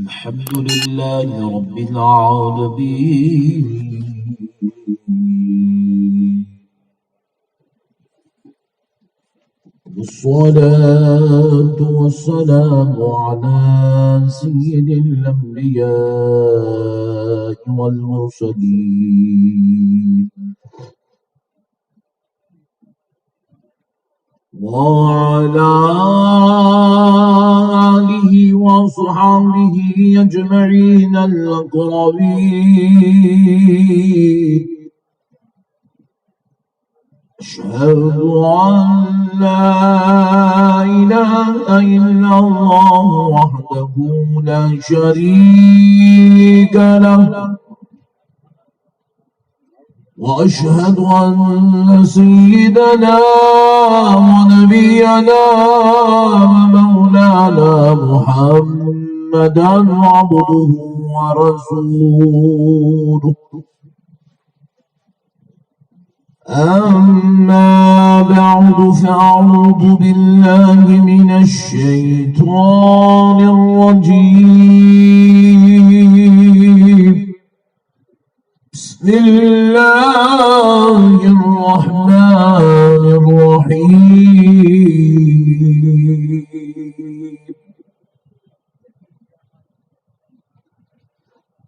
الحمد لله رب العالمين والصلاة والسلام على سيد الأنبياء والمرسلين وعلى آله وصحبه أجمعين الأقربين أشهد أن لا إله إلا الله وحده لا شريك له وأشهد أن سيدنا ونبينا ومولانا محمدا عبده ورسوله أما بعد فأعوذ بالله من الشيطان الرجيم بسم الله الرحمن الرحيم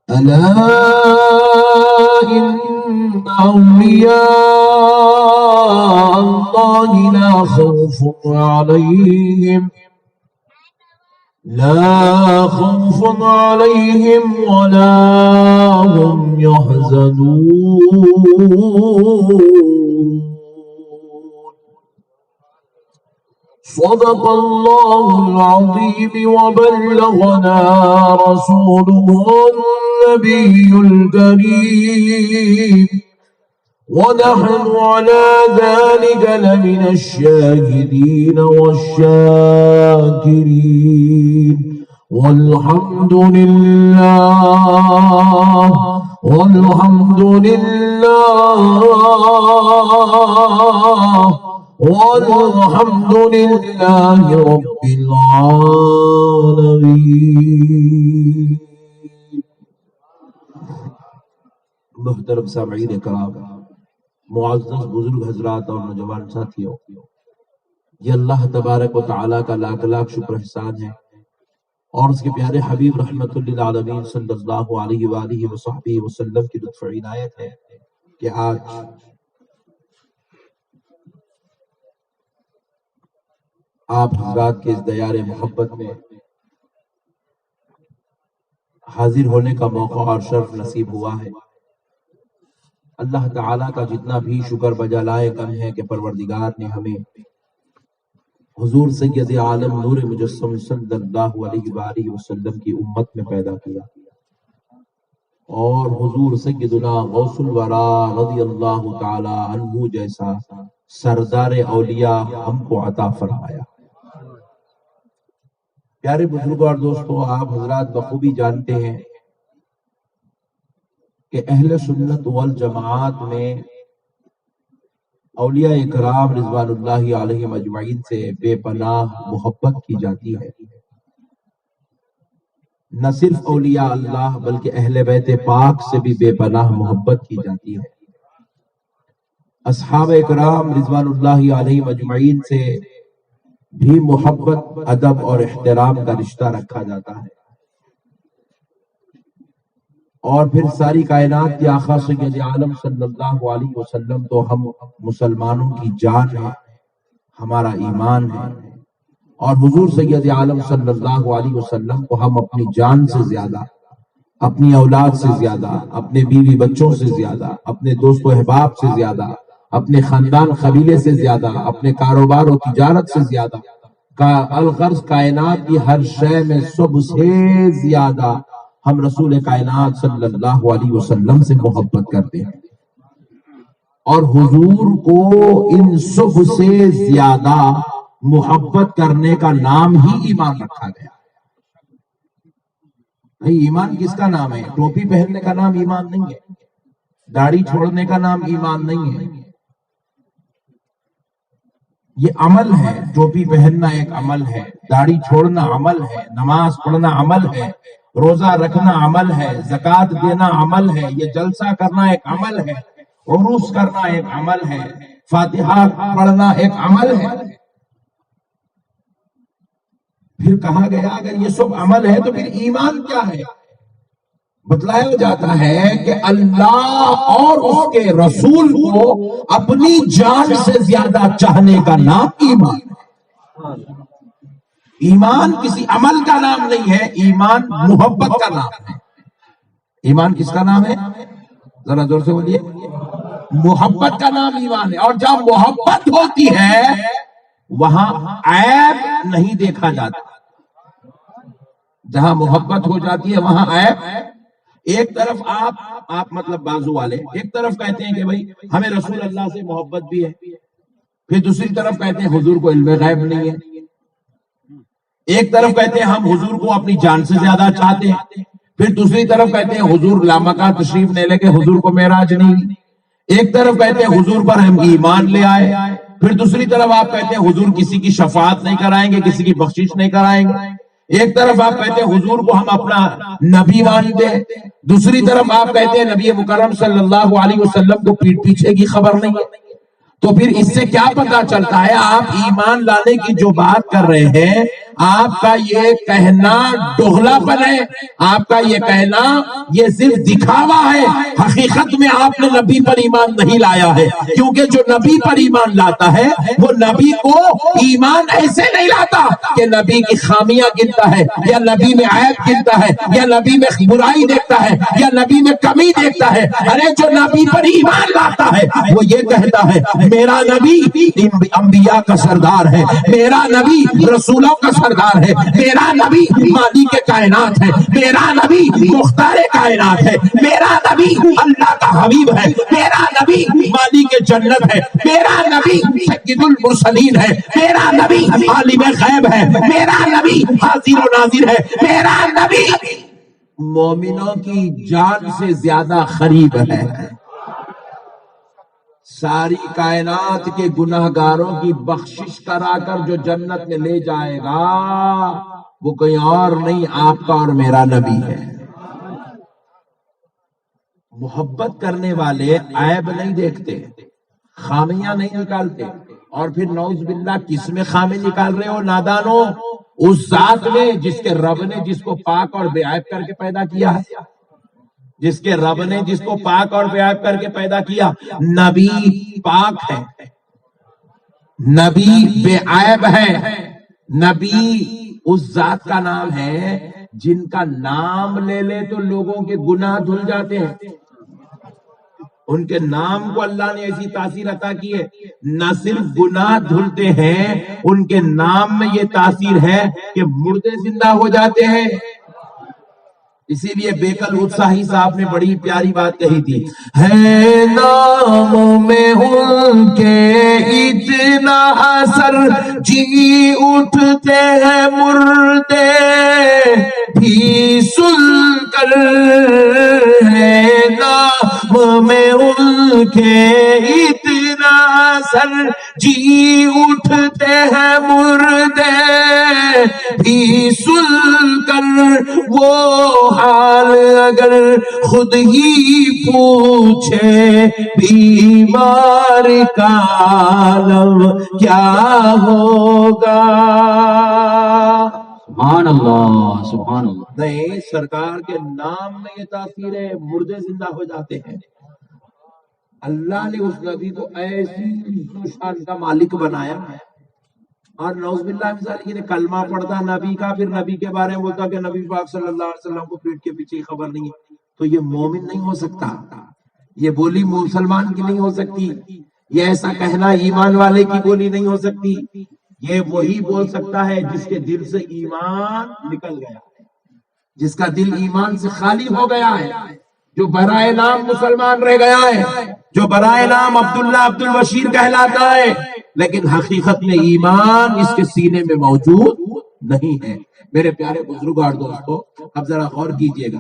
ألا إن أولياء الله لا خوف عليهم ولا هم يحزنون صدق الله العظيم وبلغنا رسوله النبي الكريم ونحن على ذلك لمن الشاهدين والشاكرين والحمد لله رب العالمين. محترم سامعین کرام، معزز بزرگ حضرات اور نوجوان ساتھیوں، یہ اللہ تبارک و تعالیٰ کا لاکھ لاکھ شکر احسان ہے اور اس کے پیارے حبیب رحمت للعالمین صلی اللہ علیہ وآلہ وصحبہ وسلم کی لطف عنایت ہے کہ آج آپ حضرات کے اس دیار محبت میں حاضر ہونے کا موقع اور شرف نصیب ہوا ہے. اللہ تعالیٰ کا جتنا بھی شکر بجا لائے کم ہے کہ پروردگار نے ہمیں حضور سید عالم نور مجسم صلی اللہ علیہ وآلہ وسلم کی امت میں پیدا کیا اور حضور سیدنا غوث الورا رضی اللہ تعالی عنہ جیسا سردار اولیاء ہم کو عطا فرمایا. پیارے بزرگوں اور دوستوں، آپ حضرات بخوبی جانتے ہیں کہ اہل سنت والجماعت میں اولیاء اکرام رضوان اللہ علیہم اجمعین سے بے پناہ محبت کی جاتی ہے. نہ صرف اولیاء اللہ بلکہ اہل بیت پاک سے بھی بے پناہ محبت کی جاتی ہے. اصحاب اکرام رضوان اللہ علیہم اجمعین سے بھی محبت، ادب اور احترام کا رشتہ رکھا جاتا ہے. اور پھر ساری کائنات کے آقا سید عالم صلی اللہ علیہ وسلم تو ہم مسلمانوں کی جان ہے، ہمارا ایمان ہے، اور حضور سید عالم صلی اللہ علیہ وسلم کو ہم اپنی جان سے زیادہ، اپنی اولاد سے زیادہ، اپنے بیوی بچوں سے زیادہ، اپنے دوست و احباب سے زیادہ، اپنے خاندان قبیلے سے زیادہ، اپنے کاروبار و تجارت سے زیادہ، الغرض کائنات کی ہر شے میں سب سے زیادہ ہم رسول کائنات صلی اللہ علیہ وسلم سے محبت کرتے ہیں. اور حضور کو ان سب سے زیادہ محبت کرنے کا نام ہی ایمان رکھا گیا. ایمان کس کا نام ہے؟ ٹوپی پہننے کا نام ایمان نہیں ہے، داڑھی چھوڑنے کا نام ایمان نہیں ہے. یہ عمل ہے. ٹوپی پہننا ایک عمل ہے، داڑھی چھوڑنا عمل ہے، نماز پڑھنا عمل ہے، روزہ رکھنا عمل ہے، زکوٰۃ دینا عمل ہے، یہ جلسہ کرنا ایک عمل ہے، عروس کرنا ایک عمل ہے، فاتحہ پڑھنا ایک عمل ہے۔ پھر کہا گیا اگر یہ سب عمل ہے تو پھر ایمان کیا ہے؟ بتلایا جاتا ہے کہ اللہ اور اس کے رسول کو اپنی جان سے زیادہ چاہنے کا نام ایمان ہے۔ ایمان کسی عمل کا نام نہیں ہے، ایمان محبت کا نام ہے۔ ایمان کس کا نام ہے؟ ذرا زور سے بولیے۔ محبت کا نام ایمان ہے، اور جب محبت ہوتی ہے وہاں عیب نہیں دیکھا جاتا۔ جہاں محبت ہو جاتی ہے وہاں عیب، ایک طرف آپ مطلب بازو والے ایک طرف کہتے ہیں کہ بھائی ہمیں رسول اللہ سے محبت بھی ہے، پھر دوسری طرف کہتے ہیں حضور کو علم غیب نہیں ہے، ایک طرف کہتے ہیں ہم حضور کو اپنی جان سے زیادہ چاہتے ہیں، پھر دوسری طرف کہتے ہیں حضور لامکان تشریف لے لے کے حضور کو معراج نہیں، ایک طرف کہتے ہیں حضور پر ہم ایمان لے آئے، پھر دوسری طرف آپ کہتے ہیں حضور کسی کی شفاعت نہیں کرائیں گے، کسی کی بخشش نہیں کرائیں گے، ایک طرف آپ کہتے ہیں حضور کو ہم اپنا نبی مانتے ہیں، دوسری طرف آپ کہتے ہیں نبی مکرم صلی اللہ علیہ وسلم کو پیٹ پیچھے کی خبر نہیں ہے۔ تو پھر اس سے کیا پتا چلتا ہے؟ آپ ایمان لانے کی جو بات کر رہے ہیں آپ کا یہ کہنا دغلا پن ہے، آپ کا یہ کہنا یہ صرف دکھاوا ہے، حقیقت میں آپ نے نبی پر ایمان نہیں لایا ہے، کیونکہ جو نبی پر ایمان لاتا ہے وہ نبی کو ایمان ایسے نہیں لاتا کہ نبی کی خامیاں گنتا ہے یا نبی میں عیب گنتا ہے یا نبی میں برائی دیکھتا ہے یا نبی میں کمی دیکھتا ہے۔ ارے جو نبی پر ایمان لاتا ہے وہ یہ کہتا ہے میرا نبی انبیاء کا سردار ہے، میرا نبی رسولوں کا سردار ہے، میرا نبی مالک کائنات ہے، میرا نبی مختار کائنات ہے، میرا نبی اللہ کا حبیب ہے، میرا نبی مالک جنت ہے، میرا نبی سید المرسلین ہے، میرا نبی عالم غیب ہے، میرا نبی حاضر و ناظر ہے، میرا نبی مومنوں کی جان سے زیادہ قریب ہے۔ ساری کائنات کے گناہ گاروں کی بخشش کرا کر جو جنت میں لے جائے گا وہ کوئی اور نہیں، آپ کا اور میرا نبی ہے۔ محبت کرنے والے عیب نہیں دیکھتے، خامیاں نہیں نکالتے، اور پھر نعوذ باللہ کس میں خامی نکال رہے ہو نادانو؟ اس ذات میں جس کے رب نے جس کو پاک اور بے عیب کر کے پیدا کیا ہے، جس کے رب نے جس کو پاک اور بے عیب کر کے پیدا کیا۔ نبی پاک ہے، نبی بے عیب ہے، نبی اس ذات کا نام ہے جن کا نام لے لے تو لوگوں کے گناہ دھل جاتے ہیں۔ ان کے نام کو اللہ نے ایسی تاثیر عطا کی ہے، نہ صرف گناہ دھلتے ہیں، ان کے نام میں یہ تاثیر ہے کہ مردے زندہ ہو جاتے ہیں۔ اسی لیے بیکل اتساہی صاحب نے بڑی پیاری بات کہی تھی، ہے نام میں ان کے اتنا اثر جی اٹھتے ہیں مردے بھی سن کر، ہے نام میں ان کے اتنا اثر جی اٹھتے ہیں مردے بھی سن کر، وہ حال اگر خود ہی پوچھے بیمار کا عالم کیا ہوگا۔ سبحان اللہ سبحان اللہ۔ نہیں، سرکار کے نام میں یہ تاثیر ہے، مردے زندہ ہو جاتے ہیں۔ اللہ نے اس نبی کو ایسی شان کا مالک بنایا، اور نعوذ باللہ مثال نے کلمہ پڑھتا نبی کا، پھر نبی کے بارے میں بولتا کہ نبی پاک صلی اللہ علیہ وسلم کو پیٹ کے پیچھے خبر نہیں ہے، تو یہ مومن نہیں ہو سکتا، یہ بولی مسلمان کی نہیں ہو سکتی، یہ ایسا کہنا ایمان والے کی بولی نہیں ہو سکتی۔ یہ وہی بول سکتا ہے جس کے دل سے ایمان نکل گیا ہے، جس کا دل ایمان سے خالی ہو گیا ہے، جو برائے نام مسلمان رہ گیا ہے، جو برائے نام عبداللہ عبد البشیر کہلاتا ہے، لیکن حقیقت میں ایمان اس کے سینے میں موجود نہیں ہے۔ میرے پیارے بزرگوں اور دوستو، اب ذرا غور کیجئے گا،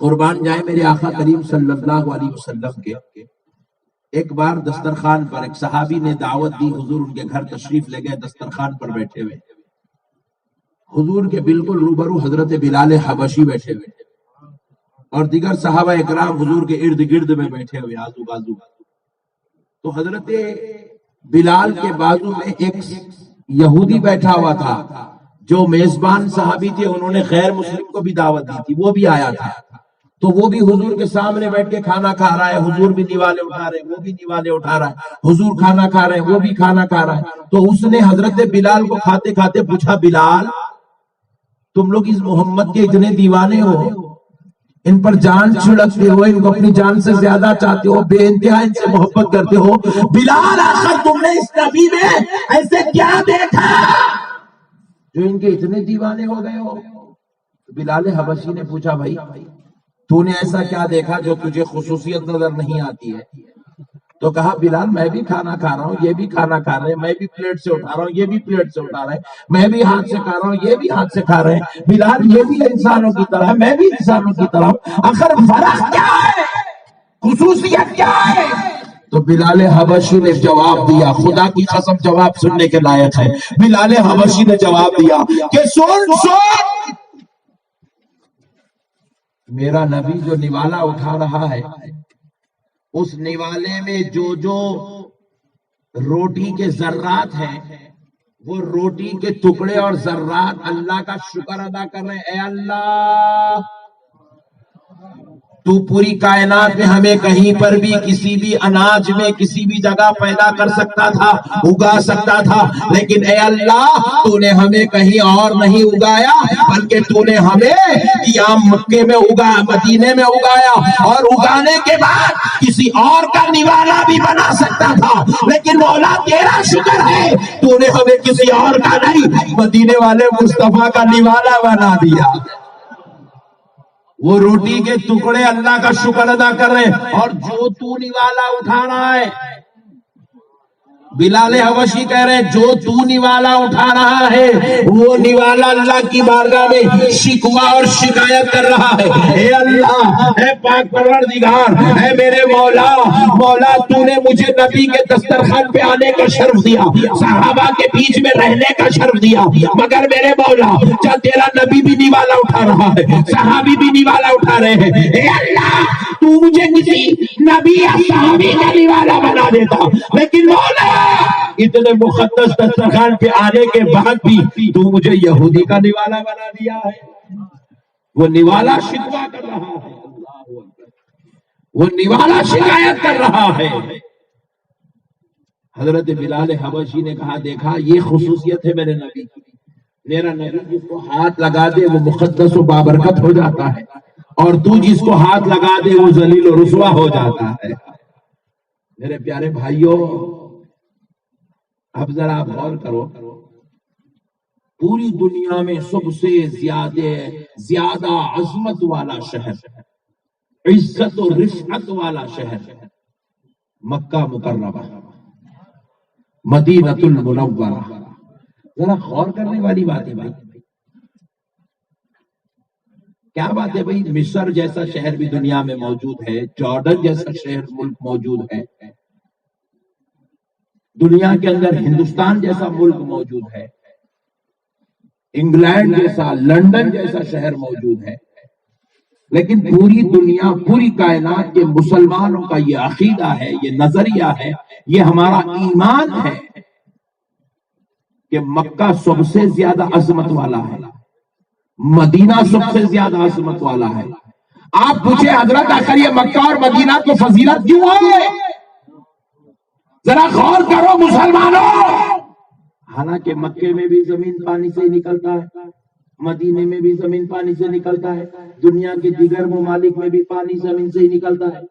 قربان جائے میرے آقا کریم صلی اللہ علیہ وسلم کے، ایک بار دسترخوان پر ایک صحابی نے دعوت دی، حضور ان کے گھر تشریف لے گئے، دسترخوان پر بیٹھے ہوئے، حضور کے بالکل روبرو حضرت بلال حبشی بیٹھے ہوئے اور دیگر صحابہ اکرام حضور کے ارد گرد میں بیٹھے ہوئے آزو بازو. تو حضرت بلال کے بازو میں ایک یہودی بیٹھا ہوا تھا جو میزبان صحابی تھے، انہوں نے غیر مسلم کو بھی دعوت دی تھی، وہ بھی آیا تھا. تو وہ بھی حضور کے سامنے بیٹھ کے کھانا کھا رہا ہے، حضور بھی نیوالے اٹھا رہے ہیں، وہ بھی نیوالے اٹھا رہا ہے، حضور کھانا کھا رہے ہیں، وہ بھی کھانا کھا رہا ہے. تو اس نے حضرت بلال کو کھاتے کھاتے پوچھا، بلال تم لوگ اس محمد کے اتنے دیوانے ہو، ان پر جان چھڑکتے ہو، ان کو اپنی جان سے زیادہ چاہتے ہو، بے انتہا ان سے محبت کرتے ہو، بلال آخر تم نے اس نبی میں ایسے کیا دیکھا جو ان کے اتنے دیوانے ہو گئے ہو؟ بلال حبشی نے پوچھا، بھائی تو نے ایسا کیا دیکھا جو تجھے خصوصیت نظر نہیں آتی ہے؟ تو کہا، بلال میں بھی کھانا کھا رہا ہوں، یہ بھی کھانا کھا رہے ہیں، میں بھی پلیٹ سے اٹھا رہا ہوں، یہ بھی پلیٹ سے اٹھا رہے ہیں، میں بھی ہاتھ سے کھا رہا ہوں، یہ بھی ہاتھ سے کھا رہے ہیں. بلال یہ بھی انسانوں کی طرح ہے، میں بھی انسانوں کی طرح ہوں، آخر فرق کیا ہے، خصوصیت کیا ہے؟ تو بلال حبشی نے جواب دیا، خدا کی قسم جواب سننے کے لائق ہے. بلال حبشی نے جواب دیا کہ سن میرا نبی جو نوالا اٹھا رہا ہے، اس نوالے میں جو روٹی کے ذرات ہیں، وہ روٹی کے ٹکڑے اور ذرات اللہ کا شکر ادا کر رہے ہیں. اے اللہ، تو پوری کائنات میں ہمیں کہیں پر بھی کسی بھی اناج میں کسی بھی جگہ پیدا کر سکتا تھا، اگا سکتا تھا، لیکن اے اللہ تو نے ہمیں کہیں اور نہیں اگایا، بلکہ تو نے ہمیں یہاں مکے میں مدینے میں اگایا، اور اگانے کے بعد کسی اور کا نوالا بھی بنا سکتا تھا، لیکن مولا تیرا شکر ہے تو نے ہمیں کسی اور کا نہیں، مدینے والے مصطفیٰ کا نوالا بنا دیا. وہ روٹی کے ٹکڑے اللہ کا شکر ادا کر رہے ہیں، اور جو تو نوالا اٹھا رہا ہے، بلال حبشی کہہ رہے ہیں جو تو نوالا اٹھا رہا ہے وہ نوالا اللہ کی بارگاہ میں شکوہ اور شکایت کر رہا ہے. اے اللہ، اے پاک پروردگار، اے میرے مولا، مولا تو نے مجھے نبی کے دسترخوان پہ آنے کا شرف دیا، صحابہ کے بیچ میں رہنے کا شرف دیا، مگر میرے مولا جب تیرا نبی بھی نوالا اٹھا رہا ہے، صحابی بھی نوالا اٹھا رہے ہیں، اے اللہ تو مجھے کسی نبی یا صحابی کا نوالا بنا دیتا، لیکن مولا اتنے مقدس دسترخوان پہ آنے کے بعد بھی تو مجھے یہودی کا نوالا بنا دیا ہے. وہ نوالا شکوہ کر رہا ہے، وہ نوالا شکایت کر رہا ہے. حضرت بلال حبشی نے کہا، دیکھا یہ خصوصیت ہے میرے نبی کی، میرا نبی جس کو ہاتھ لگا دے وہ مقدس و بابرکت ہو جاتا ہے، اور تو جس کو ہاتھ لگا دے وہ ذلیل و رسوا ہو جاتا ہے. میرے پیارے بھائیوں، اب ذرا آپ غور کرو، پوری دنیا میں سب سے زیادہ عظمت والا شہر، عزت و رفعت والا شہر مکہ مکرمہ، مدینہ المنورہ. ذرا غور کرنے والی بات ہے بھائی، کیا بات ہے بھائی. مصر جیسا شہر بھی دنیا میں موجود ہے، جارڈن جیسا شہر ملک موجود ہے، دنیا کے اندر ہندوستان جیسا ملک موجود ہے، انگلینڈ جیسا، لندن جیسا شہر موجود ہے، لیکن پوری دنیا، پوری کائنات کے مسلمانوں کا یہ عقیدہ ہے، یہ نظریہ ہے، یہ ہمارا ایمان ہے کہ مکہ سب سے زیادہ عظمت والا ہے، مدینہ سب سے زیادہ عظمت والا ہے. آپ پوچھیں حضرت آخر یہ مکہ اور مدینہ کو فضیلت کیوں ہے؟ ذرا غور کرو مسلمانوں. حالانکہ مکے میں بھی زمین پانی سے نکلتا ہے، مدینے میں بھی زمین پانی سے نکلتا ہے، دنیا کے دیگر ممالک میں بھی پانی زمین سے ہی نکلتا ہے.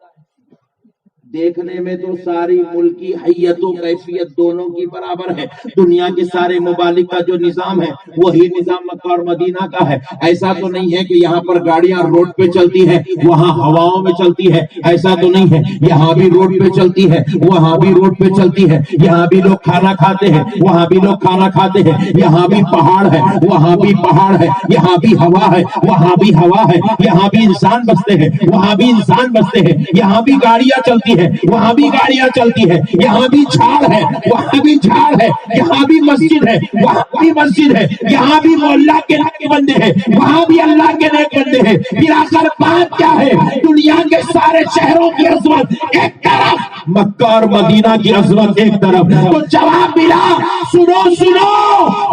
دیکھنے میں تو ساری ملکی حیت و کیفیت دونوں کی برابر ہے. دنیا کے سارے ممالک کا جو نظام ہے وہی نظام مکہ اور مدینہ کا ہے. ایسا تو نہیں ہے کہ یہاں پر گاڑیاں روڈ پہ چلتی ہے وہاں ہواؤں میں چلتی ہے، ایسا تو نہیں ہے. یہاں بھی روڈ پہ چلتی ہے، وہاں بھی روڈ پہ چلتی ہے، یہاں بھی لوگ کھانا کھاتے ہیں، وہاں بھی لوگ کھانا کھاتے ہیں، یہاں بھی پہاڑ ہے، وہاں بھی پہاڑ ہے، یہاں بھی ہوا ہے، وہاں بھی ہوا ہے، یہاں بھی انسان بستے ہیں، وہاں بھی انسان بستے ہیں، یہاں بھی گاڑیاں چلتی ہیں، ہے وہاں بھی گاڑیاں چلتی ہے، یہاں بھی جھاڑ ہے وہاں بھی جھاڑ ہے، یہاں بھی مسجد ہے وہاں بھی مسجد ہے، یہاں بھی وہ اللہ کے نیک بندے ہیں وہاں بھی اللہ کے نیک بندے ہیں۔ پھر آخر بات کیا ہے؟ دنیا کے سارے شہروں کی عظمت ایک طرف، مکہ اور مدینہ کی عظمت ایک طرف۔ تو جواب ملا، سنو سنو،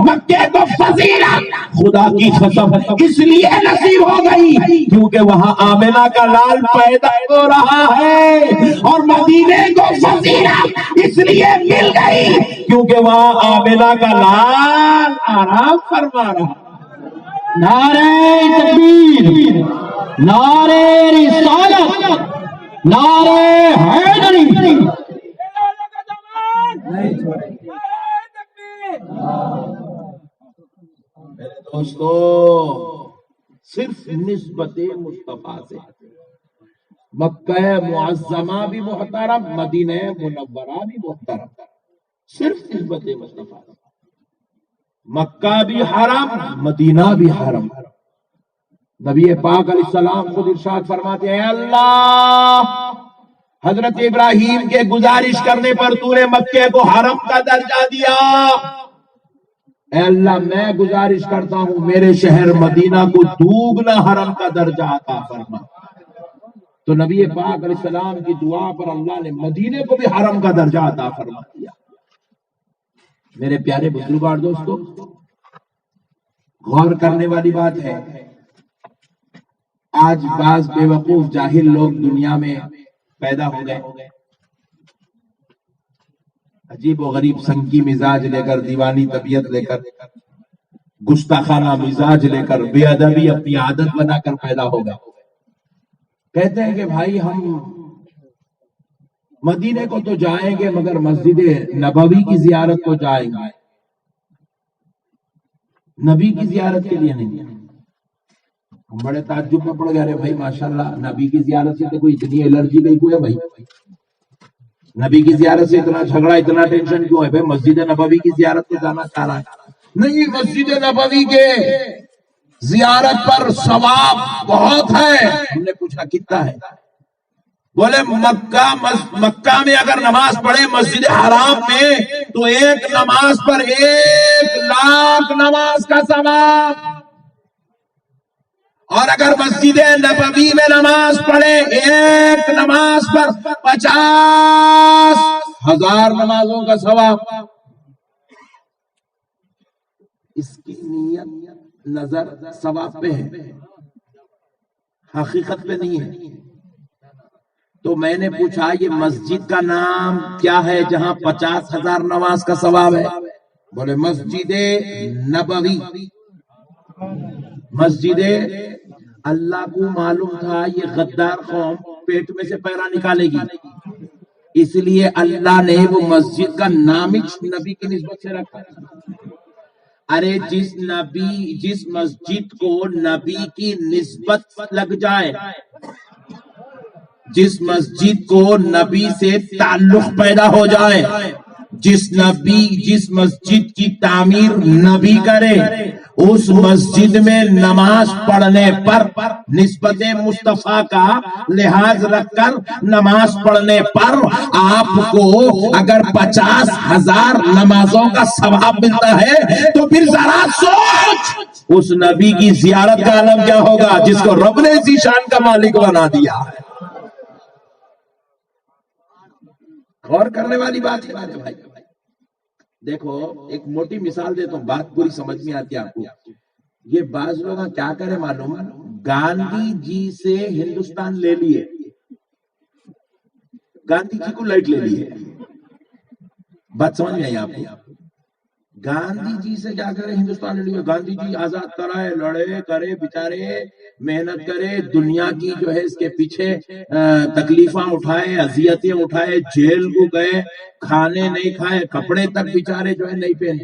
مکے کو فضیلت خدا کی قسم اس لیے نصیب ہو گئی کیونکہ وہاں آمنہ کا لال پیدا ہو رہا ہے، اور مدینے کو فضیلت اس لیے مل گئی کیونکہ وہاں آمنہ کا لال آرام فرما رہا۔ نعرہ تکبیر، نعرہ رسالت، نعرہ حیدری۔ میرے دوستو، صرف نسبت مصطفیٰ سے مکہ معظمہ بھی محترم، مدینہ منورہ بھی محترم، صرف نسبت مصطفیٰ سے۔ مکہ بھی حرم، مدینہ بھی حرم۔ نبی پاک علیہ السلام خود ارشاد فرماتے ہیں، اللہ حضرت ابراہیم کے گزارش کرنے پر تو نے مکے کو حرم کا درجہ دیا، اے اللہ میں گزارش کرتا ہوں میرے شہر مدینہ کو دوگنا حرم کا درجہ عطا فرما۔ تو نبی پاک علیہ السلام کی دعا پر اللہ نے مدینے کو بھی حرم کا درجہ عطا فرما دیا۔ میرے پیارے بزرگار دوستو، غور کرنے والی بات ہے، آج بعض بے وقوف جاہل لوگ دنیا میں پیدا ہو گئے، عجیب و غریب سنگی مزاج لے کر، دیوانی طبیعت لے کر، گستاخانہ مزاج لے کر، بے ادبی اپنی عادت بنا کر پیدا ہو گئے۔ کہتے ہیں کہ بھائی ہم مدینے کو تو جائیں گے مگر مسجد نبوی کی زیارت کو جائیں گے، نبی کی زیارت کے لیے نہیں۔ ہم بڑے تعجب میں پڑ گئے، ارے بھائی ماشاءاللہ، نبی کی زیارت سے تو کوئی اتنی الرجی نہیں کوئی ہے بھائی؟ نبی کی زیارت سے اتنا جھگڑا، اتنا ٹینشن کیوں ہے بھائی؟ مسجد نبوی کی زیارت کو جانا چاہ رہا ہے۔ نہیں، مسجد نبوی کے زیارت پر ثواب بہت ہے۔ ہم نے پوچھا کتنا ہے؟ بولے مکہ میں اگر نماز پڑھے مسجد حرام میں تو ایک نماز پر 1,00,000 نماز کا ثواب، اور اگر مسجد نبوی میں نماز پڑھے ایک نماز پر 50,000 نمازوں کا ثواب۔ اس کی نیت نظر ثواب پہ ہے، حقیقت پہ نہیں ہے۔ تو میں نے پوچھا یہ مسجد کا نام کیا ہے جہاں 50,000 نماز کا ثواب ہے؟ بولے مسجد نبوی۔ مسجد، اللہ کو معلوم تھا یہ غدار قوم پیٹ میں سے پیرا نکالے گی، اس لیے اللہ نے وہ مسجد کا نام ہی نبی کی نسبت سے رکھا۔ ارے جس مسجد کو نبی کی نسبت لگ جائے، جس مسجد کو نبی سے تعلق پیدا ہو جائے، جس مسجد کی تعمیر نبی کرے، اس مسجد میں نماز پڑھنے پر نسبت مصطفیٰ کا لحاظ رکھ کر نماز پڑھنے پر آپ کو اگر 50,000 نمازوں کا ثواب ملتا ہے تو پھر ذرا سوچ اس نبی کی زیارت کا عالم کیا ہوگا جس کو رب نے اسی شان کا مالک بنا دیا ہے۔ غور کرنے والی بات ہے میرے بھائی۔ دیکھو ایک موٹی مثال دیتا ہوں، بات پوری سمجھ میں آتی ہے آپ کو۔ یہ بعض لوگ کیا کرے معلوم ہے، گاندھی جی سے ہندوستان لے لیے، گاندھی جی کو لائٹ لے لیے، بات سمجھ میں آئی آپ کو؟ گاندھی جی سے کیا کرے ہندوستان لے لیے، گاندھی جی آزاد کرائے، لڑے کرے، بیچارے محنت کرے، دنیا کی جو ہے اس کے پیچھے تکلیفاں اٹھائے، اذیتیں اٹھائے، جیل کو گئے، کھانے نہیں کھائے، کپڑے تک بیچارے جو ہے نہیں پہنے،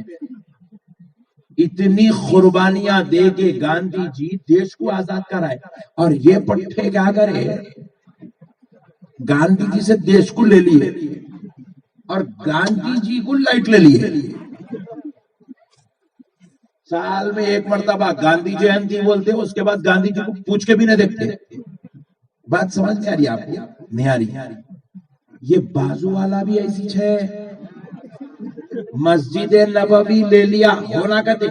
اتنی قربانیاں دے کے گاندھی جی دیش کو آزاد کرائے، اور یہ پٹھے کیا کرے، گاندھی جی سے دیش کو لے لیے اور گاندھی جی کو لائٹ لے لیے۔ سال میں ایک مرتبہ گاندھی جینتی بولتے، اس کے بعد گاندھی جی کو پوچھ کے بھی نہیں دیکھتے۔ بات سمجھ میں آ رہی آپ کو؟ نہیں آ رہی؟ یہ بازو والا بھی ایسی ہے، مسجد نبوی لے لیا ہونا کہتے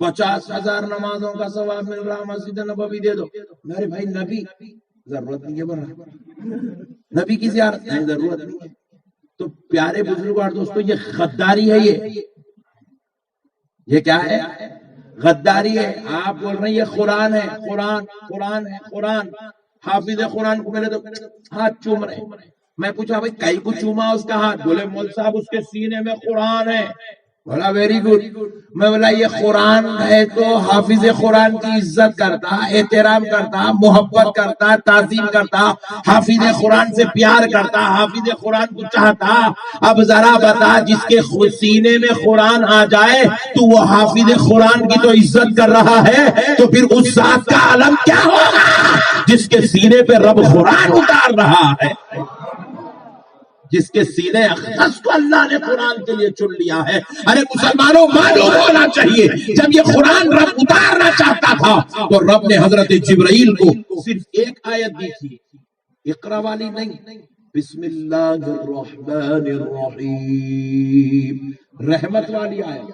50,000 نمازوں کا ثواب مل رہا، مسجد نبوی دے دو. میرے بھائی نبی ضرورت نہیں ہے، برا نبی کی زیارت نہیں ضرورت نہیں ہے. تو پیارے بزرگوں اور دوستو، یہ غداری ہے. یہ کیا ہے؟ غداری ہے. آپ بول رہے ہیں یہ قرآن ہے، قرآن ہے، قرآن. حافظ قرآن کو ملے تو ہاتھ چوم رہے. میں پوچھا بھائی کئی کو چوما اس کا ہاتھ؟ بولے مول صاحب اس کے سینے میں قرآن ہے. بولا ویری گڈ. میں بولا یہ قرآن ہے تو حافظ قرآن کی عزت کرتا، احترام کرتا، محبت کرتا، تعظیم کرتا، حافظ قرآن سے پیار کرتا، حافظ قرآن کو چاہتا. اب ذرا بتا، جس کے سینے میں قرآن آ جائے تو وہ حافظ قرآن کی تو عزت کر رہا ہے، تو پھر اس ذات کا عالم کیا ہوگا جس کے سینے پہ رب قرآن اتار رہا ہے، جس کے سینے اختص کو اللہ نے قرآن کے لیے چن لیا ہے. ارے مسلمانوں، معلوم ہونا چاہیے جب یہ قرآن رب اتارنا چاہتا تھا تو رب نے حضرت جبرائیل کو صرف ایک آیت دی تھی، اقرا والی نہیں، بسم اللہ الرحمن الرحیم، رحمت والی آیت،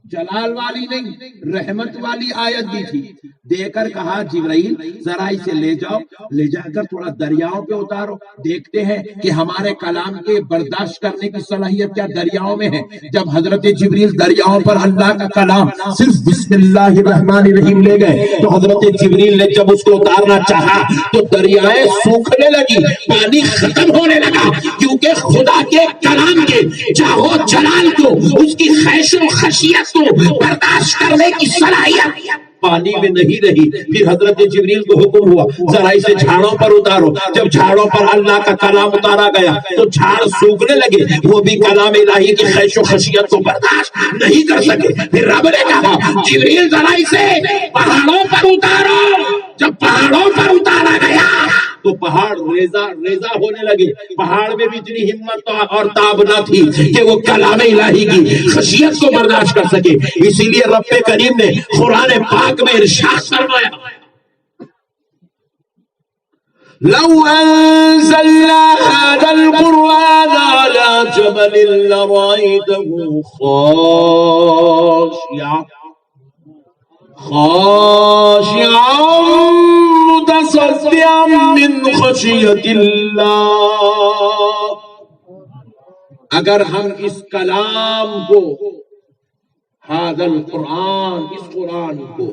جلال والی نہیں، رحمت والی آیت دی تھی. دے کر کہا جبرائیل ذرا اسے لے جاؤ، لے جا کر تھوڑا دریاؤں پہ اتارو، دیکھتے ہیں کہ ہمارے کلام کے برداشت کرنے کی صلاحیت کیا دریاؤں میں ہے. جب حضرت جبرائیل دریاؤں پر اللہ کا کلام صرف بسم اللہ الرحمن الرحیم لے گئے تو حضرت جبرائیل نے جب اس کو اتارنا چاہا تو دریائیں سوکھنے لگی، پانی ختم ہونے لگا، کیونکہ خدا کے کلام کے چاہو جلال کو، اس کی خیش و خشیت کو برداشت کرنے کی صلاحیت پانی میں نہیں رہی. پھر حضرت جبریل کو حکم ہوا ذرا اسے جھاڑوں پر اتارو. جب جھاڑوں پر اللہ کا کلام اتارا گیا تو جھاڑ سوکھنے لگے، وہ بھی کلام الہی کی خیش و خشیت کو برداشت نہیں کر سکے. پھر رب نے کہا جبریل ذرا اسے پہاڑوں پر اتارو. جب پہاڑوں پر اتارا گیا تو پہاڑ ریزہ ہونے لگے. پہاڑ میں بھی اتنی ہمت اور تاب نہ تھی کہ وہ کلام الہی کی خشیت کو برداشت کر سکے. اسی لیے رب کریم نے قرآن پاک میں ارشاد فرمایا لو انزلنا هذا القرآن على جبل لرأيته خاشعا متصدعا من خشیت اللہ. اگر ہم اس کلام کو، هذا القرآن، اس قرآن کو،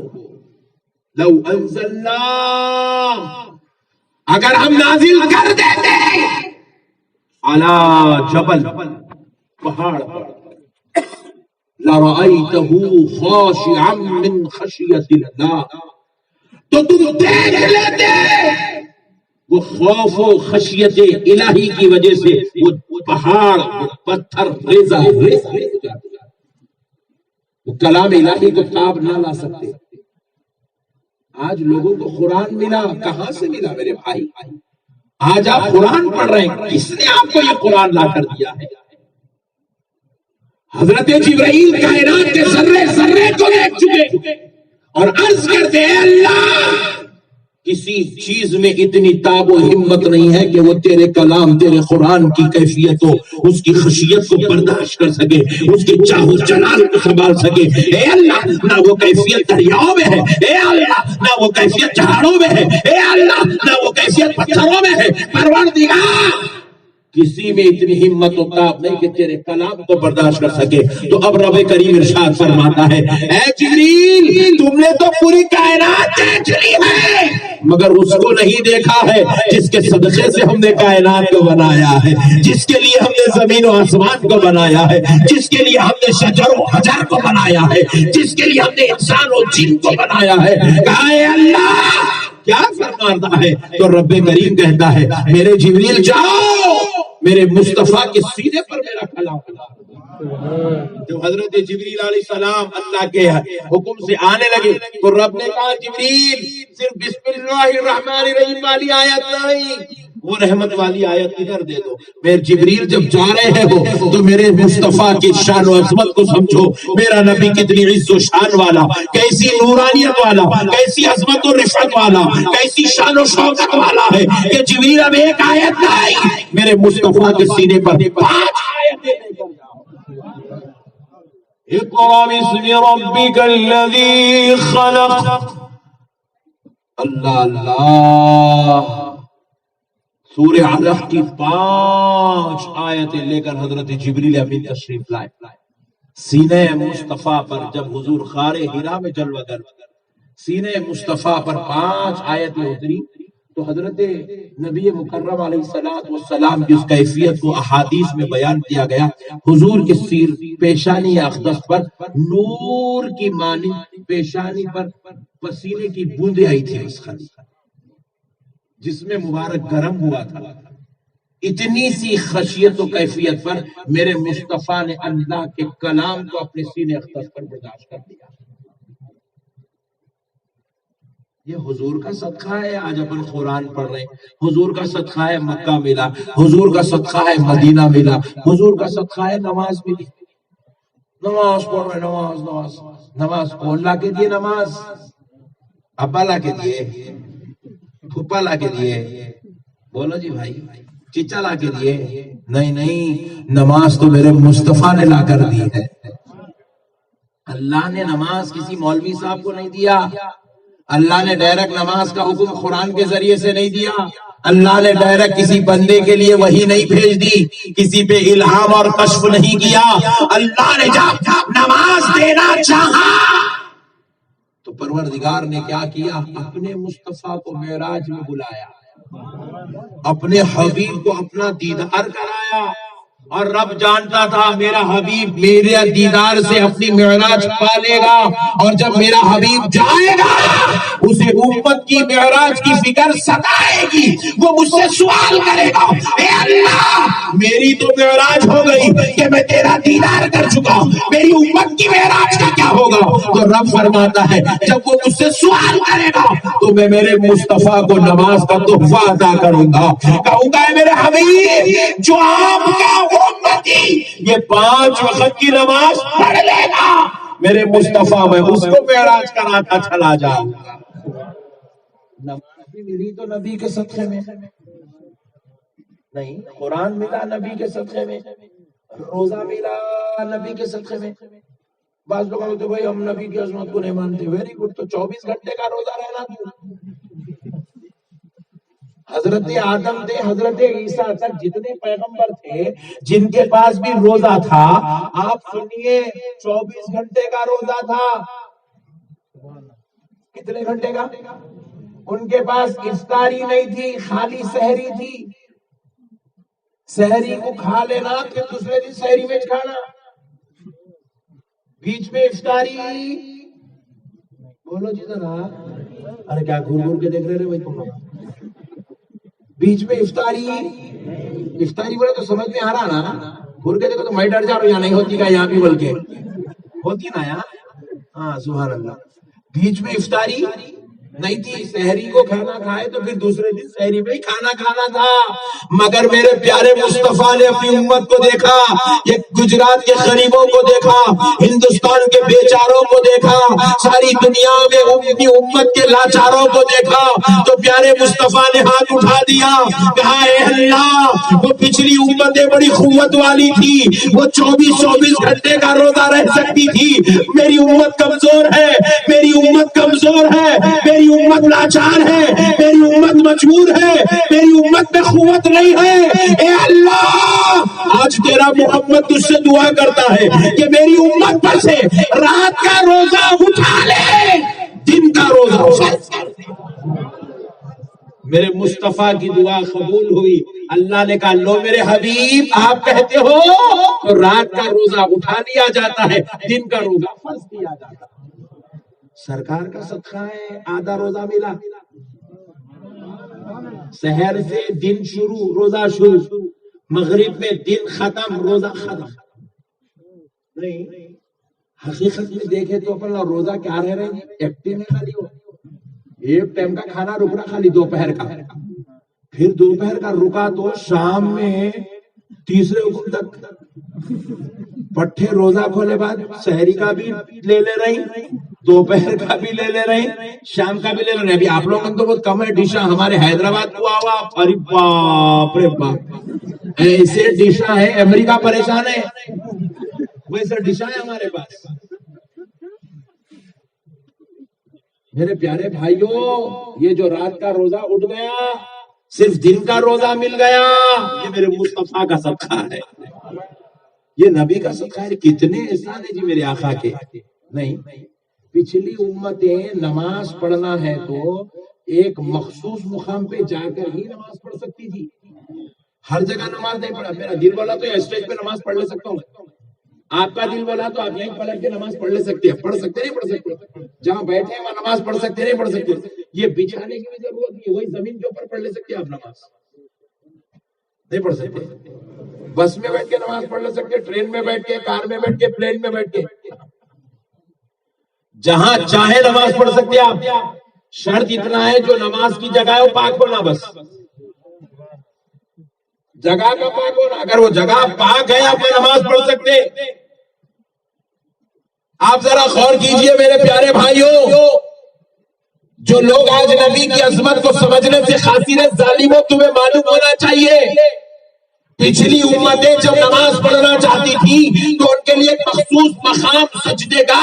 لو انزلنا، اگر ہم نازل کر دیتے علی جبل، پہاڑ پر، لرأیتہ خاشعا من خشیت اللہ، تو تم دیکھ لیتے وہ خوف و خشیت الہی کی وجہ سے وہ پہاڑ، وہ پتھر ریزہ ہو جاتے، وہ کلام الہی کو تاب نہ لا سکتے. آج لوگوں کو قرآن ملا، کہاں سے ملا میرے بھائی؟ آج آپ قرآن پڑھ رہے ہیں، کس نے آپ کو یہ قرآن لا کر دیا ہے؟ حضرت جبرائیل کائنات کے ذرے ذرے کو دیکھ چکے اور عرض کرتے ہیں اللہ کسی چیز میں اتنی تاب و ہمت نہیں ہے کہ وہ تیرے کلام، تیرے قرآن کی کیفیت ہو، اس کی خشیت کو برداشت کر سکے، اس کی چاہو جلال کو سنبھال سکے. اے اللہ، نہ وہ کیفیت دریاؤں میں ہے، اے اللہ نہ وہ کیفیت جہاڑوں میں ہے، اے اللہ نہ وہ کیفیت پتھروں میں ہے. پروردگار کسی میں اتنی ہمت و تاب نہیں کہ تیرے کلام کو برداشت کر سکے. تو اب رب کریم ارشاد فرماتا ہے اے جبریل، تم نے تو پوری کائنات دیکھ لی ہے مگر اس کو نہیں دیکھا ہے جس کے صدقے سے ہم نے کائنات کو بنایا ہے، جس کے لیے ہم نے زمین و آسمان کو بنایا ہے، جس کے لیے ہم نے شجر و حجر کو بنایا ہے، جس کے لیے ہم نے انسان و جن کو بنایا ہے. کہا اے اللہ کیا فرماتا ہے؟ تو رب کریم کہتا ہے میرے جبریل جاؤ، میرے مصطفیٰ کے سینے پر میرا کلام اتارو. جب حضرت جبریل علیہ السلام اللہ کے حکم سے آنے لگے تو رب نے کہا جبریل صرف بسم اللہ الرحمن الرحیم والی آیت نہیں، وہ رحمت والی آیت ادھر دے دو. میرے جبریل جب جا رہے ہو تو میرے مصطفیٰ کی شان و عظمت کو سمجھو. میرا نبی کتنی عز و شان والا، کیسی نورانیت والا، کیسی عظمت و رفعت والا، کیسی شان و شوکت والا ہے کہ جبریل اب ایک آیت لائی، میرے مصطفیٰ کے سینے پر 5 آیتیں لے کر جاؤ. اقرأ باسم ربک الذی خلق. اللہ اللہ، سورہ علق کی 5 آیتیں لے کر حضرت جبریل امین تشریف لائے. سینہ مصطفیٰ پر جب حضور غار حرا میں جلوہ گر، سینہ مصطفیٰ پر 5 آیتیں اتری تو حضرت نبی مکرم علیہ الصلوۃ والسلام کی اس کیفیت کو احادیث میں بیان کیا گیا. حضور کے سیر پیشانی اقدس پر نور کی مانند پیشانی پر پسینے کی بوندیں آئی تھی اس خلی، جس میں مبارک گرم ہوا تھا. اتنی سی خشیت و کیفیت پر میرے مصطفیٰ نے اللہ کے کلام کو اپنے سینے اقدس پر برداشت کر دیا. یہ حضور کا صدقہ ہے. آج اپن قرآن پڑھ رہے ہیں، حضور کا صدقہ ہے مکہ ملا، حضور کا صدقہ ہے مدینہ ملا، حضور کا صدقہ ہے نماز ملی. نماز پڑھ رہے، نماز نماز نماز. کون لا کے دیے نماز؟ ابا لا کے دیے، پھپا لا کے دیے، بولو جی بھائی، چچا لا کے دیے؟ نہیں نہیں، نماز تو میرے مصطفیٰ نے لا کر دی ہے. اللہ نے نماز کسی مولوی صاحب کو نہیں دیا. اللہ نے ڈائریکٹ نماز کا حکم قرآن کے ذریعے سے نہیں دیا. اللہ نے ڈائریکٹ کسی بندے کے لیے وحی نہیں بھیج دی، کسی پہ الہام اور کشف نہیں کیا. اللہ نے جب نماز دینا چاہا تو پروردگار نے کیا کیا؟ اپنے مصطفیٰ کو معراج میں بلایا، اپنے حبیب کو اپنا دیدار کرایا. اور رب جانتا تھا میرا حبیب میرے دیدار سے اپنی معراج پا لے گا، اور جب میرا حبیب جائے گا اسے امت کی معراج کی فکر ستائے گی. وہ مجھ سے سوال کرے گا، اے اللہ میری تو معراج ہو گئی کہ میں تیرا دیدار کر چکا، میری امت کی معراج کا کیا ہوگا؟ تو رب فرماتا ہے جب وہ مجھ سے سوال کرے گا تو میں میرے مصطفیٰ کو نماز کا تحفہ عطا کروں گا. کہوں گا اے میرے حبیب جو آپ کا امتی یہ 5 وقت کی نماز پڑھ لے گا، میرے مصطفیٰ میں اس کو معراج کراتا چلا جاؤں گا. نماز بھی ملی تو نبی کے صدقے میں نہیں، قرآن ملا نبی کے صدقے میں، روزہ ملا نبی کے صدقے میں. بعض لوگ ہوتے بھائی ہم نبی کی عظمت کو نہیں مانتے. ویری گڈ، تو 24 گھنٹے کا روزہ رہنا تھا. حضرت آدم سے حضرت عیسیٰ تک جتنے پیغمبر تھے جن کے پاس بھی روزہ تھا، آپ سنیے 24 گھنٹے کا روزہ تھا. کتنے گھنٹے کا؟ ان کے پاس افطاری نہیں تھی، خالی سحری تھی. سحری کو کھا لینا پھر دوسرے دن سحری میں کھانا، بیچ میں افطاری. بولو جی ذرا، ارے کیا گھور گھور کے دیکھ رہے بھائی تم؟ بیچ میں افطاری بولے تو سمجھ میں آ رہا نا. گھور کے دیکھو تو میں ڈر جا رہا ہوں، یہاں نہیں ہوتی کا یہاں بھی بول کے ہوتی نا یہاں. ہاں سبحان اللہ. بیچ میں افطاری نہیں تھی، سحری کو کھانا کھائے تو پھر دوسرے دن سحری میں ہی کھانا کھانا تھا. مگر میرے پیارے مصطفیٰ نے اپنی امت کو دیکھا، یہ گجرات کے غریبوں کو دیکھا، ہندوستان کے بیچاروں کو دیکھا، ساری دنیا میں اپنی امت کے لاچاروں کو دیکھا تو پیارے مصطفیٰ نے ہاتھ اٹھا دیا، کہا اے اللہ وہ پچھلی امتیں بڑی قوت والی تھی، وہ 24 گھنٹے کا روزہ رہ سکتی تھی. میری امت کمزور ہے، میری امت کمزور ہے، میری امت لاچار ہے، میری امت مجبور ہے، میری امت میں قوت نہیں ہے. اے اللہ آج تیرا محمد تجھ سے دعا کرتا ہے کہ میری امت پر سے رات کا روزہ اٹھا لے، دن کا روزہ فرض کر دے. میرے مصطفیٰ کی دعا قبول ہوئی. اللہ نے کہا لو میرے حبیب آپ کہتے ہو تو رات کا روزہ اٹھا لیا جاتا ہے، دن کا روزہ فرض کیا جاتا ہے. سرکار کا صدقہ ہے، آدھا روزہ ملا. سحر سے دن شروع، روزہ شروع، مغرب میں دن ختم، روزہ ختم. نہیں حقیقت میں دیکھے تو اپنا روزہ کیا رہ رہے ہیں؟ ایکٹیو میں خالی ہو، ایک ٹائم کا کھانا رکنا خالی دوپہر کا. پھر دوپہر کا رکا تو شام میں تیسرے حکم تک پٹھے روزہ کھولے بعد سحری کا بھی لے رہی، دوپہر کا بھی لے رہی، شام کا بھی لے رہے. ابھی آپ لوگوں تو بہت کم ہے ڈشاں، ہمارے حیدرآباد کو آوا، ارے باپ رے باپ، ایسے ڈشاں ہے، امریکہ پریشان ہے، ویسے ڈشاں ہے ہمارے پاس. میرے پیارے بھائیوں، یہ جو رات کا روزہ اٹھ گیا، صرف دن کا روزہ مل گیا، یہ میرے مصطفیٰ کا صدقہ ہے، یہ نبی کا صدقہ ہے. کتنے احسان ہے جی میرے آقا کے. نہیں، پچھلی امتیں نماز پڑھنا ہے تو ایک مخصوص مقام پہ جا کر ہی نماز پڑھ سکتی تھی. ہر جگہ نماز نہیں پڑھا. میرا دل بولا تو اسٹیج پہ نماز پڑھ لے سکتا ہوں، آپ کا دل بولا تو آپ یہیں پلٹ کے نماز پڑھ لے سکتے ہیں. پڑھ سکتے نہیں پڑھ سکتے، جہاں بیٹھے ہیں وہاں نماز پڑھ سکتے نہیں پڑھ سکتے. یہ بچھانے کی بھی ضرورت نہیں، وہی زمین کے اوپر پڑھ لے سکتے آپ نماز. نہیں پڑھ سکتے، بس میں بیٹھ کے نماز پڑھ لے سکتے، ٹرین میں بیٹھ کے، کار میں بیٹھ کے، پلین میں بیٹھ کے، جہاں چاہے نماز پڑھ سکتے آپ. شرط اتنا ہے جو نماز کی جگہ ہے وہ پاک ہونا، بس جگہ کا پاک ہونا. اگر وہ جگہ پاک ہے آپ نماز پڑھ سکتے. آپ ذرا غور کیجئے میرے پیارے بھائیوں، جو لوگ آج نبی کی عظمت کو سمجھنے سے خاطر ظالموں، تمہیں معلوم ہونا چاہیے پچھلی امتیں جب نماز پڑھنا چاہتی تھی تو ان کے لیے ایک مخصوص مقام سجدے کا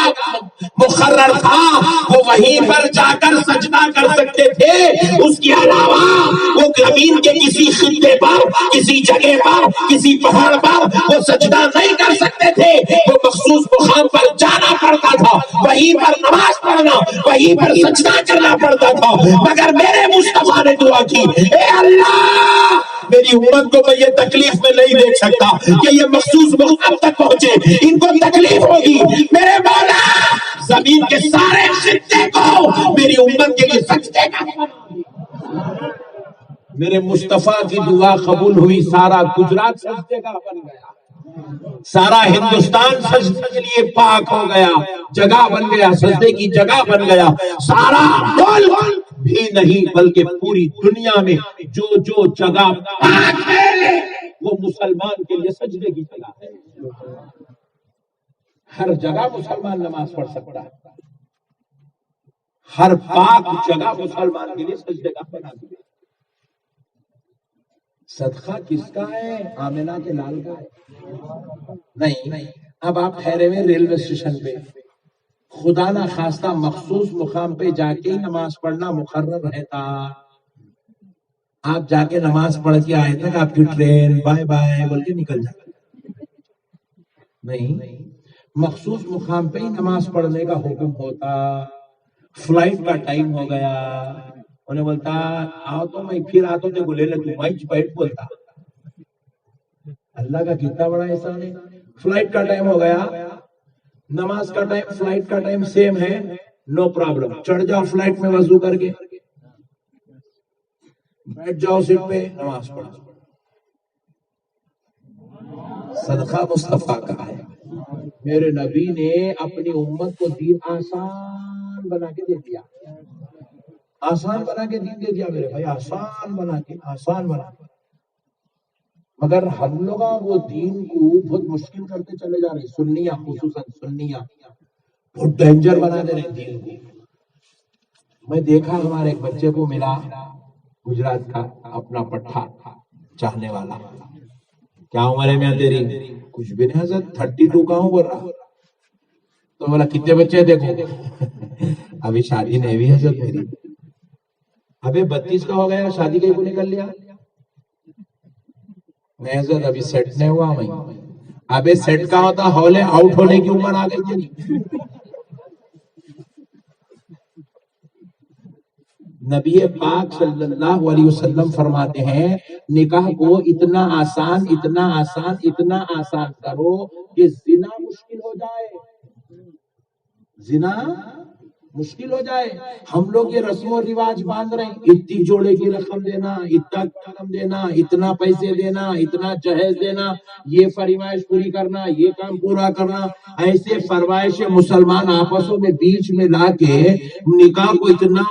مقرر تھا، وہ وہیں پر جا کر سجدہ کر سکتے تھے. اس کے علاوہ وہ زمین کے کسی خطے پر، کسی جگہ پر، کسی پہاڑ پر وہ سجدہ نہیں کر سکتے تھے. وہ مخصوص مقام پر جانا پڑتا تھا، وہیں پر نماز پڑھنا، وہیں پر سجدہ کرنا پڑتا تھا. مگر میرے مصطفیٰ نے دعا کی، اے اللہ میری امت کو میں یہ تکلیف میں نہیں دیکھ سکتا کہ یہ مخصوص مقام تک پہنچے، ان کو تکلیف ہوگی. میرے مولا زمین کے سارے خطے کو میری امت کے لیے سجدے کا. میرے مصطفیٰ کی دعا قبول ہوئی، سارا گجرات سجدے کا بن گیا، سارا ہندوستان سجدے کے لیے پاک ہو گیا، جگہ بن گیا، سجدے کی جگہ بن گیا. سارا ملک بھی نہیں بلکہ پوری دنیا میں جو جو جگہ پاک ہے وہ مسلمان کے لیے سجدے کی جگہ ہے. ہر جگہ مسلمان نماز پڑھ سکتا ہے، ہر پاک جگہ مسلمان کے لیے سجدے کا بنا دیا. صدقہ کس کا ہے؟ آمنہ کے لال کا ہے؟ نہیں. اب آپ ٹھہرے ہوئے ریلوے اسٹیشن پہ، خدا نہ خواستہ مخصوص مقام پہ جا کے نماز پڑھنا مقرر رہتا، آپ جا کے نماز پڑھ کے آئے تک آپ کی ٹرین بائے بائے بول کے نکل جاتی. نہیں، مخصوص مقام پہ ہی نماز پڑھنے کا حکم ہوتا. فلائٹ کا ٹائم ہو گیا، انہیں بولتا آؤ تو میں پھر آتا ہوں تو لے لے تو مائچ بیٹھ بولتا. اللہ کا کتنا بڑا احسان ہے. فلائٹ کا ٹائم ہو گیا، نماز کا ٹائم فلائٹ کا ٹائم سیم ہے، نو پرابلم، چڑھ جاؤ فلائٹ میں وضو کر کے، بیٹھ جاؤ سیٹ پہ، نماز پڑھو. صدقہ مصطفیٰ کا ہے. میرے نبی نے اپنی امت کو دین آسان بنا کے دے دیا، آسان بنا کے دین دے دیا میرے بھائی، آسان بنا کے. مگر ہم لوگ وہ دین کو بہت مشکل کرتے چلے جا رہے. سنیاں، خصوصاً سنیاں بہت ڈینجر بنا دے رہے دین کو. میں دیکھا ہمارے ایک بچے کو ملا گجرات کا، اپنا پٹھا چاہنے والا. کیا عمر ہے میں تیری؟ کچھ بھی نہیں حضرت، 32 کا ہوں بول رہا. تو بولا کتنے بچے؟ دیکھو ابھی شادی نہیں ہوئی حضرت میری. ابھی 32 کا ہو گیا، شادی کے کو نکل لیا. نہیں حضرت ابھی سیٹ نہیں ہوا. میں ابھی سیٹ کا ہوتا ہولے آؤٹ ہونے کی عمر آ گئی تھی. نبی پاک صلی اللہ علیہ وسلم فرماتے ہیں نکاح کو اتنا آسان اتنا آسان اتنا آسان کرو کہ زنا مشکل ہو جائے. زنا مشکل ہو جائے. ہم لوگ یہ رسم و رواج باندھ رہے ہیں, اتنی جوڑے کی رقم دینا, اتنا رقم دینا, اتنا پیسے دینا, اتنا جہیز دینا, یہ فرمائش پوری کرنا, یہ کام پورا کرنا. ایسے فرمائش مسلمان آپسوں میں بیچ میں لا کے نکاح کو اتنا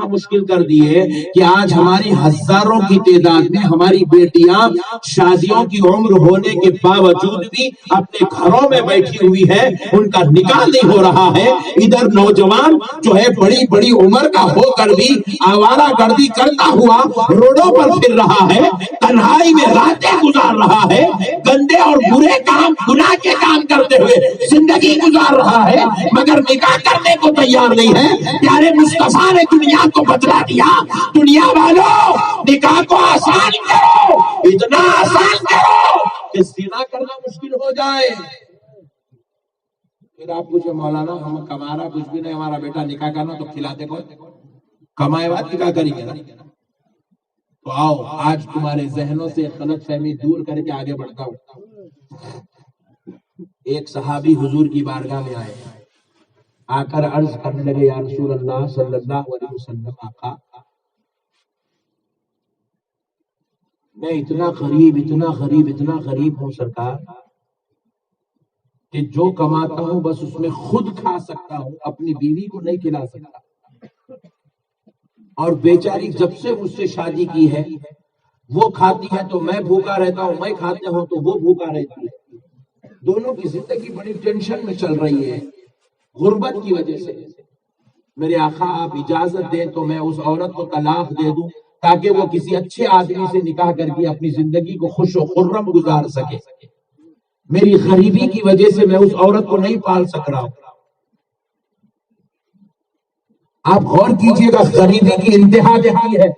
مشکل کر دیے کہ آج ہماری ہزاروں کی تعداد میں ہماری بیٹیاں شادیوں کی عمر ہونے کے باوجود بھی اپنے گھروں میں بیٹھی ہوئی ہے, ان کا نکاح نہیں ہو رہا ہے. ادھر نوجوان جو ہے بڑی بڑی عمر کا ہو کر بھی آوارہ گردی کرتا ہوا روڈوں پر پھر رہا ہے, تنہائی میں راتیں گزار رہا ہے, گندے اور برے کام, گناہ کے کام کرتے ہوئے زندگی گزار رہا ہے, مگر نکاح کرنے کو تیار نہیں ہے. پیارے مصطفیٰ نے دنیا کو بتلا دیا, دنیا والوں نکاح کو آسان کرو, اتنا آسان کرو کہ زنا کرنا مشکل ہو جائے. پھر آپ پوچھے مولانا ہم کمارا کچھ بھی نہیں, ہمارا بیٹا نکاح کرنا تو کھلاتے کو کمائے بات نکاح کریں گے نا. تو آؤ آج تمہارے ذہنوں سے غلط فہمی دور کر کے آگے بڑھتا ہوں. ایک صحابی حضور کی بارگاہ میں آئے, آ کر عرض کرنے لگے, یا رسول اللہ صلی اللہ علیہ وسلم, آقا میں اتنا غریب ہوں سرکار کہ جو کماتا ہوں بس اس میں خود کھا سکتا ہوں, اپنی بیوی کو نہیں کھلا سکتا. اور بیچاری جب سے مجھ سے شادی کی ہے وہ کھاتی ہے تو میں بھوکا رہتا ہوں, میں کھاتے ہوں تو وہ بھوکا رہتا ہے. دونوں کی زندگی بڑی ٹینشن میں چل رہی ہے غربت کی وجہ سے. میرے آقا آپ اجازت دیں تو میں اس عورت کو طلاق دے دوں تاکہ وہ کسی اچھے آدمی سے نکاح کر کے اپنی زندگی کو خوش و خرم گزار سکے. میری غریبی کی وجہ سے میں اس عورت کو نہیں پال سک رہا ہوں. آپ غور کیجئے گا, غریبی کی انتہا کیا ہے.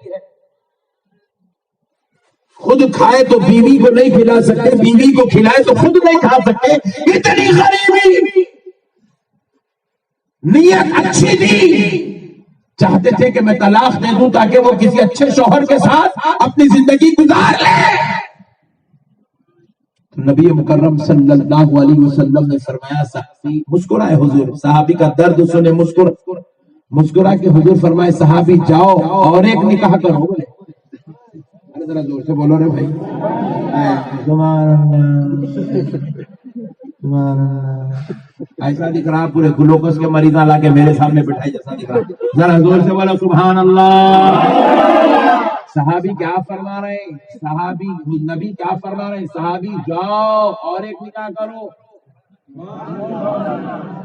خود کھائے تو بیوی کو نہیں کھلا سکتے, بیوی کو کھلائے تو خود نہیں کھا سکتے. اتنی غریبی. نیت اچھی تھی, چاہتے تھے کہ میں طلاق دے دوں تاکہ وہ کسی اچھے شوہر کے ساتھ اپنی زندگی گزار لے. نبی مکرم صلی اللہ علیہ وسلم نے فرمایا, صحابی مسکرائے, حضور صحابی کا درد سنے, مسکرا کے حضور فرمائے, صحابی جاؤ اور ایک نکاح کرو. ارے ذرا زور سے بولو رے بھائی. سبحان اللہ. ایسا دکھ رہا پورے گلوکوز کے مریضاں لا کے میرے سامنے بٹھائی جیسا دکھ رہا. ذرا زور سے بولو سبحان اللہ. صحابی کیا فرما رہے ہیں, صحابی نبی کیا فرما رہے ہیں, صحابی جاؤ اور ایک نکاح کرو.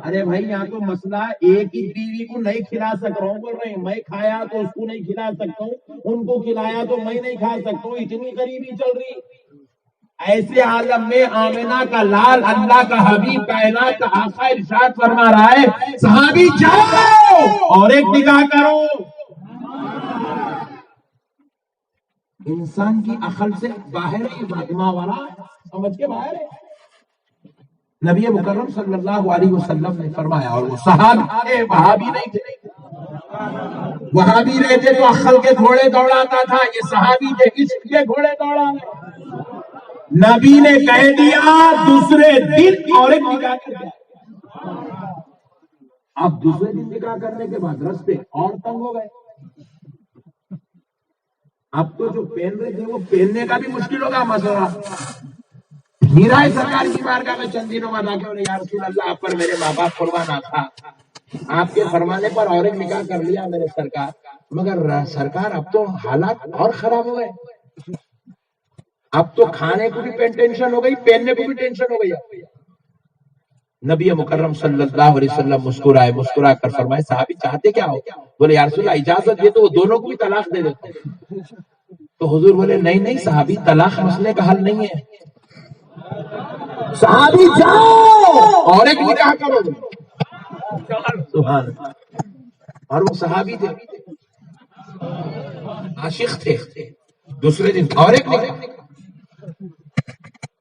ارے بھائی یہاں تو مسئلہ ایک ہی بیوی کو نہیں کھلا سک رہا ہوں, بول رہے ہیں میں کھایا تو اس کو نہیں کھلا سکتا ہوں, ان کو کھلایا تو میں نہیں کھا سکتا ہوں. اتنی غریبی چل رہی. ایسے عالم میں آمنہ کا لال, اللہ کا حبیب, کائنات کا آقا ارشاد فرما رہا ہے, صحابی جاؤ اور ایک نکاح کرو. انسان کی عقل سے باہر ہے بات, ماورا سمجھ کے باہر ہے. نبی مکرم صلی اللہ علیہ وسلم نے فرمایا, اور وہ صحابی وہابی نہیں تھے, وہابی رہتے تو عقل کے گھوڑے دوڑاتا تھا, یہ صحابی تھے عشق کے گھوڑے دوڑانے. نبی نے کہہ دیا دوسرے دن اور ایک نکاح کر دیا. اب دوسرے دن نکاح کرنے کے بعد رستے اور تنگ ہو گئے. اب تو جو پہن رہے تھے وہ پہننے کا بھی مشکل ہوگا مسئلہ. ہیرا سرکار کی بارگاہ میں چند دنوں بعد آ کے یا رسول اللہ آپ پر میرے ماں باپ قربان تھا, آپ کے فرمانے پر اور ایک نکاح کر لیا میرے سرکار, مگر سرکار اب تو حالات اور خراب ہو گئے. اب تو کھانے کو بھی ٹینشن ہو گئی, پہننے کو بھی ٹینشن ہو گئی. نبی مکرم صلی اللہ علیہ وسلم مسکرا کر فرمائے, صحابی چاہتے کیا ہو؟ بولے یا رسول اللہ اجازت دے تو وہ دونوں کو بھی طلاق دے دیتے. تو حضور بولے نہیں صحابی, طلاق مسئلے کا حل نہیں ہے, صحابی جاؤ اور ایک نکاح کرو. سبحان اللہ. اور وہ صحابی تھے, عاشق تھے, دوسرے دن اور ایک نکاح.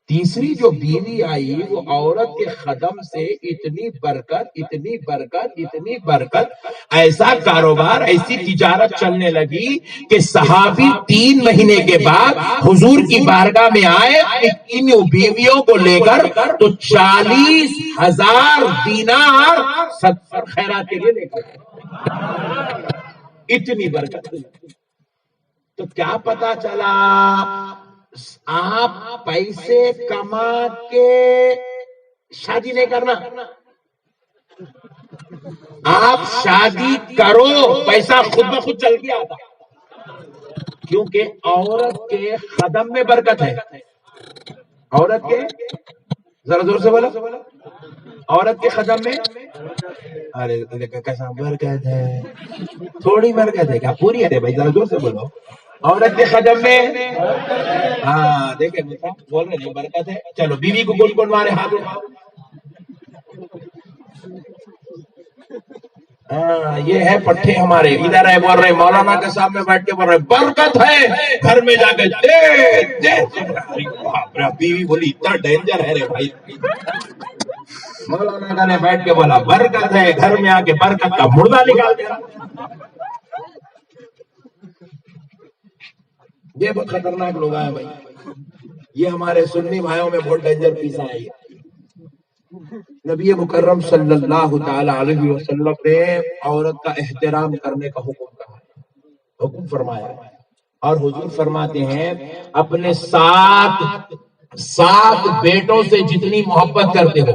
تیسری جو بیوی آئی وہ عورت کے قدم سے اتنی برکت اتنی برکت اتنی برکت، ایسا کاروبار ایسی تجارت چلنے لگی کہ صحابی 3 مہینے کے بعد حضور کی بارگاہ میں آئے اپنی تینوں بیویوں کو لے کر، تو 40,000 دینار صدقہ خیرات کے لیے لے کر، اتنی برکت۔ تو کیا پتا چلا؟ آپ پیسے کما کے شادی نہیں کرنا، آپ شادی کرو، پیسہ خود بخود چل کے آتا، کیونکہ عورت کے قدم میں برکت ہے۔ عورت کے، ذرا زور سے بولو، عورت کے قدم میں، ارے کیسا برکت ہے، تھوڑی برکت ہے کیا، پوری ہے بھائی، ذرا زور سے بولو۔ عورت کے قدم میں، ہاں دیکھیں بول رہے نہیں برکت ہے۔ چلو بیوی کو گول گول مارے ہاتھ اٹھاؤ، ہاں یہ ہے پٹھے ہمارے ادھر ہے، بول رہے مولانا کے سامنے بیٹھ کے بول رہے برکت ہے، گھر میں جا کے بیوی بولی اتنا ڈینجر ہے رے بھائی، مولانا نے بیٹھ کے بولا برکت ہے، گھر میں آ کے برکت کا مردہ نکال دیا۔ یہ بہت خطرناک لوگ ہیں بھائی، یہ ہمارے سنی بھائیوں میں بہت ڈینجر پیس آئی ہے۔ نبی مکرم صلی اللہ تعالی علیہ وسلم نے عورت کا احترام کرنے کا حکم فرمایا، اور حضور فرماتے ہیں اپنے 7 بیٹوں سے جتنی محبت کرتے ہو،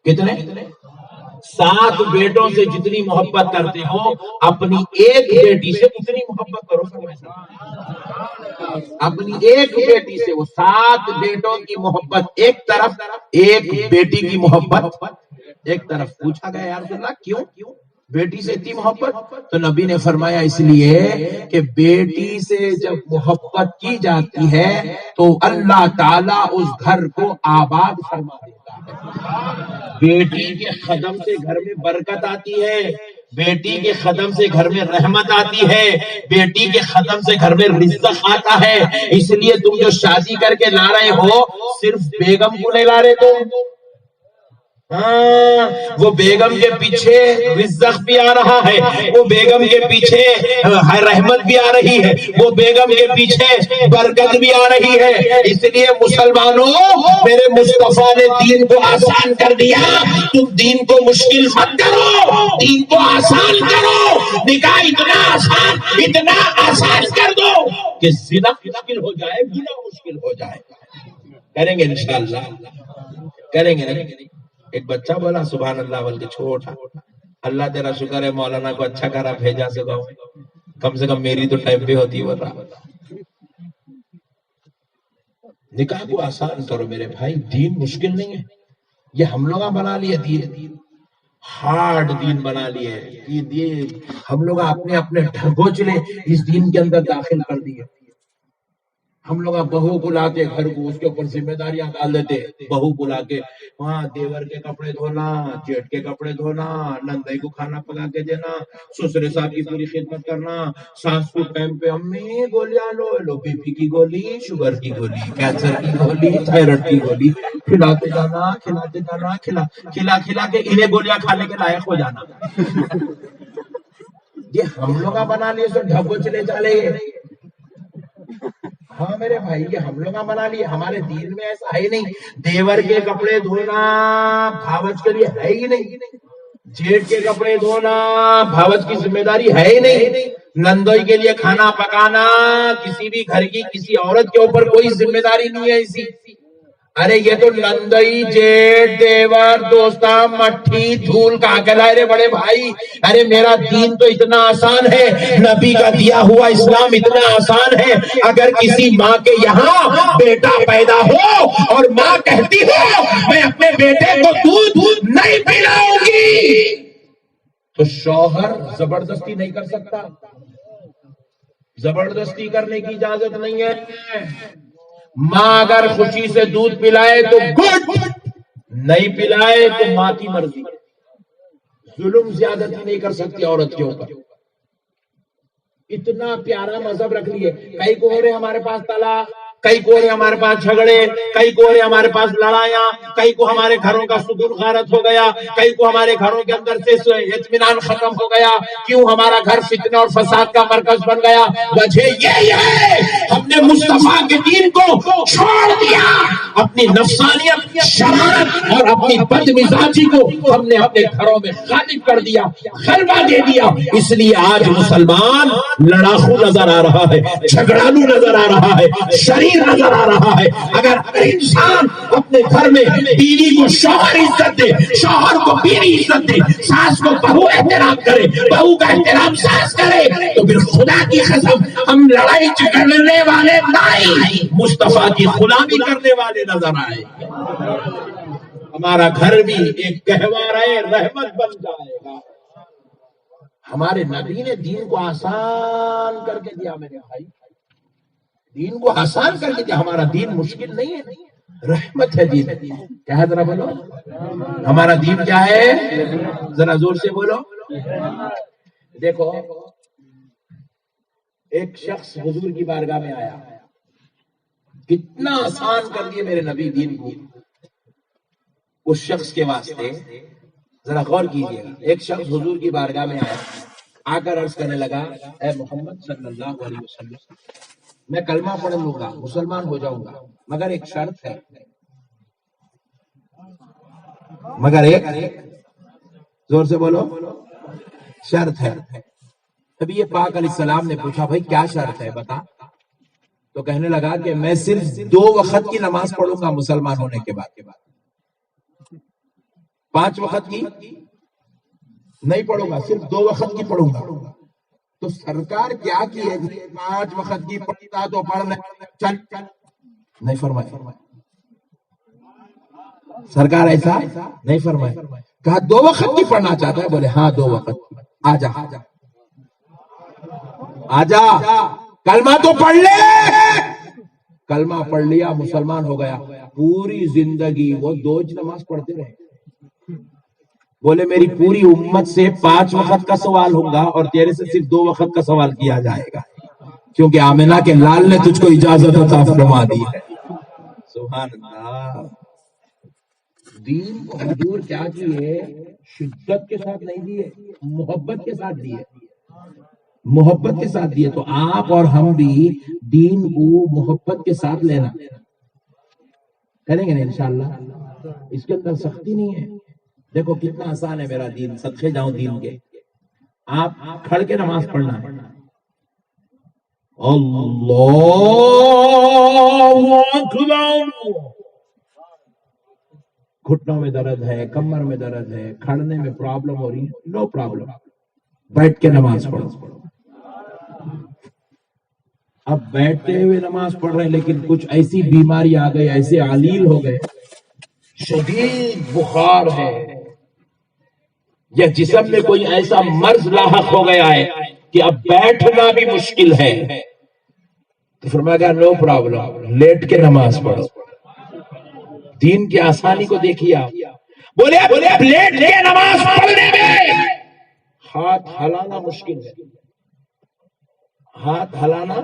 کتنے؟ 7 بیٹوں سے جتنی محبت کرتے ہو، اپنی ایک بیٹی سے اتنی محبت کرو۔ اپنی ایک بیٹی سے، وہ 7 بیٹوں کی محبت ایک طرف، ایک بیٹی کی محبت ایک طرف۔ پوچھا گیا یا رسول اللہ کیوں بیٹی سے اتنی محبت؟ تو نبی نے فرمایا اس لیے کہ بیٹی سے جب محبت کی جاتی ہے تو اللہ تعالیٰ اس گھر کو آباد فرما دیتا ہے۔ بیٹی کے قدم سے گھر میں برکت آتی ہے، بیٹی کے قدم سے گھر میں رحمت آتی ہے، بیٹی کے قدم سے گھر میں رزق آتا ہے۔ اس لیے تم جو شادی کر کے لا رہے ہو صرف بیگم کو نہیں لا رہے تو، ہاں وہ بیگم کے پیچھے رزق بھی آ رہا ہے، وہ بیگم کے پیچھے رحمت بھی آ رہی ہے، وہ بیگم کے پیچھے برکت بھی آ رہی ہے۔ اس لیے مسلمانوں، میرے مصطفیٰ نے دین کو آسان کر دیا، تم دین کو مشکل مت کرو، دین کو آسان کرو۔ نکاح اتنا آسان کر دو کہ زنا مشکل ہو جائے، گناہ مشکل ہو جائے۔ کریں گے انشاءاللہ، کریں گے نہیں؟ ایک بچہ بولا سبحان اللہ بول کے چھوٹا، اللہ تیرا شکر ہے مولانا کو اچھا کرا بھیجا سکا ہوں، کم سے کم میری تو ٹائم پہ ہوتی بول رہا۔ نکاح کو آسان کرو میرے بھائی، دین مشکل نہیں ہے، یہ ہم لوگ بنا لیے دین، ہارڈ دین بنا لیے، یہ ہم لوگ اپنے اپنے ڈھگوچلے اس دین کے اندر داخل کر دیے۔ ہم لوگ بہو کو لاتے گھر کو، اس کے اوپر ذمہ داریاں ڈال دیتے، بہو کو لا کے وہاں دیور کے کپڑے دھونا، جیٹ کے کپڑے دھونا، نندائی کو کھانا پکا کے دینا، سسرے صاحب کی پوری خدمت کرنا، ساس کو ٹائم پہ امی گولیاں لو بی پی کی گولی، شوگر کی گولی، کینسر کی گولی، تھائرائڈ کی گولی کھلاتے جانا، کھلا کے انہیں گولیاں کھانے کے لائق ہو جانا۔ یہ ہم لوگ بنا لیے سو ڈھبو چلے چلے۔ ہاں میرے بھائی یہ ہم لوگ بنا لیے، ہمارے دین میں ایسا ہے نہیں۔ دیور کے کپڑے دھونا بھاوج کے لیے ہے ہی نہیں، جیٹ کے کپڑے دھونا بھاوج کی ذمہ داری ہے ہی نہیں، نندوئی کے لیے کھانا پکانا کسی بھی گھر کی کسی عورت کے اوپر کوئی ذمہ داری نہیں ہے ایسی۔ ارے یہ تو نندوئی، جیٹ، دیور، دوستہ، مٹھی، دھول کا کہلائے رے بڑے بھائی۔ ارے میرا دین تو اتنا آسان ہے، نبی کا دیا ہوا اسلام اتنا آسان ہے۔ اگر کسی ماں کے یہاں بیٹا پیدا ہو اور ماں کہتی ہو میں اپنے بیٹے کو دودھ نہیں پلاؤں گی، تو شوہر زبردستی نہیں کر سکتا، زبردستی کرنے کی اجازت نہیں ہے۔ ماں اگر خوشی سے دودھ پلائے تو گڈ، نہیں پلائے تو ماں کی مرضی۔ ظلم زیادتی نہیں کر سکتی عورت کے اوپر۔ اتنا پیارا مذہب رکھ لیے، کئی کو ہو رہے ہمارے پاس طلاق، کئی کو ہمارے پاس جھگڑے، کئی کو ہمارے پاس لڑائیاں، کئی کو ہمارے گھروں کا سکون غارت ہو گیا، کئی کو ہمارے گھروں کے اندر سے اطمینان ختم ہو گیا. کیوں ہمارا گھر فتنہ اور فساد کا مرکز بن گیا؟ وجہ یہی ہے ہم نے مصطفیٰ کے دین کو چھوڑ دیا، اپنی نفسانیت، شرارت اور اپنی بدمزاجی کو ہم نے اپنے گھروں میں غالب کر دیا، غلبہ دے دیا. اس لیے آج مسلمان لڑاکو نظر آ رہا ہے، جھگڑالو نظر آ رہا ہے، شریر نظر آ رہا ہے. اگر انسان اپنے گھر میں بیوی کو شوہر عزت دے، شوہر کو بیوی عزت دے، ساس کو بہو احترام کرے، بہو کا احترام ساس کرے، تو پھر خدا کی قسم ہم لڑائی جھگڑنے والے نہیں، مصطفیٰ کی غلامی کرنے والے نظر آئے. ہمارا گھر بھی ایک گہوارہ رحمت بن جائے گا. ہمارے نبی نے دین کو آسان کر کے دیا. میرے بھائی، دین کو آسان کر کے دیا. ہمارا دین مشکل نہیں ہے، رحمت ہے دین. کیا ہے؟ ذرا بولو، ہمارا دین کیا ہے؟ ذرا زور سے بولو. دیکھو، ایک شخص حضور کی بارگاہ میں آیا، کتنا آسان کر دیے میرے نبی دین کو. اس شخص کے واسطے ذرا غور کیجیے گا. ایک شخص حضور کی بارگاہ میں آیا، آ کر عرض کرنے لگا، اے محمد صلی اللہ علیہ وسلم، میں کلمہ پڑھ لوں گا، مسلمان ہو جاؤں گا، مگر ایک شرط ہے، مگر ایک، زور سے بولو، شرط ہے. ابھی یہ پاک علیہ السلام نے پوچھا، بھائی کیا شرط ہے بتا؟ تو کہنے لگا کہ میں صرف 2 وقت کی نماز پڑھوں گا مسلمان ہونے کے بعد. 5 وقت کی نہیں پڑھوں گا، صرف 2 وقت کی پڑھوں گا. تو سرکار کیا کی ہے؟ 5 وقت کی پڑھتا تو پڑھنا، چل نہیں فرمایا. سرکار ایسا نہیں فرمایا. کہا 2 وقت کی پڑھنا چاہتا ہے؟ بولے ہاں 2 وقت. آجا آجا، کلمہ تو پڑھ لے. کلمہ پڑھ لیا، مسلمان ہو گیا. پوری زندگی وہ 2 نماز پڑھتے رہے. بولے میری پوری امت سے 5 وقت کا سوال ہوگا اور تیرے سے صرف 2 وقت کا سوال کیا جائے گا، کیونکہ آمنہ کے لال نے تجھ کو اجازت عطا فرما دی ہے. سبحان اللہ. دین کو حضور کیا کیے؟ شدت کے ساتھ نہیں دیے، محبت کے ساتھ دیے، محبت کے ساتھ دیے. تو آپ اور ہم بھی دین کو محبت کے ساتھ لینا کریں گے نا انشاءاللہ. اس کے اندر سختی نہیں ہے. دیکھو کتنا آسان ہے میرا دین، صدقے جاؤں دین کے. آپ کھڑ کے نماز پڑھنا ہے. اللہ اکبر. گھٹنوں میں درد ہے، کمر میں درد ہے، کھڑنے میں پرابلم ہو رہی ہے، نو پرابلم، بیٹھ کے نماز پڑھو. اب بیٹھتے ہوئے نماز پڑھ رہے ہیں، لیکن کچھ ایسی بیماری آ گئی، ایسے علیل ہو گئے، شدید بخار ہے، یا جسم میں کوئی ایسا مرض لاحق ہو گیا ہے کہ اب بیٹھنا بھی مشکل ہے، تو فرمایا گیا نو پرابلم، لیٹ کے نماز پڑھو. دین کی آسانی کو دیکھیے آپ. بولے لیٹ کے نماز پڑھنے میں ہاتھ ہلانا مشکل ہے. ہاتھ ہلانا،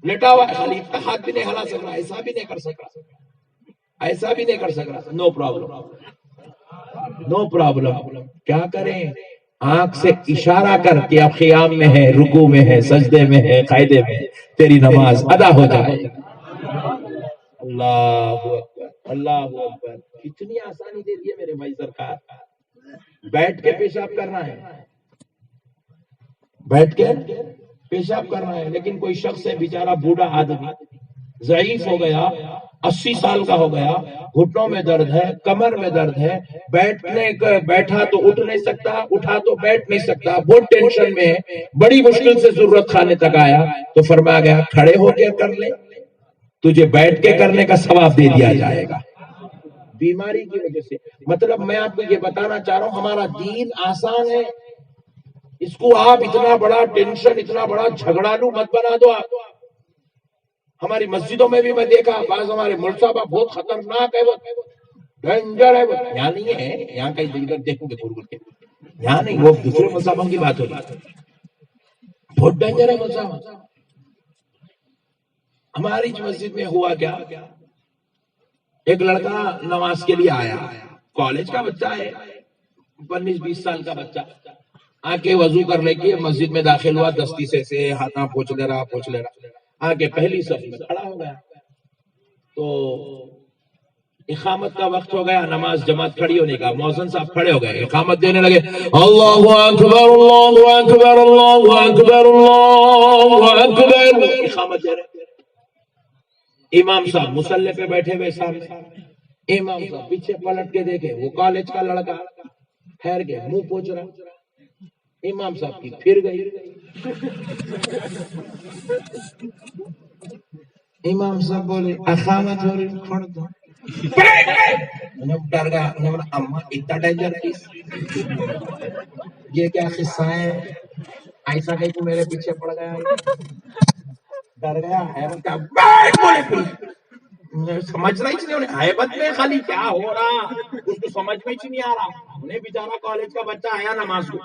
لیٹا ہوا خالی ہاتھ بھی نہیں ہلا سک رہا، ایسا بھی نہیں کر سک رہا، ایسا بھی نہیں کر سک رہا. No problem, no problem. کیا کریں؟ آنکھ سے اشارہ کر کے اب قیام میں ہے، رکوع میں ہے، سجدے میں ہے، قاعدے میں ہے، تیری نماز ادا ہو جائے. اللہ اکبر، اللہ اکبر. کتنی آسانی دے دی ہے میرے بھائی سرکار. بیٹھ کے پیشاب کرنا ہے، بیٹھ کے پیشاب کرنا ہے. لیکن کوئی شخص ہے بیچارہ بوڑھا آدمی، ضعیف ہو گیا، 80 سال کا ہو گیا، گھٹنوں میں درد ہے، کمر میں درد ہے، بیٹھا تو اٹھ نہیں سکتا، اٹھا تو بیٹھ نہیں سکتا، بہت ٹینشن میں ہے، بڑی مشکل سے ضرورت خانے تک آیا. تو فرمایا گیا کھڑے ہو کے کر لے، تجھے بیٹھ کے کرنے کا ثواب دے دیا جائے گا. بیماری کی وجہ سے. مطلب میں آپ کو یہ بتانا چاہ رہا ہوں، ہمارا دین آسان ہے. اس کو آپ اتنا بڑا ٹینشن، اتنا بڑا جھگڑالو مت بنا دو. آپ ہماری مسجدوں میں بھی میں دیکھا، بعض ہمارے مول صاحب بہت خطرناک ہے، وہ ڈینجر ہے. وہ یہاں نہیں ہے، یہاں کہیں ادھر دیکھوں گے گھور کے، یہاں نہیں، وہ دوسرے مول صاحبوں کی بات ہو رہی ہے. بہت ڈینجر ہے مول صاحب. ہماری مسجد میں ہوا کیا، ایک لڑکا نماز کے لیے آیا، کالج کا بچہ ہے، 19-20 سال کا بچہ، آ کے وضو کر لے کے مسجد میں داخل ہوا، دستی سے ہاتھاں پوچھ لے رہا، آ کے پہلی صف میں کھڑا ہو گیا۔ تو اقامت کا وقت ہو گیا، نماز جماعت کھڑی ہونے کا، مؤذن صاحب کھڑے ہو گئے، اقامت دینے لگے، اللہ اکبر اللہ اکبر اللہ اکبر اللہ اکبر، اقامت دے رہے۔ امام صاحب مصلی پہ بیٹھے ہوئے سامنے، امام صاحب پیچھے پلٹ کے دیکھے، وہ کالج کا لڑکا ٹھہر کے منہ پوچھ رہا، امام صاحب کی پھر گئی، امام صاحب بولے اقامت ہو رہی، کھڑ دو، ڈر گیا، اما اتنا ڈینجر یہ کیا قصہ ہے، ایسا کہ تو میرے پیچھے پڑ گیا، ڈر گیا، سمجھ رہا ہی نہیں، حیبت میں خالی کیا ہو رہا اس کو سمجھ میں ہی نہیں آ رہا، انہیں بیچارہ کالج کا بچہ آیا نماز کو،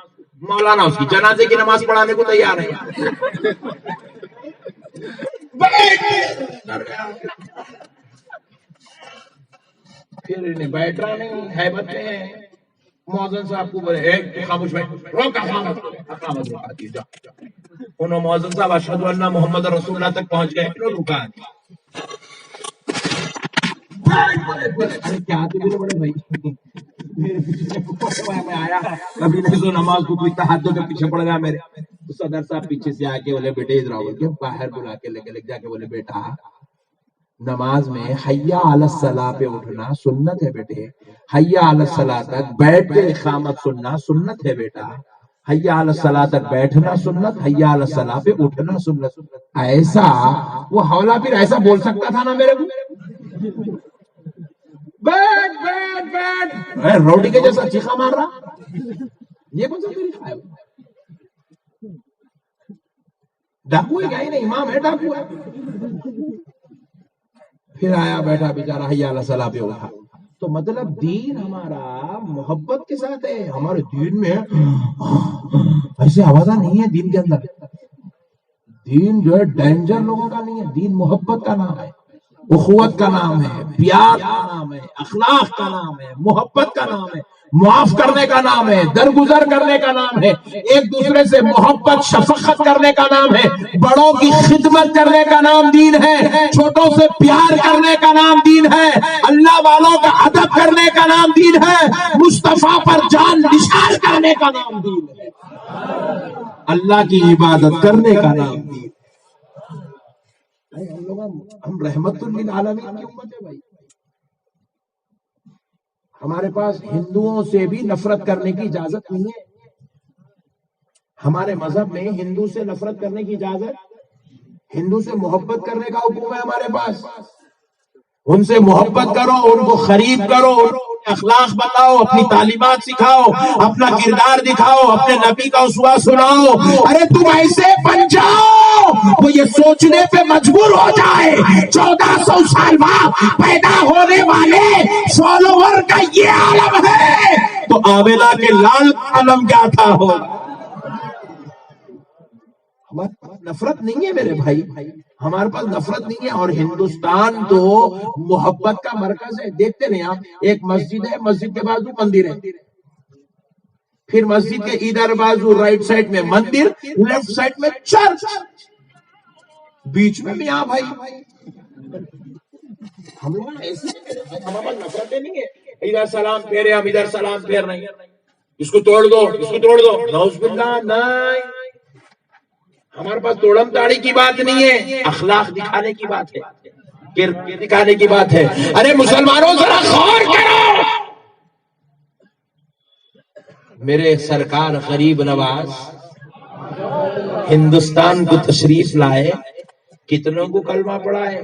مولانا اس کی جنازے کی نماز پڑھانے کو تیار ہے، پھر انہیں بیٹھ رہا نہیں، حیبت میں ہے، مؤذن صاحب کو بولے ایک خاموش بیٹھ، روک اقامت روکا دی، جا انہوں مؤذن صاحب اشہد ان محمد رسول اللہ تک پہنچ گئے، پھر رکا دی، ارے کیا تو میرے بڑے بھائی میں آیا کبھی نہیں تو نماز کو کوئی تہجد کے پیچھے پڑ گیا میرے، تو صدر صاحب پیچھے سے آ کے بولے بیٹے ادھر آؤ، کہ باہر بلا کے لے جا کے بولے بیٹا نماز میں حیا علی الصلاۃ پہ اٹھنا سنت ہے بیٹے، حیا علی الصلاۃ تک بیٹھ کے اقامت سننا سنت ہے بیٹا، حیا علی الصلاۃ تک بیٹھنا سنت، حیا علی الصلاۃ پہ اٹھنا سنت۔ ایسا وہ حوالہ پھر ایسا بول سکتا تھا نا میرے کو، بیٹھ بیٹھ بیٹھ روٹی کے جیسا چیخا مار رہا، یہ کون سا طریقہ ہے؟ ڈاکو ہے کیا؟ نہیں امام ہے، ڈاکو ہے۔ پھر آیا بیٹھا بیچارہ حیا علی الصلاۃ پہ اٹھا، تو مطلب دین ہمارا محبت کے ساتھ ہے، ہمارے دین میں ایسے آوازہ نہیں ہے، دین کے اندر دین جو ہے ڈینجر لوگوں کا نہیں ہے، دین محبت کا نام ہے، اخوت کا نام ہے، پیار کا نام ہے، اخلاق کا نام ہے، محبت کا نام ہے، معاف کرنے کا نام ہے، درگزر کرنے کا نام ہے، ایک دوسرے سے محبت شفقت کرنے کا نام ہے، بڑوں کی خدمت کرنے کا نام دین ہے، چھوٹوں سے پیار کرنے کا نام دین ہے، اللہ والوں کا ادب کرنے کا نام دین ہے، مصطفیٰ پر جان نثار کرنے کا نام دین ہے، اللہ کی عبادت کرنے کا نام دین ہے۔ ہم رحمت للعالمین کی امت ہے بھائی، ہمارے پاس ہندوؤں سے بھی نفرت کرنے کی اجازت نہیں ہے، ہمارے مذہب میں ہندو سے نفرت کرنے کی اجازت، ہندو سے محبت کرنے کا حکم ہے ہمارے پاس، ان سے محبت کرو، ان کو خرید کرو، اخلاق بتاؤ، اپنی تعلیمات سکھاؤ، اپنا کردار دکھاؤ، اپنے نبی کا اسوہ سناؤ، ارے تم ایسے بن جاؤ وہ یہ سوچنے پہ مجبور ہو جائے 1400 سال بعد پیدا ہونے والے فالوور کا یہ عالم ہے تو آمنہ کے لال کا عالم کیا تھا ہو۔ نفرت نہیں ہے میرے بھائی، ہمارے پاس نفرت نہیں ہے، اور ہندوستان تو محبت کا مرکز ہے، دیکھتے نہیں آپ، ایک مسجد ہے، مسجد کے بازو مندر ہے، پھر مسجد کے ادھر بازو رائٹ سائڈ میں مندر، لیفٹ سائڈ میں چرچ، بیچ میں میاں بھائی، ہم لوگ ایسے ہمارے پاس نفرتیں نہیں ہے، ادھر سلام پھیرے ہم ادھر سلام پھیر رہے ہیں، اس کو توڑ دو، اس کو توڑ دو، نعوذ باللہ، نہیں، ہمارے پاس توڑم تاڑی کی بات نہیں ہے، اخلاق دکھانے کی بات ہے، کردار دکھانے کی بات ہے۔ ارے مسلمانوں ذرا غور کرو، میرے سرکار غریب نواز ہندوستان کو تشریف لائے، کتنوں کو کلمہ پڑھائے؟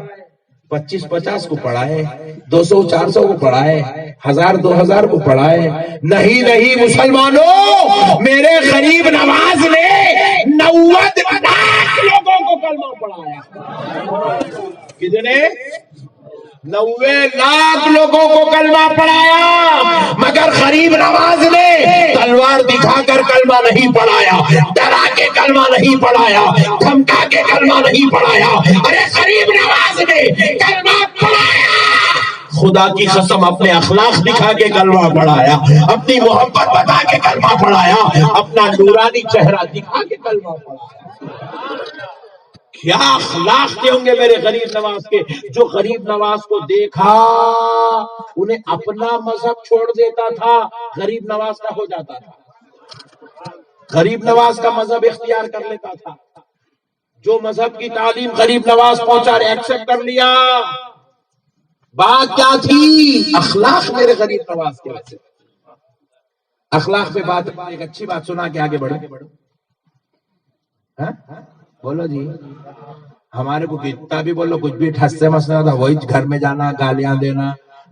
25-50 کو پڑھائے، 200-400 کو پڑھائے، 1000-2000 کو پڑھائے، نہیں مسلمانوں، میرے غریب نواز نے 90 لاکھ لوگوں کو کلمہ پڑھایا، کتنے؟ 90 لاکھ لوگوں کو کلمہ پڑھایا، مگر غریب نواز نے تلوار دکھا کر کلمہ نہیں پڑھایا، ڈرا کے کلمہ نہیں پڑھایا، دھمکا کے کلمہ نہیں پڑھایا، ارے غریب نواز نے کلمہ پڑھایا، خدا کی قسم اپنے اخلاق دکھا کے کلمہ پڑھایا، اپنی محبت بتا کے کلمہ پڑھایا، اپنا نورانی چہرہ دکھا کے کلمہ پڑھایا۔ کیا اخلاق کے ہوں گے میرے غریب نواز کے، جو غریب نواز کو دیکھا انہیں اپنا مذہب چھوڑ دیتا تھا، غریب نواز کا ہو جاتا تھا، غریب نواز کا مذہب اختیار کر لیتا تھا، جو مذہب کی تعلیم غریب نواز پہنچا ایکسپٹ کر لیا۔ بات کیا تھی؟ اخلاق میرے غریب نواز کے وجہ سے۔ اخلاق پہ بات، ایک اچھی بات سنا کے آگے بڑھو۔ بولو جی، ہمارے کو کتنا بھی بولو کچھ بھی ٹھس سے مسئلہ تھا، وہی گھر میں جانا، گالیاں دینا،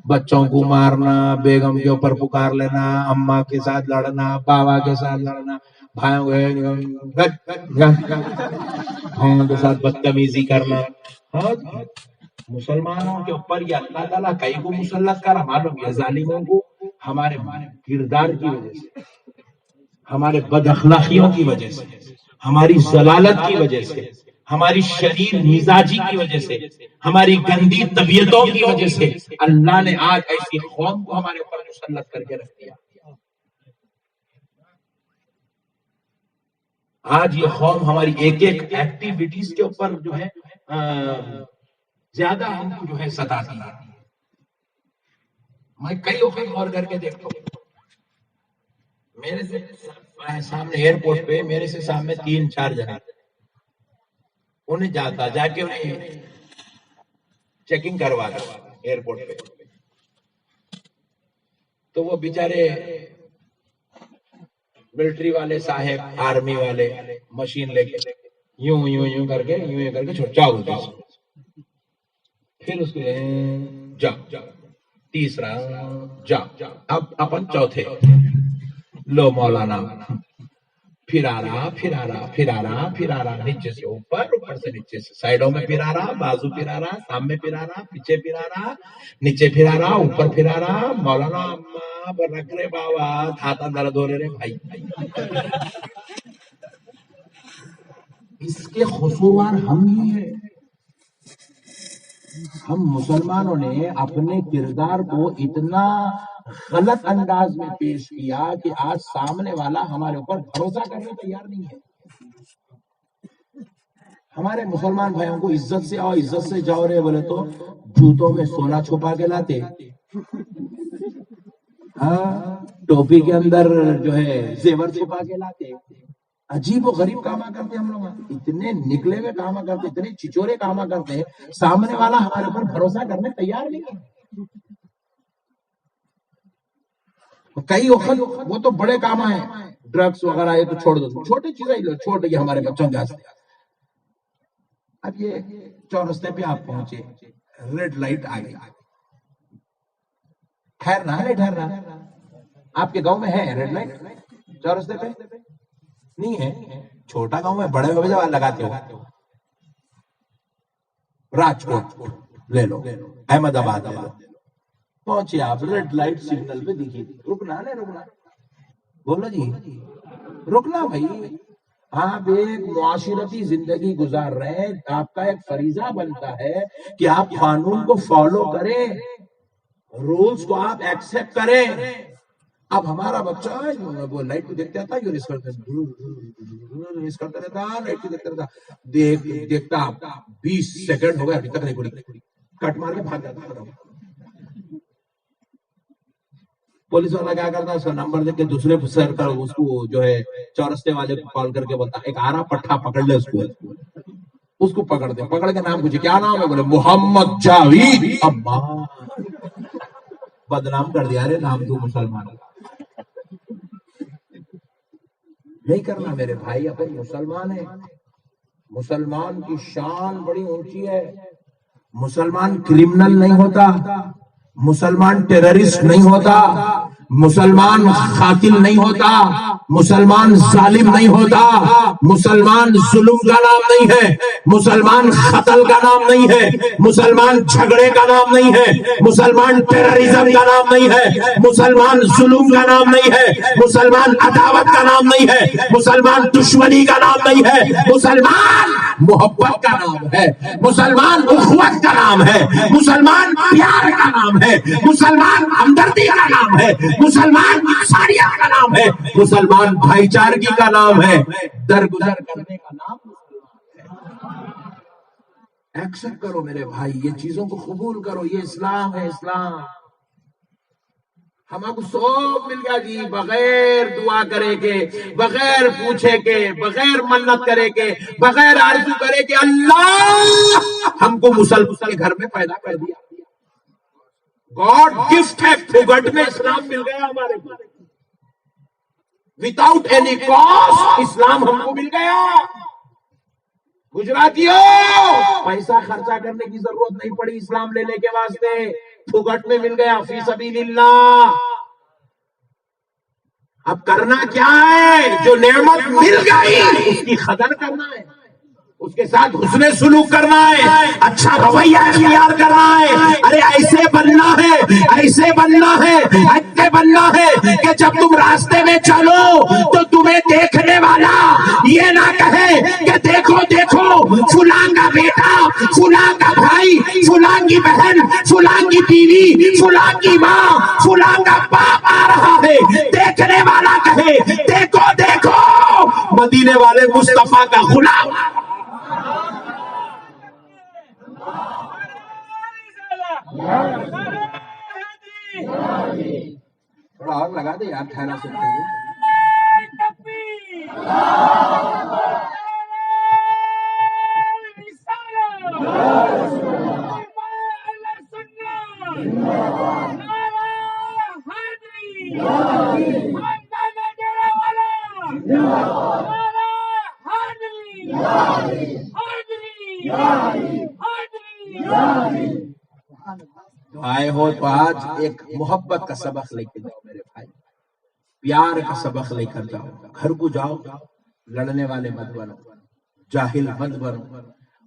بچوں کو مارنا، بیگم کے اوپر پکار لینا، اماں کے ساتھ لڑنا، بابا کے ساتھ لڑنا، بھائیوں کے ساتھ بدتمیزی کرنا۔ مسلمانوں کے اوپر یہ اللہ تعالیٰ کئی کو مسلط کرا، معلوم یہ ظالموں کو ہمارے کردار کی وجہ سے، ہمارے بد اخلاقیوں کی وجہ سے، ہماری ضلالت کی وجہ سے، ہماری شریر مزاجی کی وجہ سے، ہماری گندی طبیعتوں کی وجہ سے اللہ نے آج ایسی قوم کو ہمارے اوپر مسلط کر کے رکھ دیا۔ آج یہ قوم ہماری ایک ایک ایکٹیویٹیز کے اوپر جو ہے زیادہ ہم کو جو ہے ستاتی ہے۔ میں کئی وقت غور کر کے دیکھتا ہوں، میرے سے سامنے ایئرپورٹ پہ میرے سے سامنے 3-4 جنے، انہیں جا کے انہیں چیکنگ کروا رہا ایئرپورٹ پہ، تو وہ بیچارے ملٹری والے صاحب، آرمی والے مشین لے کے یوں کر کے چھوڑ جاؤ، پھر اس کے جا تیسرا جا، اب اپن چوتھے لو مولانا، پھر آ رہا نیچے سے اوپر سے نیچے سے، سائڈوں میں پھر آ رہا، بازو پھر آ رہا، سامنے پھر آ رہا، پیچھے پھر آ رہا، نیچے پھر آ رہا، اوپر پھر آ رہا۔ مولانا اما رکھ رے بابا، ہاتھ درد ہو رہے بھائی۔ اس کے قصوروار ہم ہی ہیں۔ ہم مسلمانوں نے اپنے کردار کو اتنا غلط انداز میں پیش کیا کہ آج سامنے والا ہمارے اوپر بھروسہ کرنے تیار نہیں ہے۔ ہمارے مسلمان بھائیوں کو عزت سے آؤ، عزت سے جاؤ رہے بولے تو جوتوں میں سونا چھپا کے لاتے، ٹوپی کے اندر جو ہے زیور چھپا کے لاتے، عجیب و غریب کاما کرتے ہم لوگ، اتنے نکلے ہوئے کاما کرتے، اتنے چچورے کاما کرتے، سامنے والا ہمارے اوپر بھروسہ کرنے تیار نہیں ہے۔ کئی وقت وہ تو بڑے کاما ہیں، ڈرگس وغیرہ یہ تو چھوڑ دو، چھوٹی چیزیں چھوڑ دیں ہمارے بچوں کے واسطے۔ اب یہ چورستے پہ آپ پہنچے، ریڈ لائٹ آ گئی، ٹھہرنا نہیں ٹھہرنا؟ آپ کے گاؤں میں ہے ریڈ لائٹ چورستے پہ؟ نہیں ہے، چھوٹا گاؤں میں، بڑے ہوئے جب لگاتے ہو، راجکوٹ لے لو، احمد آباد لے لو، پہنچے آپ، ریڈ لائٹ سگنل پہ دکھی، رکنا نہیں رکنا؟ بولو جی، رکنا بھائی۔ آپ ایک معاشرتی زندگی گزار رہے ہیں، آپ کا ایک فریضہ بنتا ہے کہ آپ قانون کو فالو کریں، رولز کو آپ ایکسپٹ کریں۔ اب ہمارا بچہ وہ لائٹ کو دیکھتا تھا، ریس کرتا رہتا، لائٹ کو دیکھتا رہتا، دیکھتا 20 سیکنڈ ہو گئے ابھی تک نہیں کھلی، کٹ مار کے بھاگ جاتا۔ پولیس والا کیا کرتا، اس کا نمبر دیکھ کے دوسرے سر کا اس کو جو ہے چورستے والے کو کال کر کے بولتا، ایک آرا پٹھا پکڑ لے، اس کو پکڑ دے، پکڑ کے نام پوچھے کیا نام ہے، بولے محمد جاوید۔ اما بدنام کر دیا رے نام تو مسلمان۔ نہیں کرنا میرے بھائی، اپن مسلمان ہیں، مسلمان کی شان بڑی اونچی ہے، مسلمان کرمنل نہیں ہوتا، مسلمان ٹیررسٹ نہیں ہوتا، مسلمان قاتل نہیں ہوتا، مسلمان ظالم نہیں ہوتا، مسلمان ظلم کا نام نہیں ہے، مسلمان قتل کا نام نہیں ہے، مسلمان جھگڑے کا نام نہیں ہے، مسلمان ٹیررزم کا نام نہیں ہے، مسلمان ظلم کا نام نہیں ہے، مسلمان عداوت کا نام نہیں ہے، مسلمان دشمنی کا نام نہیں ہے، مسلمان محبت کا نام ہے، مسلمان اخوت کا نام ہے، مسلمان پیار کا نام ہے، مسلمان ہمدردی کا نام ہے، مسلمان آسانیہ کا نام ہے، مسلمان بھائی چارگی کا نام ہے، درگزر کرنے کا نام ایکسپٹ کرو میرے بھائی، یہ چیزوں کو قبول کرو، یہ اسلام ہے، اسلام ہم کو سب مل گیا جی، بغیر دعا کرے کے، بغیر پوچھے کے، بغیر منت کرے کے، بغیر آرزو کرے کے، اللہ ہم کو مسلمان کے گھر میں پیدا کر دیا، گاڈ گفٹ ہے، پھوگٹ میں اسلام مل گیا ہمارے کو، وداؤٹ اینی کاسٹ اسلام ہم کو مل گیا۔ گجراتیوں، پیسہ خرچہ کرنے کی ضرورت نہیں پڑی اسلام لینے کے واسطے، پھوگٹ میں مل گیا، فی سبیل اللہ۔ اب کرنا کیا ہے؟ جو نعمت مل گئی اس کی قدر کرنا ہے، اس کے ساتھ حسن سلوک کرنا ہے، اچھا رویہ اختیار کرنا ہے۔ ارے ایسے بننا ہے، ایسے بننا ہے، ایسے بننا ہے کہ جب تم راستے میں چلو تو تمہیں دیکھنے والا یہ نہ کہے کہ دیکھو دیکھو فلاں کا بیٹا، فلاں کا بھائی، فلاں کی بہن، فلاں کی بیوی، فلاں کی ماں، فلاں کا باپ آ رہا ہے، دیکھنے والا کہے دیکھو دیکھو مدینے والے مصطفیٰ کا غلام۔ تھوڑا اور لگا دے یار، ٹھہرا سکتے ہیں۔ تو آئے ہو تو آج ایک محبت کا سبق لے کے جاؤ میرے بھائی، پیار کا سبق لے کر جاؤ، گھر کو جاؤ، لڑنے والے مت بنو، جاہل مت بنو،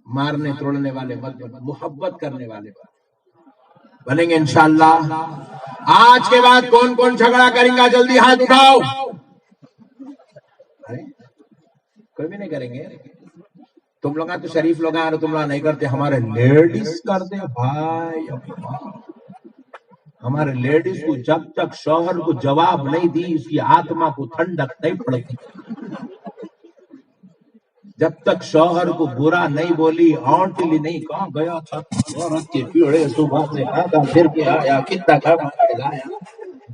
مارنے توڑنے والے مت بنو، محبت کرنے والے بنیں گے انشاءاللہ۔ آج کے بعد کون کون جھگڑا کریں گا جلدی ہاتھ اٹھاؤ۔ کوئی بھی نہیں کریں گے، تم لوگ تو شریف لوگ ہیں، تم لوگ نہیں کرتے، ہمارے لیڈیز کرتے بھائی، ہمارے لیڈیز کو جب تک شوہر کو جواب نہیں دی اس کی آتما کو ٹھنڈک نہیں پڑتی، جب تک شوہر کو برا نہیں بولی، اونٹلی نہیں، کہاں گیا تھا عورت کے پیڑے صبح سے آدھا پھر کے آیا، کتنا کھانا کھلایا،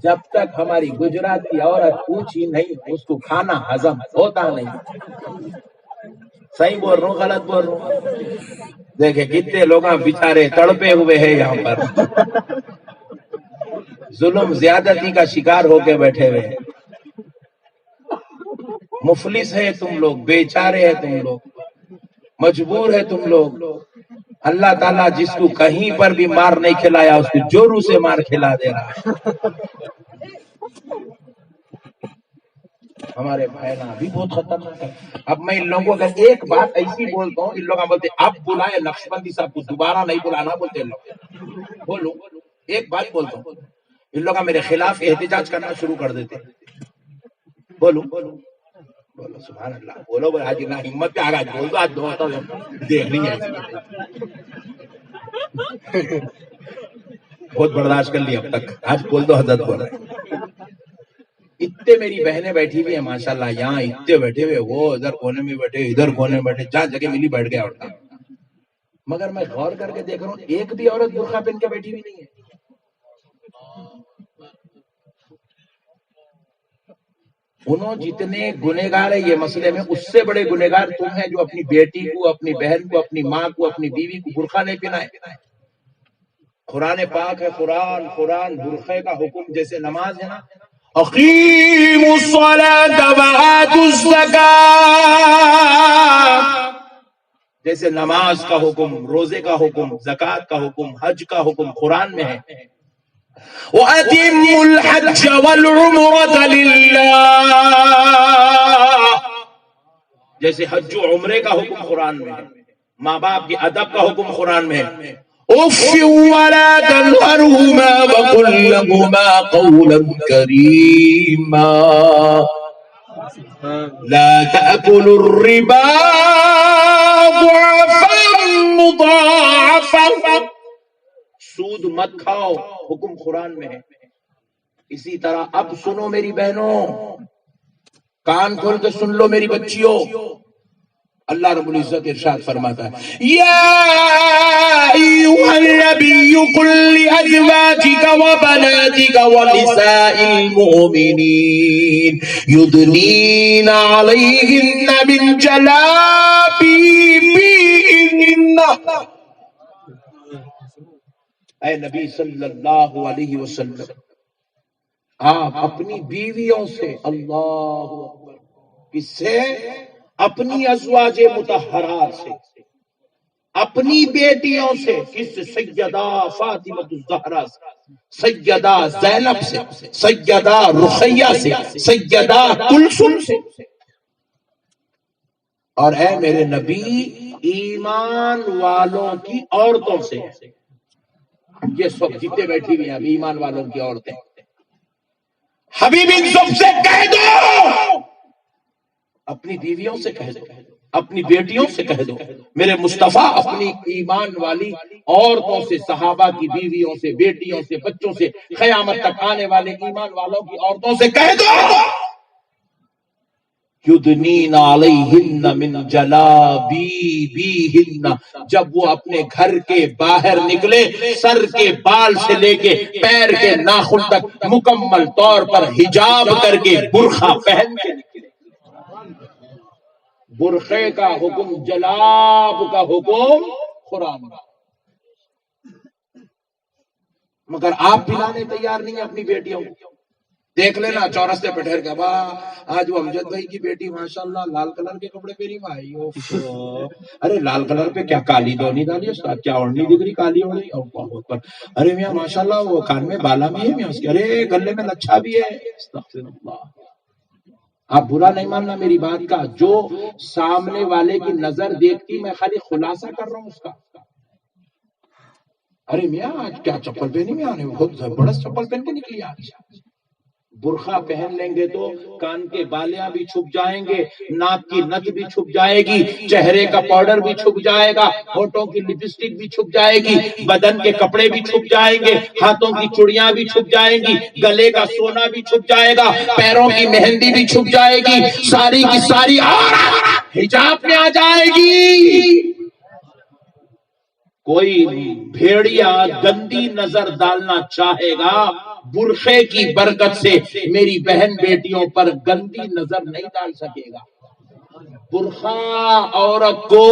جب تک ہماری گجراتی عورت پوچھی نہیں اس کو کھانا ہضم ہوتا نہیں۔ صحیح بول رہا ہوں غلط بول رہا ہوں؟ دیکھیں کتنے لوگ بیچارے تڑپے ہوئے ہیں یہاں پر، ظلم زیادتی کا شکار ہو کے بیٹھے ہوئے ہیں، مفلس ہے تم لوگ، بیچارے ہیں تم لوگ، مجبور ہے تم لوگ۔ اللہ تعالیٰ جس کو کہیں پر بھی مار نہیں کھلایا اس کو جورو سے مار کھلا دے رہا ہے۔ ہمارے بھائی نا بھی بہت خطرناک ہے۔ اب میں ان لوگوں کا ایک بات ایسی بولتا ہوں، ان لوگ بولتے اب بلائے نقشبندی صاحب کو، دوبارہ نہیں بلانا بولتے ان لوگ۔ بولو ایک بات بولتا ہوں، ان لوگ میرے خلاف احتجاج کرنا شروع کر دیتے۔ بولو بولو بولو سبحان اللہ، بولو بھائی، آج نہ ہمت پہ آگا بول دو، آج دو دیکھ رہی ہے، بہت برداشت کر لی اب تک، آج بول دو، حضرت بول رہے۔ اتنے میری بہنیں بیٹھی ہوئی ہیں ماشاءاللہ، یہاں اتنے بیٹھے ہوئے، وہ ادھر کونے میں بیٹھے، ادھر کونے میں بیٹھے، جہاں جگہ ملی بیٹھ گیا اٹھا۔ مگر میں غور کر کے دیکھ رہا ہوں ایک بھی عورت برقع پہن کے بیٹھی ہوئی نہیں ہے۔ انہوں جتنے گنہگار ہے یہ مسئلے میں، اس سے بڑے گنہگار تم ہیں جو اپنی بیٹی کو، اپنی بہن کو، اپنی ماں کو، اپنی بیوی کو برقع نہیں پہنائے۔ قرآن پاک ہے، قرآن برقعے کا حکم جیسے نماز ہے نا، اقیموا الصلاۃ وآتوا الزکاۃ، جیسے نماز کا حکم، روزے کا حکم، زکوٰۃ کا حکم، حج کا حکم قرآن میں ہے، وَأَتِمُّوا الْحَجَّ وَالْعُمْرَةَ لِلَّهِ، جیسے حج و عمرے کا حکم قرآن میں ہے، ماں باپ کے ادب کا حکم قرآن میں ہے. اف ولا تنهرهما وقل لهما قولا كريما لا تأكلوا الربا ضعفا مضاعفا، سود مت کھاؤ، حکم قرآن میں ہے. اسی طرح اب سنو میری بہنوں، کان کھول کے سن لو میری بچیوں، اللہ رب العزت ارشاد فرماتا ہے یا ایھا النبی قل لازواجک وبناتک ونساء المؤمنین یدنین علیہن من جلابیبہن. اے نبی صلی اللہ علیہ وسلم، آپ اپنی بیویوں سے، اللہ اکبر، کس سے؟ اپنی ازواج مطہرات سے، اپنی بیٹیوں سے. کس سے؟ سیدہ فاطمہ الزہرا سے، سیدہ زینب سے، سیدہ رقیہ سے، سیدہ کلثوم سے. اور اے میرے نبی ایمان والوں کی عورتوں سے، یہ سب جتنے بیٹھی ہوئی ہیں اب ایمان والوں کی عورتیں، حبیب ان سب سے کہہ دو، اپنی بیویوں سے کہہ دو، اپنی بیٹیوں سے کہہ دو، میرے مصطفیٰ اپنی ایمان والی عورتوں سے، صحابہ کی بیویوں سے، بیٹیوں سے، بچوں سے، قیامت تک آنے والے ایمان والوں کی عورتوں سے کہہ دو یدنین علیہن من جلابیبہن، جب وہ اپنے گھر کے باہر نکلے سر کے بال سے لے کے پیر کے ناخن تک مکمل طور پر حجاب کر کے برقع پہن کے نکلے. برقعے کا حکم، جلاب کا حکم قرآن کا. مگر آپ پلانے تیار نہیں ہیں اپنی بیٹیوں کو. دیکھ لینا چورستے پہ ٹھہر کے، آج وہ امجد بھائی کی بیٹی ماشاءاللہ لال کلر کے کپڑے پہنی بھائی، ارے لال کلر پہ کیا کالی دونی ڈالی استاد، کیا اوڑھنی دکھ رہی کالی اوڑھنی، ارے میاں ماشاءاللہ وہ کان میں بالا بھی ہے میاں اس کے، ارے گلے میں لچھا بھی ہے. استغفر اللہ. آپ برا نہیں ماننا میری بات کا، جو سامنے والے کی نظر دیکھتی، میں خالی خلاصہ کر رہا ہوں اس کا. ارے میاں آج کیا چپل پہنی میاں نے، بہت زبردست چپل پہن کے نکلی آج. برقع پہن لیں گے تو کان کے بالیاں بھی چھپ جائیں گے، ناک کی نت بھی چھپ جائے گی، چہرے کا پاؤڈر بھی چھپ جائے گا، ہونٹوں کی لپسٹک بھی چھپ جائے گی، بدن کے کپڑے بھی چھپ جائیں گے، ہاتھوں کی چوڑیاں بھی چھپ جائیں گی، گلے کا سونا بھی چھپ جائے گا، پیروں کی مہندی بھی چھپ جائے گی، ساری کی ساری عورت حجاب میں آ جائے گی. کوئی بھیڑیا گندی نظر ڈالنا چاہے گا، برقعے کی برکت سے میری بہن بیٹیوں پر گندی نظر نہیں ڈال سکے گا. برقع عورت کو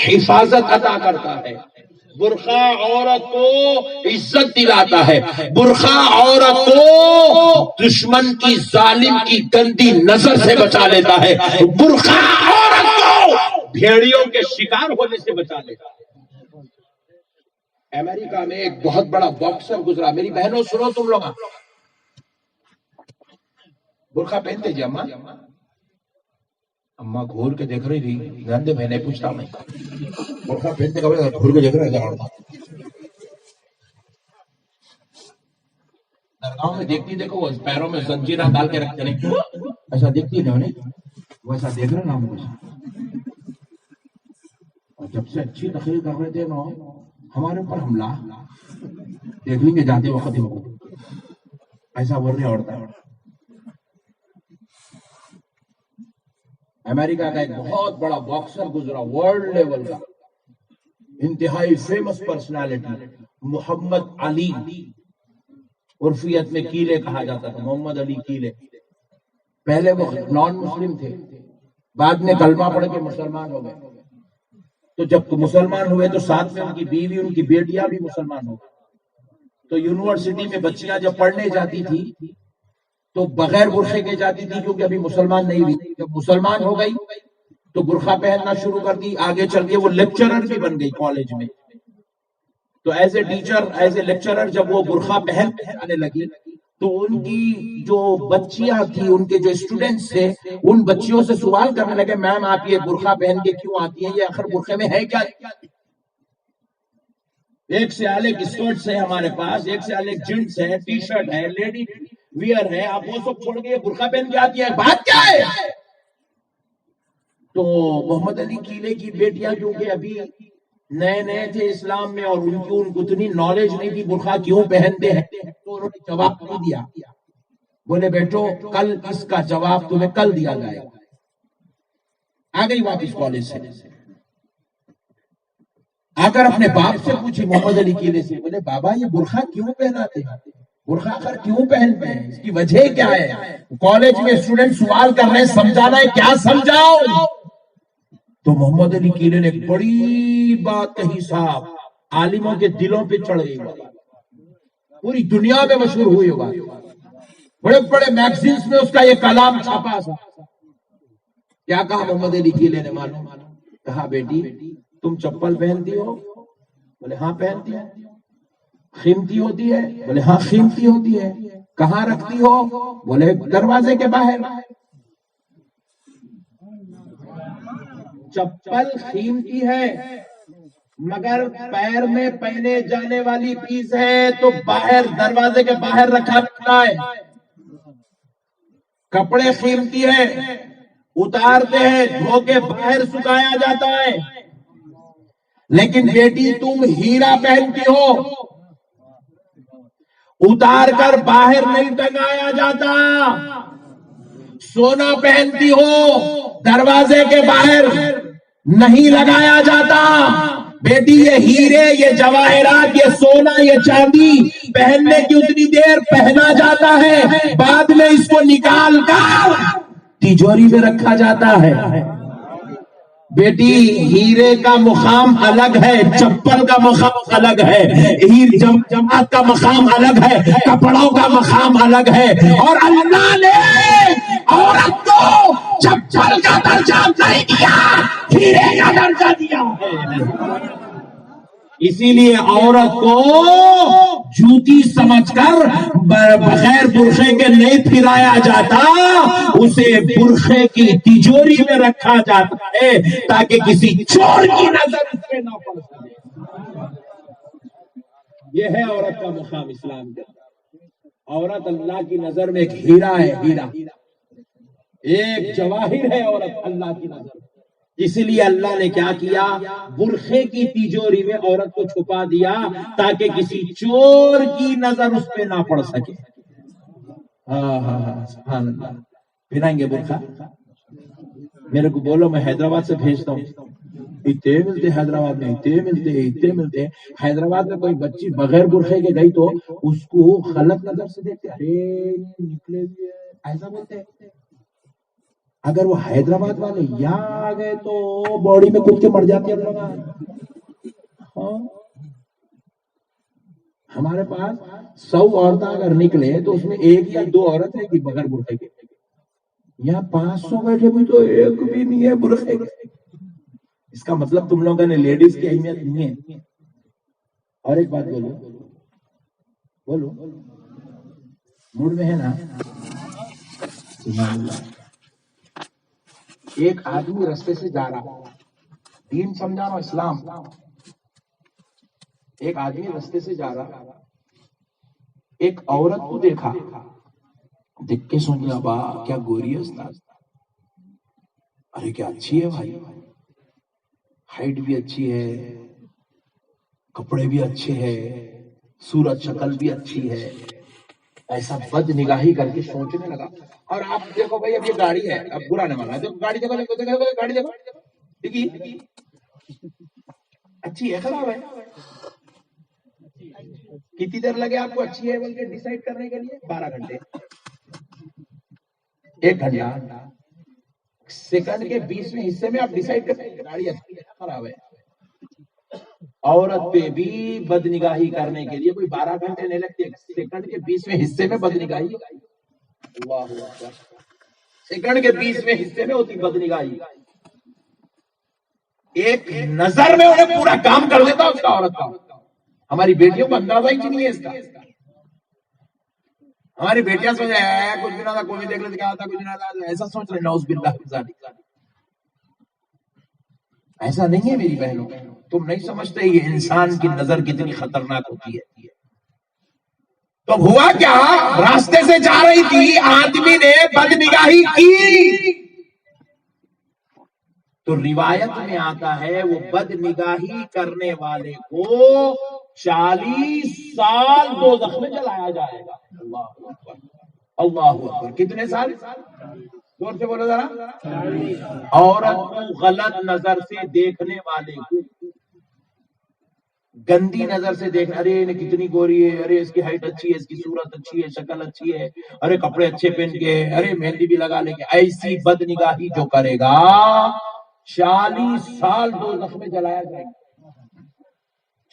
حفاظت عطا کرتا ہے، برقع عورت کو عزت دلاتا ہے، برقع عورت کو دشمن کی ظالم کی گندی نظر سے بچا لیتا ہے، برقع عورت کو بھیڑیوں کے شکار ہونے سے بچا لیتا ہے. امریکہ میں ایک بہت بڑا باکسر گزرا، میری بہنوں سنو تم لوگ، برقع پہنتے جی اماں، اماں گھور کے دیکھ رہی تھی، دھیان دے میں نہیں پوچھتا، میں برقع پہنتے کبھی گھور کے دیکھ رہا تھا. درگاہوں میں دیکھتی، دیکھو وہ پیروں میں زنجیریں ڈال کے رکھتے نہیں، ایسا دیکھتی نہیں، ویسا دیکھ رہے نا ہم. اور جب سے اچھی تقریر کر رہے تھے نا، ہمارے اوپر حملہ، دیکھ لیں گے جاتے وقت ہی ایسا بول رہے عورتیں. امریکہ کا ایک بہت بڑا باکسر گزرا، ورلڈ لیول کا، انتہائی فیمس پرسنالٹی، محمد علی، عرفیت میں کیلے کہا جاتا تھا، محمد علی کیلے. پہلے وہ نان مسلم تھے، بعد میں کلمہ پڑھ کے مسلمان ہو گئے. تو جب مسلمان ہوئے تو ساتھ میں ان کی بیوی، ان کی بیٹیاں بھی مسلمان ہو گئی. تو یونیورسٹی میں بچیاں جب پڑھنے جاتی تھی تو بغیر برقعے کے جاتی تھی، کیونکہ ابھی مسلمان نہیں ہوئی. جب مسلمان ہو گئی تو برقع پہننا شروع کر دی، آگے چل کے وہ لیکچرر بھی بن گئی کالج میں. تو as a teacher, as a lecturer جب وہ برقع پہن آنے لگی تو ان کی جو بچیاں تھیں، ان کے جو اسٹوڈنٹس تھے، ان بچیوں سے سوال کرنے لگے، میم آپ یہ برقع پہن کے کیوں آتی ہیں، یہ آخر برقعے میں ہے کیا؟ ایک سے الگ اسکرٹس ہے ہمارے پاس، ایک سے الگ جینس ہے، ٹی شرٹ ہے، لیڈی ویئر ہے، آپ وہ سب چھوڑ کے برقع پہن کے آتی ہے، بات کیا ہے؟ تو محمد علی کیلے کی بیٹیاں کیونکہ ابھی نئے نئے تھے اسلام میں اور ان کو اتنی نالج نہیں تھی برقع کیوں پہنتے ہیں، تو انہوں نے جواب نہیں دیا، بولے بیٹو کل اس کا جواب تمہیں کل دیا جائے گا۔ آ گئی واپس کالج سے، آ کر اپنے باپ سے پوچھی محمد علی کیلے سے، بولے بابا یہ برقع کیوں پہناتے ہیں، برقع آخر کیوں پہنتے ہیں، اس کی وجہ کیا ہے؟ کالج میں اسٹوڈنٹ سوال کر رہے ہیں، سمجھانا ہے، کیا سمجھاؤ؟ تو محمد علی کیلے نے ایک بڑی بات کہی، صاحب عالموں کے دلوں پہ چڑھ گئی، پوری دنیا میں مشہور ہوئی ہوگا، بڑے بڑے میگزینز میں اس کا یہ کلام چھپا تھا۔ کیا کہا محمد علی کیلے نے معلوم؟ کہا بیٹی تم چپل پہنتی ہو؟ بولے ہاں پہنتی ہے۔ قیمتی ہوتی ہے؟ بولے ہاں قیمتی ہوتی ہے۔ کہاں رکھتی ہو؟ بولے دروازے کے باہر۔ چپل قیمتی ہے مگر پیر میں پہنے جانے والی چیز ہے تو باہر دروازے کے باہر رکھا جاتا ہے۔ کپڑے قیمتی ہے، اتارتے ہیں دھو کے باہر سکھایا جاتا ہے، لیکن بیٹی تم ہیرا پہنتی ہو، اتار کر باہر نہیں ٹنگایا جاتا۔ سونا پہنتی ہو، دروازے کے باہر نہیں لگایا جاتا۔ بیٹی یہ ہیرے، یہ جواہرات، یہ سونا، یہ چاندی پہننے کی اتنی دیر پہنا جاتا ہے، بعد میں اس کو نکال کر تجوری میں رکھا جاتا ہے۔ بیٹی ہیرے کا مقام الگ ہے، چپل کا مقام الگ ہے، جماعت کا مقام الگ ہے، کپڑوں کا مقام الگ ہے، اور اللہ نے عورت کو چپل کا درجہ نہیں دیا، ہیرے کا درجہ دیا ہے۔ اسی لیے عورت کو جوتی سمجھ کر بغیر برقعے کے نہیں پھرایا جاتا، اسے برقعے کی تجوری میں رکھا جاتا ہے تاکہ کسی چور کی نظر اس پہ نہ پڑ سکے۔ یہ ہے عورت کا مقام اسلام کا۔ عورت اللہ کی نظر میں ایک ہیرا ہے، ہیرا، ایک جواہر ہے عورت اللہ کی نظر میں۔ اسی لیے اللہ نے کیا کیا، برقعے کی تجوری میں عورت کو چھپا دیا تاکہ کسی چور کی نظر اس پہ نہ پڑ سکے۔ سبحان اللہ۔ پہنائیں گے برقعہ؟ میرے کو بولو، میں حیدرآباد سے بھیجتا ہوں، اتنے ملتے حیدرآباد میں، اتنے ملتے۔ حیدرآباد میں کوئی بچی بغیر برقعے کے گئی تو اس کو غلط نظر سے دیکھتے، ارے نکلے ہوئے ایسا بولتے۔ اگر وہ حیدرآباد والے یہاں آ گئے تو باڈی میں کود کے مر جاتے ہیں لوگ۔ ہاں، ہمارے پاس 100 عورتیں اگر نکلے تو اس میں 1 یا 2 عورت ہے کہ بغیر برقعے کے، یہاں 500 بیٹھے بھی تو ایک بھی نہیں ہے برقعے کے۔ اس کا مطلب تم لوگوں نے لیڈیز کی اہمیت نہیں ہے۔ اور ایک بات بولو، موڈ میں ہے نا؟ سبحان اللہ۔ ایک آدمی رستے سے جا رہا، دین سمجھا رہا، اسلام۔ ایک آدمی رستے سے جا رہا، ایک عورت کو دیکھا، دیکھ کے سوچا با کیا گوری ہے استاد، ارے کیا اچھی ہے بھائی، ہائٹ بھی اچھی ہے، کپڑے بھی اچھے ہیں، صورت شکل بھی اچھی ہے۔ ایسا بد نگاہی کر کے سوچنے لگا۔ اور آپ دیکھو بھائی، اب یہ گاڑی ہے، اب برا نہیں ماننا، دیکھو گاڑی، گاڑی دیکھو، اچھی ہے خراب ہے؟ کتنی دیر لگے آپ کو اچھی ہے بلکہ ڈیسائیڈ کرنے کے لیے؟ 12 گھنٹے، 1 گھنٹہ، سیکنڈ کے 20ویں حصے میں آپ ڈیسائیڈ کرتے ہیں گاڑی اچھی ہے خراب ہے۔ عورت پہ بھی بد نگاہی کرنے کے لیے کوئی 12 گھنٹے نہیں لگتے، سیکنڈ کے 20ویں حصے میں بد نگاہی، اللہ اکبر، سیکنڈ کے 20ویں حصے میں ہوتی بد نگاہی۔ ایک نظر میں انہیں پورا کام کر دیتا اس کا، عورت کا۔ ہماری بیٹیوں کو اندازہ ہی نہیں ہے اس کا. ہماری بیٹیاں سوچ رہے کچھ بھی نہ تھا، کوئی دیکھ لیتے کیا ہوتا، کچھ نہ تھا، ایسا سوچ رہے. نعوذ باللہ من ذالک. ایسا نہیں ہے میری بہنوں، تم نہیں سمجھتے یہ انسان کی نظر کتنی خطرناک ہوتی ہے. تو ہوا کیا، راستے سے جا رہی تھی، آدمی نے بد نگاہی کی. تو روایت میں آتا ہے وہ بد نگاہی کرنے والے کو 40 سال دوزخ میں جلایا جائے گا. اللہ اکبر، اللہ اکبر. کتنے سال؟ زور سے بولو ذرا. عورت کو غلط نظر سے دیکھنے والے کو، گندی نظر سے دیکھ، ارے کتنی گوری ہے، ارے اس کی ہائٹ اچھی ہے، اس کی صورت اچھی ہے، شکل اچھی ہے، ارے کپڑے اچھے پہن کے، ارے مہندی بھی لگا لے کے، ایسی بد نگاہی جو کرے گا 40 سال دوزخ میں جلایا جائے گا.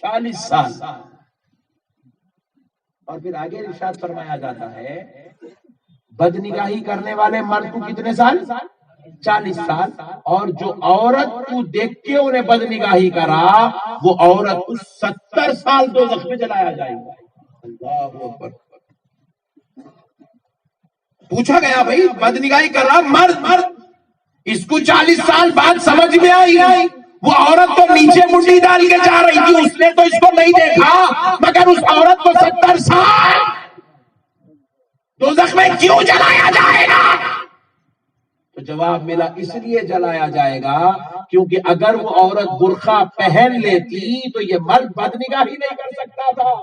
40 سال. اور پھر آگے ارشاد فرمایا جاتا ہے بد نگاہی کرنے والے مرد کو کتنے سال؟ 40 سال. اور جو عورت کو دیکھ کے انہیں بد نگاہی کرا وہ عورت کو 70 سال دوزخ میں جلایا جائے گا. اللہ اکبر. پوچھا گیا بھائی بد نگاہی کر رہا مرد، اس کو 40 سال بعد سمجھ میں آئی. وہ عورت تو نیچے منڈی ڈال کے جا رہی تھی، اس نے تو اس کو نہیں دیکھا، مگر اس عورت کو 70 سال دوزخ میں کیوں جلایا جائے گا؟ تو جواب ملا اس لیے جلایا جائے گا کیونکہ اگر وہ عورت برقع پہن لیتی تو یہ مرد بد نگاہی نہیں کر سکتا تھا.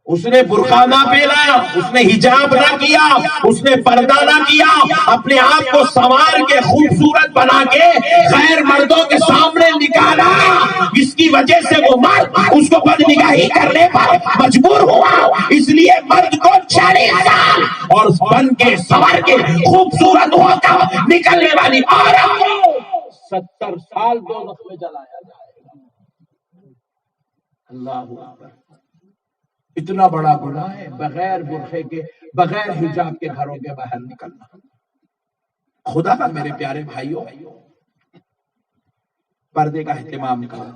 اس نے برقع نہ پہنا، اس نے حجاب نہ کیا، اس نے پردہ نہ کیا، اپنے آپ کو سنوار کے خوبصورت بنا کے غیر مردوں کے سامنے نکالا، اس کی وجہ سے وہ مرد اس کو بد نگاہی کرنے پر مجبور ہوا. اس لیے مرد کو 40 سال اور بن کے سنور کے خوبصورت ہو کر نکلنے والی عورت کو 70 سال دوزخ میں جلایا جائے گا. اللہ اکبر. اتنا بڑا گناہ ہے بغیر برقعے کے، بغیر حجاب کے گھروں کے باہر نکلنا. خدا کا میرے پیارے بھائیوں، پردے کا اہتمام کرو.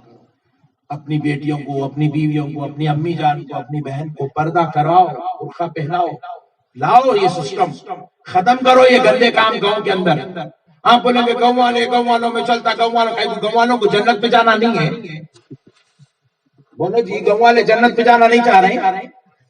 اپنی بیٹیوں کو، اپنی بیویوں کو، اپنی امی جان کو، اپنی بہن کو پردہ کراؤ، برقع پہناؤ. لاؤ یہ سسٹم ختم کرو، یہ گندے کام گاؤں کے اندر. آپ بولیں گے گاؤں والوں میں چلتا، گاؤں والوں کو جنت پہ جانا نہیں ہے. بولو جی، گاؤں والے جنت پہ جانا نہیں چاہ رہے؟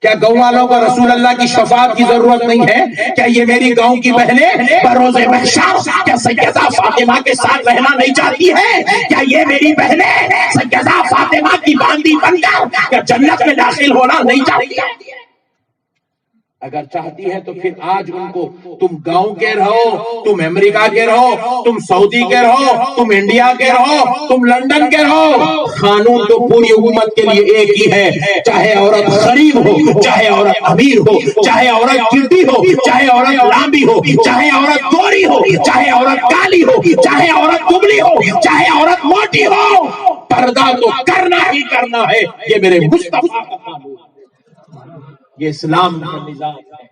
کیا گاؤں والوں کو رسول اللہ کی شفاعت کی ضرورت نہیں ہے؟ کیا یہ میری گاؤں کی بہنیں بروز محشر کیا سیدہ فاطمہ کے ساتھ رہنا نہیں چاہتی ہے؟ کیا یہ میری بہنیں سیدہ فاطمہ کی باندی بن کر کیا جنت میں داخل ہونا نہیں چاہتی ہے؟ اگر چاہتی ہے تو پھر آج ان کو تم گاؤں کے رہو، تم امریکہ کے رہو، تم سعودی کے رہو، تم انڈیا کے رہو، تم لندن کے رہو، قانون تو پوری امت کے لیے ایک ہی ہے. چاہے عورت غریب ہو، چاہے عورت امیر ہو، چاہے عورت چٹی ہو، چاہے عورت لامبی ہو، چاہے عورت گوری ہو، چاہے عورت کالی ہو، چاہے عورت دبلی ہو، چاہے عورت موٹی ہو، پردہ تو کرنا ہی کرنا ہے. یہ میرے مصطفیٰ کا قانون، یہ اسلام کا نظام ہے.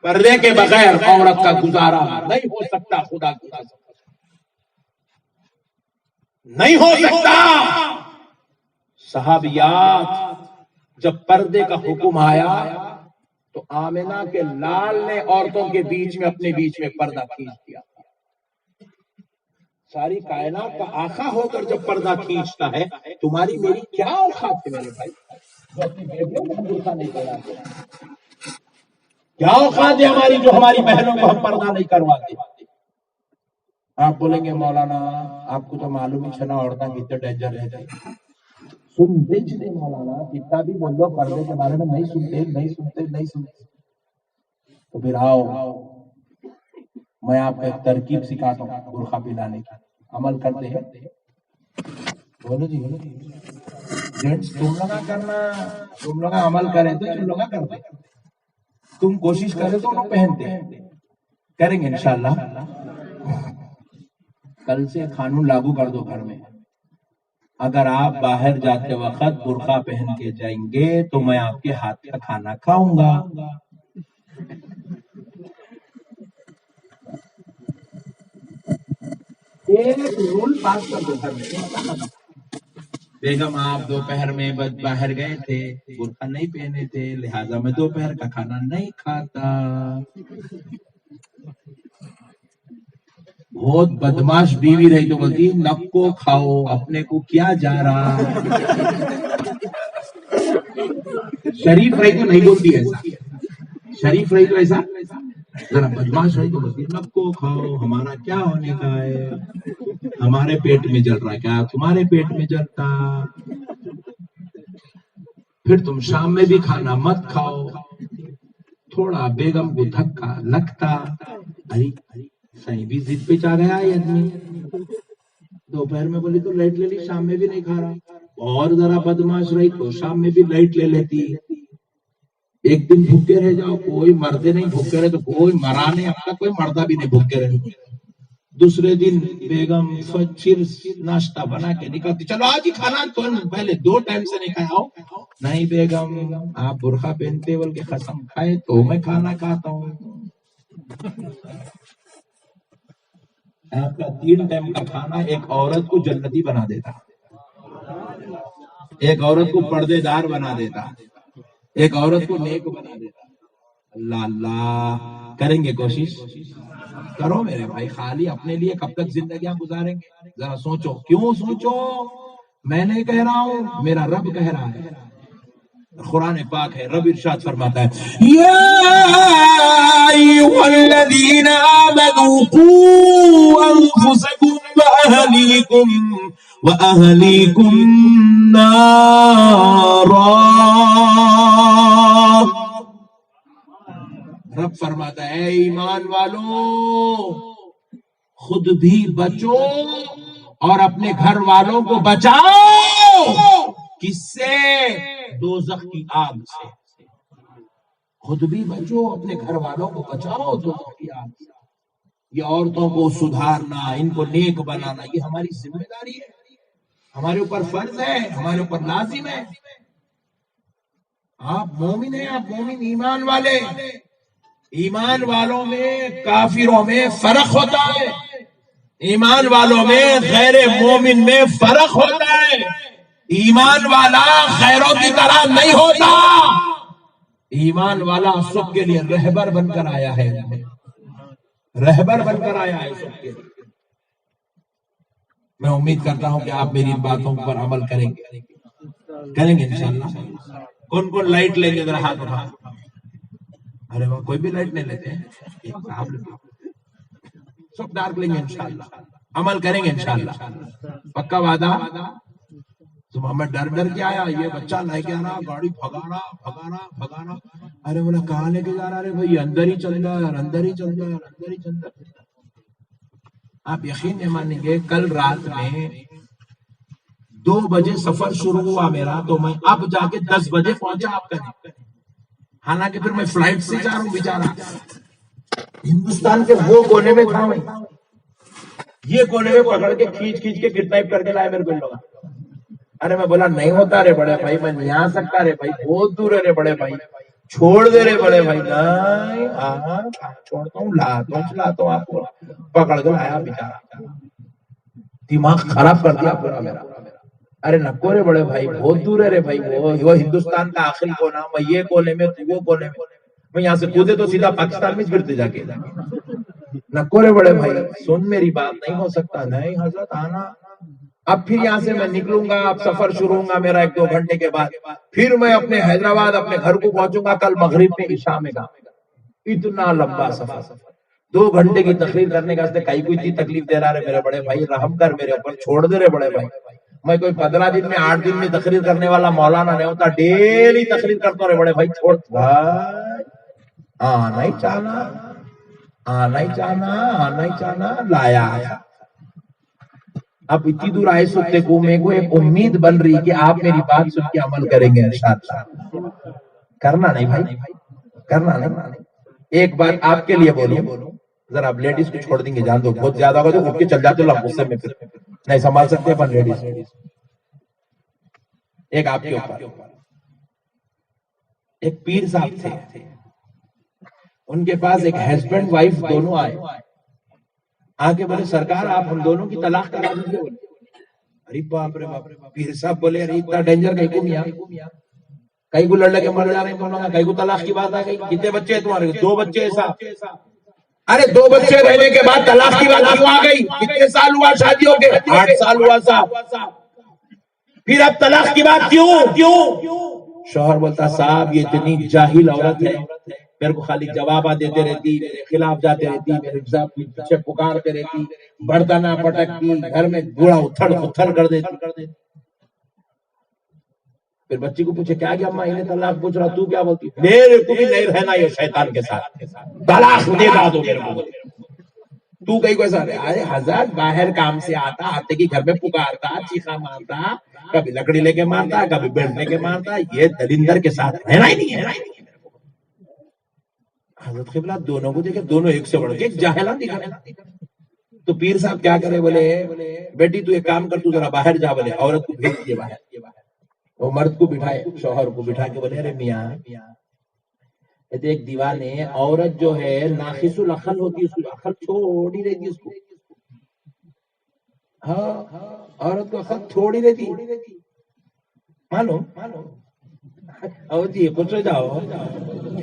پردے کے بغیر عورت کا گزارا نہیں ہو سکتا. خدا کی قسم نہیں ہو سکتا. صحابیات جب پردے کا حکم آیا تو آمنہ کے لال نے عورتوں کے بیچ میں اپنے بیچ میں پردہ کھینچ دیا. ساری کائنات کا آقا ہو کر جب پردہ کھینچتا ہے، تمہاری میری کیا اوقات ہے میرے بھائی؟ کیا اوقات ہے ہماری جو ہماری بہنوں کو ہم پردہ نہیں کرواتے؟ آپ بولیں گے مولانا آپ کو تو معلوم ہی چھنا عورتیں کتنے ڈینجر رہ جائیں. سنتے چھنے مولانا، کتنا بھی بول لو پردے کے بارے میں نہیں سنتے. تو پھر آؤ میں آپ کو ایک ترکیب سکھاتا ہوں برقع پہنانے کی. عمل کرتے ہیں؟ بولو جی جینٹس تم لوگا کرنا، تم لوگا عمل کرے تو تم لوگا کرتے، تم کوشش کرے تو انہوں پہنتے ہیں. کریں گے انشاءاللہ. کل سے قانون لاگو کر دو گھر میں، اگر آپ باہر جاتے وقت برقع پہن کے جائیں گے تو میں آپ کے ہاتھ کا کھانا کھاؤں گا. ایک رول پاس کر دو گھر میں. بیگم آپ دوپہر میں باہر گئے تھے، برقع نہیں پہنے تھے، لہذا میں دوپہر کا کھانا نہیں کھاتا۔ بہت بدماش بیوی رہی تو بولتی نک کو کھاؤ، اپنے کو کیا جا رہا۔ شریف رہی تو نہیں بولتی ایسا، شریف رہی تو ایسا، ذرا بدماش رہی تو بولتی نک کو کھاؤ، ہمارا کیا ہونے کا ہے، ہمارے پیٹ میں جل رہا کیا تمہارے پیٹ میں جلتا، پھر تم شام میں بھی کھانا مت کھاؤ۔ تھوڑا بیگم کو دھکا لگتا، ارے صحیح بھی ضد پہ چاہ گیا یہ آدمی، دوپہر میں بولی تو لائٹ لے لی، شام میں بھی نہیں کھا رہا، اور ذرا بدماش رہی تو شام میں بھی لائٹ لے لیتی۔ ایک دن بھوکے رہ جاؤ، کوئی مردے نہیں بھوکے رہے تو کوئی مرا نہیں، اب تک کوئی مردہ بھی نہیں بھوکے رہے۔ دوسرے دن بیگم پھر ناشتہ بنا کے نکلتی، چلو آج ہی کھانا تو پہلے 2 ٹائم سے نہیں کھایا ہو۔ نہیں بیگم آپ برقع پہنتے بول کے قسم کھائے تو میں کھانا کھاتا ہوں۔ آپ کا 3 ٹائم کا کھانا ایک عورت کو جنتی بنا دیتا، ایک عورت کو پردے دار بنا دیتا، ایک عورت کو نیک بنا دیتا۔ اللہ اللہ، کریں گے کوشش؟ کرو میرے بھائی، خالی اپنے لیے کب تک زندگیاں گزاریں گے؟ ذرا سوچو، کیوں سوچو؟ میں نہیں کہہ رہا ہوں، میرا رب کہہ رہا ہے، قرآن پاک ہے، رب ارشاد فرماتا ہے یا ایھا الذین آمنوا قوا انفسکم واہلیکم نارا۔ رب فرماتا ہے اے ایمان والو، خود بھی بچو اور اپنے گھر والوں کو بچاؤ، کس سے؟ دوزخ کی آگ سے۔ خود بھی بچو، اپنے گھر والوں کو بچاؤ دوزخ کی آگ سے۔ یہ عورتوں کو سدھارنا، ان کو نیک بنانا، یہ ہماری ذمہ داری ہے، ہمارے اوپر فرض ہے، ہمارے اوپر لازم ہے۔ آپ مومن ہیں، آپ مومن ایمان والے، ایمان والوں میں کافروں میں فرق ہوتا ہے، ایمان والوں میں غیر مومن میں فرق ہوتا ہے۔ ایمان والا غیروں کی طرح نہیں ہوتا، ایمان والا سب کے لیے رہبر بن کر آیا ہے، رہبر بن کر آیا ہے سب کے لیے۔ میں امید کرتا ہوں کہ آپ میری ان باتوں پر عمل کریں گے، کریں گے انشاءاللہ۔ کون کون لائٹ لیں گے ذرا ہاتھ اٹھا؟ ارے وہ کوئی بھی لائٹ نہیں لیتے ہیں، سب ڈارک لیں گے انشاءاللہ، عمل کریں گے انشاءاللہ، پکا وعدہ۔ تم ہمیں ڈر ڈر کے آیا، یہ بچہ لے کے آنا، گاڑی بھگانا۔ ارے بولا کہاں لے کے جا رہا؟ ارے بھائی اندر ہی چل رہا ہے، اندر ہی چل رہا ہے، اندر ہی چل رہا ہے۔ آپ یقین نہیں مانیں گے، کل رات میں 2 بجے سفر شروع ہوا میرا، تو میں اب جا کے 10 بجے پہنچا آپ کا، حالانکہ پھر میں فلائٹ سے جا رہا ہوں، بیچارہ ہندوستان کے وہ کونے میں تھا، میں یہ کونے میں پکڑ کے کھینچ کے کڈنیپ کر کے لائے میرے کو لوگ۔ ارے میں بولا نہیں ہوتا رے بڑے بھائی، میں نہیں آ سکتا رے بھائی، بہت دور ہے رے بڑے بھائی، چھوڑ دے رے بڑے بھائی۔ نہیں چھوڑتا ہوں، لاتا ہوں آپ کو، پکڑ کے لایا بیچارہ، دماغ خراب کر دیا پورا میرا۔ ارے نکو رے بڑے بھائی، بہت دور ہے رے بھائی، وہ ہندوستان کا آخری کونا، میں یہ کونے میں تو وہ کونے میں یہاں سے کودے تو سیدھا پاکستان میں گرتے جا کے۔ نکو رے بڑے بھائی، سن میری بات، نہیں ہو سکتا۔ نہیں حضرت آنا، اب پھر یہاں سے میں نکلوں گا، اب سفر شروع ہوگا میرا 1-2 گھنٹے کے بعد، پھر میں اپنے حیدرآباد اپنے گھر کو پہنچوں گا کل مغرب میں، عشاء میں گا۔ اتنا لمبا سفر، 2 گھنٹے کی تقریر کرنے کا کوئی اتنی تکلیف دے رہا ہے میرے بڑے بھائی، رحم کر میرے اوپر، چھوڑ دے رہے بڑے بھائی۔ میں کوئی 15 دن میں 8 دن میں تقریر کرنے والا مولانا نہیں ہوتا، ڈیلی تقریر کرتا رہے بڑے بھائی، چھوڑ نہیں چاہنا لایا۔ اب اتنی دور آئے سکتے کو، میں کو ایک امید بن رہی کہ آپ میری بات سن کے عمل کریں گے انشاءاللہ۔ کرنا نہیں بھائی، کرنا نہیں۔ ایک بات آپ کے لیے بولوں، ذرا آپ لیڈیز کو چھوڑ دیں گے، جان دو بہت زیادہ ہوگا تو اٹھ کے چل جاتے ہو غصے میں، پھر نہیں سنبھال سکتے اپن لیڈیز۔ ایک آپ کے اوپر ایک پیر صاحب تھے، ان کے پاس ایک ہسبینڈ وائف دونوں آئے، آ کے بولے سرکار آپ ہم دونوں کی طلاق کرا دیجیے۔ ارے باپ رے باپ، پیر صاحب بولے ارے اتنا ڈینجر کہیں کو میاں، کہیں کو لڑ کے مر جا رہے ہیں دونوں کا، کہیں کو طلاق کی بات آ گئی، کتنے بچے ہیں تمہارے؟ 2 بچے ہیں صاحب۔ ارے 2 بچے رہنے کے بعد طلاق کی بات کیوں آ گئی؟ کتنے سال ہوا شادی ہو کے؟ 8 سال ہوا صاحب، پھر اب طلاق کی بات کیوں؟ شوہر بولتا صاحب یہ اتنی جاہل عورت ہے، میرے کو خالی جوابات دیتے رہتی، میرے خلاف جاتے رہتی، میرے پیچھے پکارتے رہتی، برتنہ پٹکتی، گھر میں بوڑھا اتھڑ کر دیتی۔ پھر بچی کو پوچھے کیا کہ اماں انہیں طلاق پوچھ رہا، تو کیا بولتی؟ میرے کو بھی نہیں رہنا یہ شیطان کے ساتھ، طلاق دے دو میرے کو۔ تو کہیں کو ایسا ارے حضرت باہر کام سے آتے کی گھر میں پکارتا، چیخا مارتا، کبھی لکڑی لے کے مارتا، کبھی بیلٹ لے کے مارتا، یہ دلندر کے ساتھ رہنا ہی نہیں ہے۔ حضرت قبلہ دونوں کو دیکھے، دونوں ایک سے بڑھ کے ایک جاہلان دکھا رہے۔ تو پیر صاحب کیا کرے، بولے بیٹی تو ایک کام کر، تو ذرا باہر جا، بولے عورت کو بھیج دیے باہر۔ وہ مرد کو بٹھائے، شوہر کو بٹھا کے بولے ارے میاں ایک دیوانے، عورت جو ہے ناقص العقل ہوتی ہے، اس کی عقل تھوڑی رہتی ہے، اس کو ہاں عورت کو عقل تھوڑی رہتی، معلوم اور جی کچھ ہو جاؤ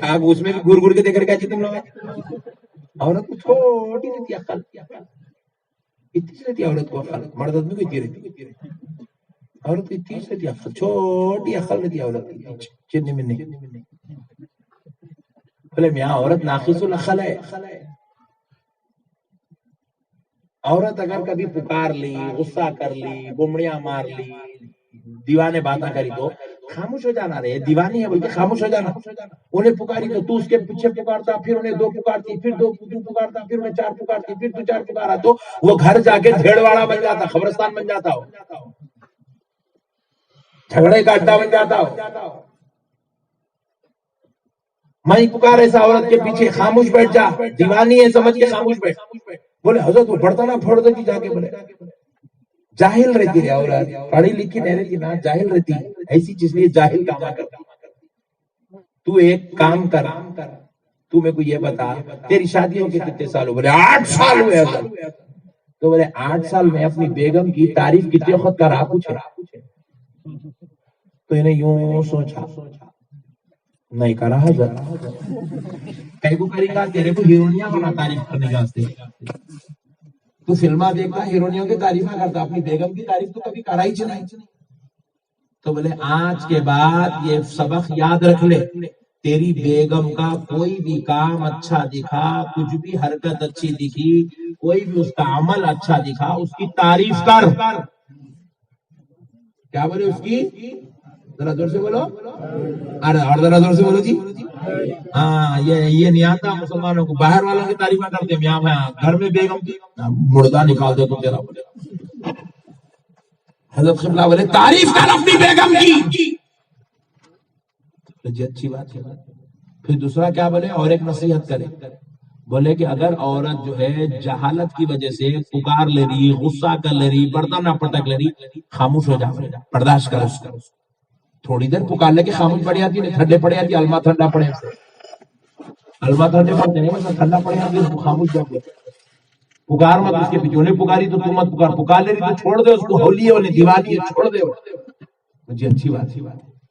آپ اس میں بھی گور گور کے دیکھ رکھا تم لوگ۔ عورت کو چھوٹی رہتی عقل، اتنی رہتی عورت کو عقل، مرد آدمی کو اتنی رہتی، عورت کی 30 رہتی عقل، چھوٹی عقل رہتی عورت کی، چنی منی۔ بولے میاں عورت ناقص العقل ہے، عورت اگر کبھی پکار لی، غصہ کر لی، بمڑیاں مار لی، دیوانے باتیں کری تو خاموش ہو جانا، رہے دیوانی ہے بلکہ خاموش ہو جانا۔ انہیں پکاری تو اس کے پیچھے پکارتا، پھر انہیں 2 پکارتی، پھر 2 پکارتا، پھر انہیں 4 پکارتی، پھر تو 4 پکارا تو وہ گھر جا کے جھیڑواڑا بن جاتا، خبرستان بن جاتا ہو، جھگڑے کا اڈا بن جاتا ہو۔ میں پکار ایسا عورت کے پیچھے، خاموش بیٹھ جا، دیوانی ہے سمجھ کے خاموش بیٹھ۔ بولے حضرت وہ بڑھتا نہ پھوڑ دیتی جا کے، بولے جاہل رہتی ہے عورت، پڑھی لکھی نہیں رہتی نا، جاہل رہتی، ایسی چیز لیے جاہل کام کرتی۔ تو ایک کام کر، تو میرے کو یہ بتا تیری شادی ہو کے کتنے سال ہو؟ بولے 8 سال ہوئے حضرت۔ تو بولے 8 سال میں اپنی بیگم کی تعریف کتنے وقت کرا پوچھے؟ تو انہیں یوں سوچا، نہیں کرا حضرت۔ کہیں کو کرے گا تیرے کو ہیرونیاں بنا تعریف کرنے کے واسطے، تو فلمہ دیکھتا ہیرونیوں کی تعریف نہ کرتا، اپنی بیگم کی تعریف تو کبھی کرا ہی نہیں۔ تو بولے آج کے بعد یہ سبق یاد رکھ لے، تیری بیگم کا کوئی بھی کام اچھا دکھا، کچھ بھی حرکت اچھی دکھی، کوئی بھی اس کا عمل اچھا دکھا، اس کی تعریف کر۔ کیا بولے اس کی؟ ذرا زور سے بولو، اور ذرا زور سے بولو جی۔ ہاں یہ نہیں آتا مسلمانوں کو، باہر والوں کی تعریف کرتے میاں میں، گھر میں بیگم کی مردہ نکال دے تو تیرا۔ بولے حضرت قبلہ بولے تعریف کر اپنی بیگم کی، جی اچھی بات ہے۔ پھر دوسرا کیا بولے، اور ایک نصیحت کرے، بولے کہ اگر عورت جو ہے جہالت کی وجہ سے پکار لے رہی، غصہ کر لے رہی، برتن نہ پٹک لے رہی، خاموش ہو جا، برداشت کر اس کا۔ تھوڑی دیر پکار لے کے خاموش پڑ جاتی، ٹھنڈے پڑ جاتی، الما ٹھنڈا پڑے، الما ٹھنڈے پڑتے نہیں، ٹھنڈا پڑ جاتی، خاموش جا، پکار مت اس کے پیچھے، انہیں پکاری تو تم مت پکار، پکار لے رہی تو چھوڑ دے اس کو، ہولی ہے انہیں دیوانی ہے، چھوڑ دے۔ جی اچھی بات ہے۔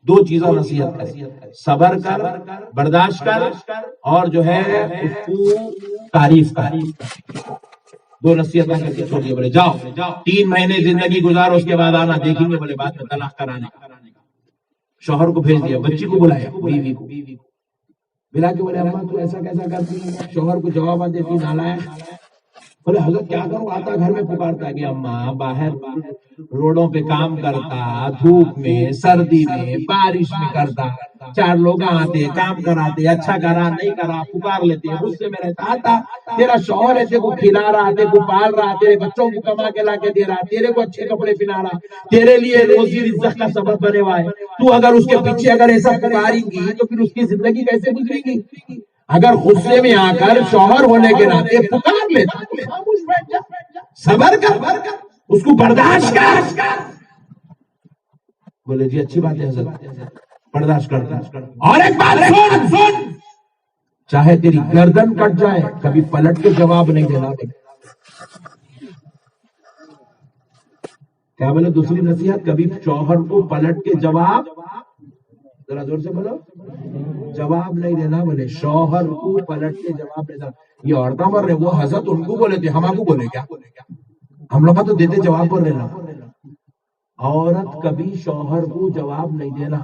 2 چیزوں نصیحت کرے، صبر کر، برداشت کر، اور جو ہے اس کو تعریف کر۔ 2 نصیحتیں کر کے چھوڑ دیے، بولے جاؤ 3 مہینے زندگی گزارو، اس کے بعد آنا، دیکھیں گے بولے بعد میں طلاق کرانے کا۔ شوہر کو بھیج دیا، بچی کو بلایا، بیوی کو بلا کے بولے اماں تو ایسا کیسا کرتی ہے؟ شوہر کو جواب دیتی نالائق۔ بولے حضرت کیا کروں، آتا گھر میں پکارتا کہ اماں باہر روڈوں پہ کام کرتا، دھوپ میں، سردی میں، بارش میں کرتا، 4 لوگ آتے، کام کراتے، اچھا کرا نہیں کرا پکار لیتے، غصے میں رہتا۔ آتا تیرا شوہر ہے، تیرے کو کھلا رہا، تیرے کو پال رہا، تیرے بچوں کو کما کے لا کے دے رہا، تیرے کو اچھے کپڑے پہنا رہا، تیرے لیے روزی رزق کا سبب بنے ہوا ہے، تو اگر اس کے پیچھے اگر ایسا پکاریں گی تو پھر اس کی زندگی کیسے گزرے گی؟ اگر غصے میں آ کر شوہر ہونے کے ناطے پکار لیتا، خاموش بیٹھ جا، صبر کر، اس کو برداشت کر۔ بولے جی اچھی بات ہے حضرت، برداشت کرتا۔ اور ایک بات سن، چاہے تیری گردن کٹ جائے، کبھی پلٹ کے جواب نہیں دینا۔ کیا بولے دوسری نصیحت؟ کبھی شوہر کو پلٹ کے جواب، ذرا زور سے بولو، جواب نہیں دینا. بولے شوہر کو پلٹ کے جواب دینا. یہ عورتیں بول رہے، وہ حضرت ان کو بولے تھے، ہم کو بولے کیا؟ ہم لوگ تو دیتے جواب پر لینا. عورت کبھی شوہر کو جواب نہیں دینا.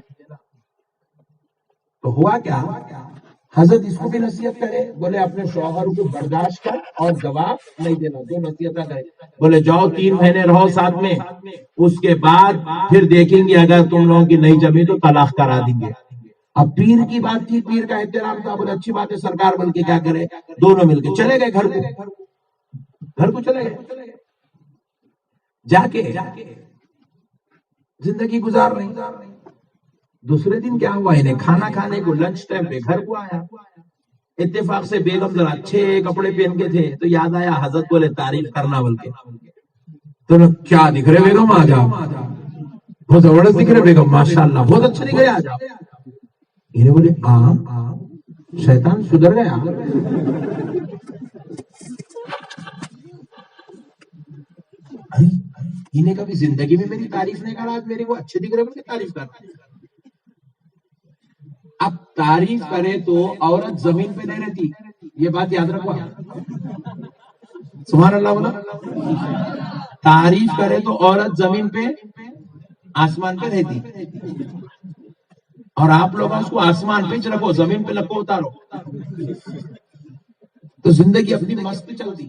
تو ہوا کیا؟ حضرت اس کو بھی نصیحت کرے، بولے اپنے شوہر کو برداشت کر اور جواب نہیں دینا. دو نصیحتیں کرے. بولے جاؤ 3 مہینے رہو ساتھ میں، اس کے بعد پھر دیکھیں گے اگر تم لوگوں کی نہیں جمی تو طلاق کرا دیں گے. اب پیر کی بات تھی، پیر کا احترام تھا. بولے اچھی بات ہے سرکار، بول کے کیا کرے، دونوں مل کے چلے گئے گھر کو چلے گئے. جا کے زندگی گزار رہی. دوسرے دن کیا ہوا، انہیں کھانا کھانے کو لنچ ٹائم پہ گھر کو آیا. اتفاق سے بیگم ذرا اچھے کپڑے پہن کے تھے تو یاد آیا، حضرت بولے تعریف کرنا بول کے. تو کیا دکھ رہے بیگم، آ جاؤ، بہت زبردست دکھ رہے بیگم، ماشاءاللہ بہت اچھے دکھ رہے، آ جاؤ. انہیں بولے شیطان سدھر گیا. انہیں کبھی زندگی میں میری تعریف نہیں کرا، آج میرے وہ اچھے دکھ رہے بول کے تعریف کرنا. اب تعریف کرے تو عورت زمین پہ نہیں رہتی، یہ بات یاد رکھو. سبحان اللہ بولا. تعریف کرے تو عورت زمین پہ آسمان پہ رہتی، اور آپ لوگ اس کو آسمان پہ رکھو، زمین پہ لکو اتارو تو زندگی اپنی مست چلتی.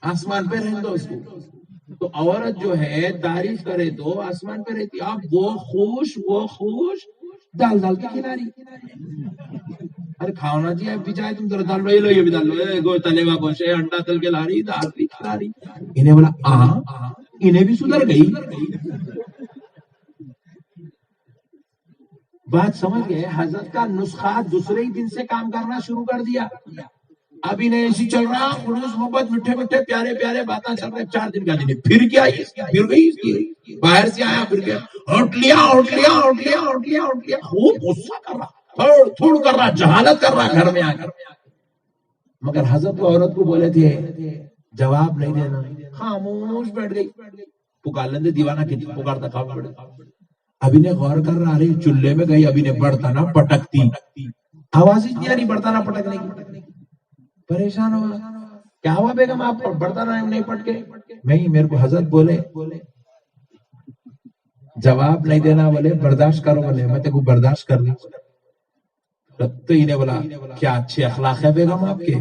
آسمان پہ رہنے دو اس کو. تو عورت جو ہے تعریف کرے تو آسمان پہ رہتی. اب وہ خوش دال کے کھلا رہی. ارے کھانا چاہیے بھی چاہے تم ذرا دال لو، یہ بھی دال لو، تلے کا گوشت ہے، انڈا تل کے لا رہی، دال بھی کھلا رہی. انہیں بولا انہیں بھی سدھر گئی. بات سمجھ گئے؟ حضرت کا نسخہ دوسرے ہی دن سے کام کرنا شروع کر دیا. اب انہیں ایسی چل رہا، خلوص محبت، میٹھے میٹھے پیارے پیارے باتیں چل رہے. 4 دن کا دن پھر کیا، پھر گئی، باہر سے آیا پھر گیا، اٹھ لیا، خوب غصہ کر رہا، تھوڑ کر رہا، جہالت کر رہا گھر میں آ کر. مگر حضرت کو عورت کو بولے تھے جواب نہیں دینا. خاموش بیٹھ گئی. پکار لیندے دیوانہ کتنی پکارتا کھا پڑے. ابھی نے غور کر رہا، رہی چولہے میں گئی، ابھی نے برتنا پٹکتی، آواز ہی نہیں برتنا پٹکنے کی. پریشان ہوا، کیا ہوا بیگم آپ برتنا نہیں پٹکے؟ نہیں، میرے کو حضرت بولے جواب نہیں دینا، بولے برداشت کرو، بولے میں تیرے کو برداشت کر لی. تو انہیں بولا کیا اچھے اخلاق ہے بیگم آپ کے.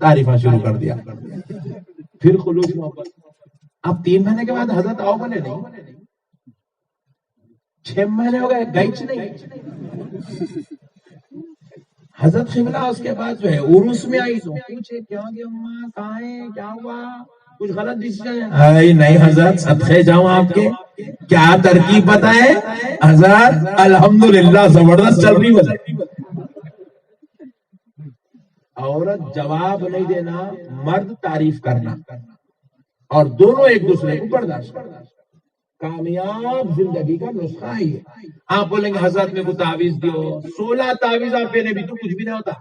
تعریفاں شروع کر دیا. پھر خلوص محبت. اب 3 مہینے کے بعد حضرت آؤ بولے نہیں. 6 مہینے ہو گئے، گئیچ نہیں. حضرت قبلہ اس کے بعد جو ہے عرس میں آئی تو پوچھے کیا گیا اماں، کہاں ہے، کیا ہوا، کچھ غلط ڈیسیژن ہے؟ نہیں حضرت صدقے جاؤں آپ کے. کیا ترکیب بتائے حضرت؟ الحمدللہ زبردست چل رہی. بولے عورت جواب نہیں دینا، مرد تعریف کرنا، اور دونوں ایک دوسرے کو برداشت کرنا. کامیاب زندگی کا نسخہ ہی ہے. آپ بولیں گے حضرت میں کو تعویذ دیو، 16 تعویذ آپ پہنے بھی تو کچھ بھی نہیں ہوتا.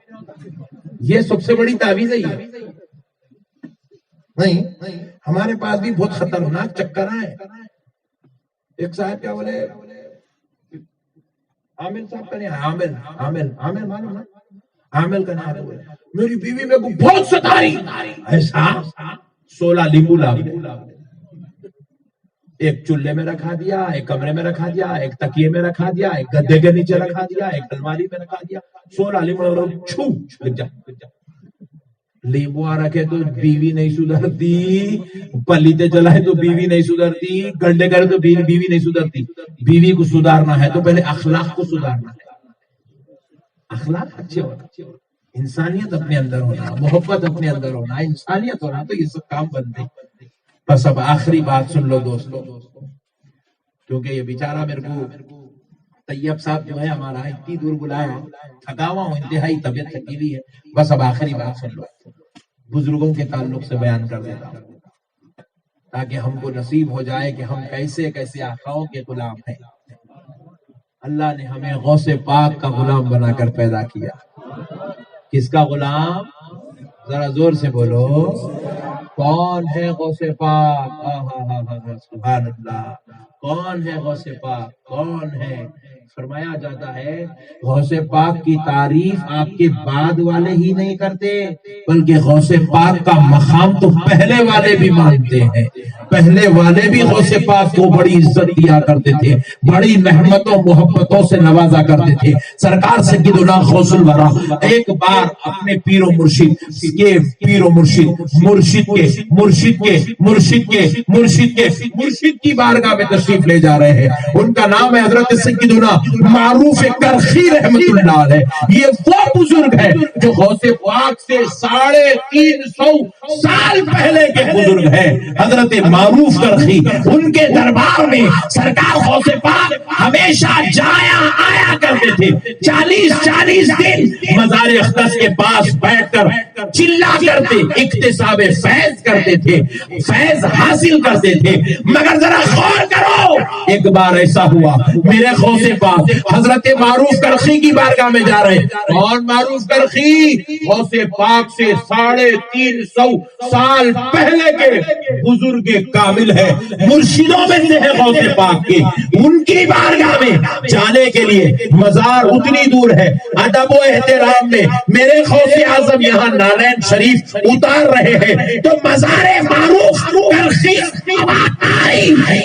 یہ سب سے بڑی تعویذ ہے. نہیں، ہمارے پاس بھی بہت خطرناک چکر ہے. ایک صاحب کیا بولے، عامل صاحب کا نہیں، عامل معلوم ہے، عامل کا نام بولے میری بیوی میں کو بہت ستا رہی. ایسا 16 لیمبو لا، ایک چولہے میں رکھا دیا، ایک کمرے میں رکھا دیا، ایک تکیے میں رکھا دیا، ایک گدے کے نیچے رکھا دیا، ایک الماری میں رکھا دیا. 16 لیمبو چھو لگ جا. لیمبو رکھے تو بیوی نہیں سدھرتی، پلیتے چلائے تو بیوی نہیں سدھرتی، گنڈے کرے تو بیوی نہیں سدھرتی. بیوی کو سدھارنا ہے تو پہلے اخلاق کو سدھارنا ہے. اخلاق اچھے ہونا، انسانیت اپنے اندر ہونا، محبت اپنے اندر ہونا، انسانیت ہونا، تو یہ سب کام بنتے. بس اب آخری بات سن لو دوستو، کیونکہ یہ بیچارہ میرے کو طیب صاحب جو ہے ہمارا اتنی دور بلایا، تھکا ہوا ہوں، انتہائی طبیعت تھکی ہوئی ہے. بس اب آخری بات سن لو، بزرگوں کے تعلق سے بیان کر دیتا ہوں تاکہ ہم کو نصیب ہو جائے کہ ہم کیسے کیسے آقاؤں کے غلام ہیں. اللہ نے ہمیں غوث پاک کا غلام بنا کر پیدا کیا. کس کا غلام؟ ذرا زور سے بولو. کون ہے غوث پاک؟ سبحان اللہ، کون ہے غوث پاک؟ کون ہے؟ فرمایا جاتا ہے غوث پاک کی تعریف آپ کے بعد والے ہی نہیں کرتے، بلکہ غوث پاک کا مقام تو پہلے والے بھی مانتے ہیں۔ پہلے والے بھی غوث پاک کو بڑی عزت دیا کرتے تھے، بڑی رحمتوں محبتوں سے نوازا کرتے تھے۔ سرکار سیدنا غوث الورا ایک بار اپنے پیر و مرشد کے مرشد کی بارگاہ میں تشریف لے جا رہے ہیں۔ ان کا نام ہے حضرت سیدنا معروف کرخی رحمت اللہ علیہ۔ یہ وہ بزرگ ہے جو غوث پاک سے 350 سال پہلے کے بزرگ ہیں، حضرت معروف کرخی۔ ان کے دربار میں سرکار غوث پاک ہمیشہ جایا آیا کرتے تھے۔ 40 دن مزار اقدس کے پاس بیٹھ کر چلا کرتے، اکتساب فیض کرتے تھے، فیض حاصل کرتے تھے۔ مگر ذرا غور کرو، ایک بار ایسا ہوا میرے غوث پاک حضرت معروف کرخی کی بارگاہ میں جا رہے۔ کون معروف کرخی؟ غوث پاک سے 350 سال پہلے کے بزرگ کامل ہے، مرشدوں میں سے ہے غوث پاک کے۔ ان کی بارگاہ میں جانے کے لیے مزار اتنی دور ہے، ادب و احترام میں میرے غوث اعظم یہاں نالین شریف اتار رہے ہیں تو مزار معروف کرخی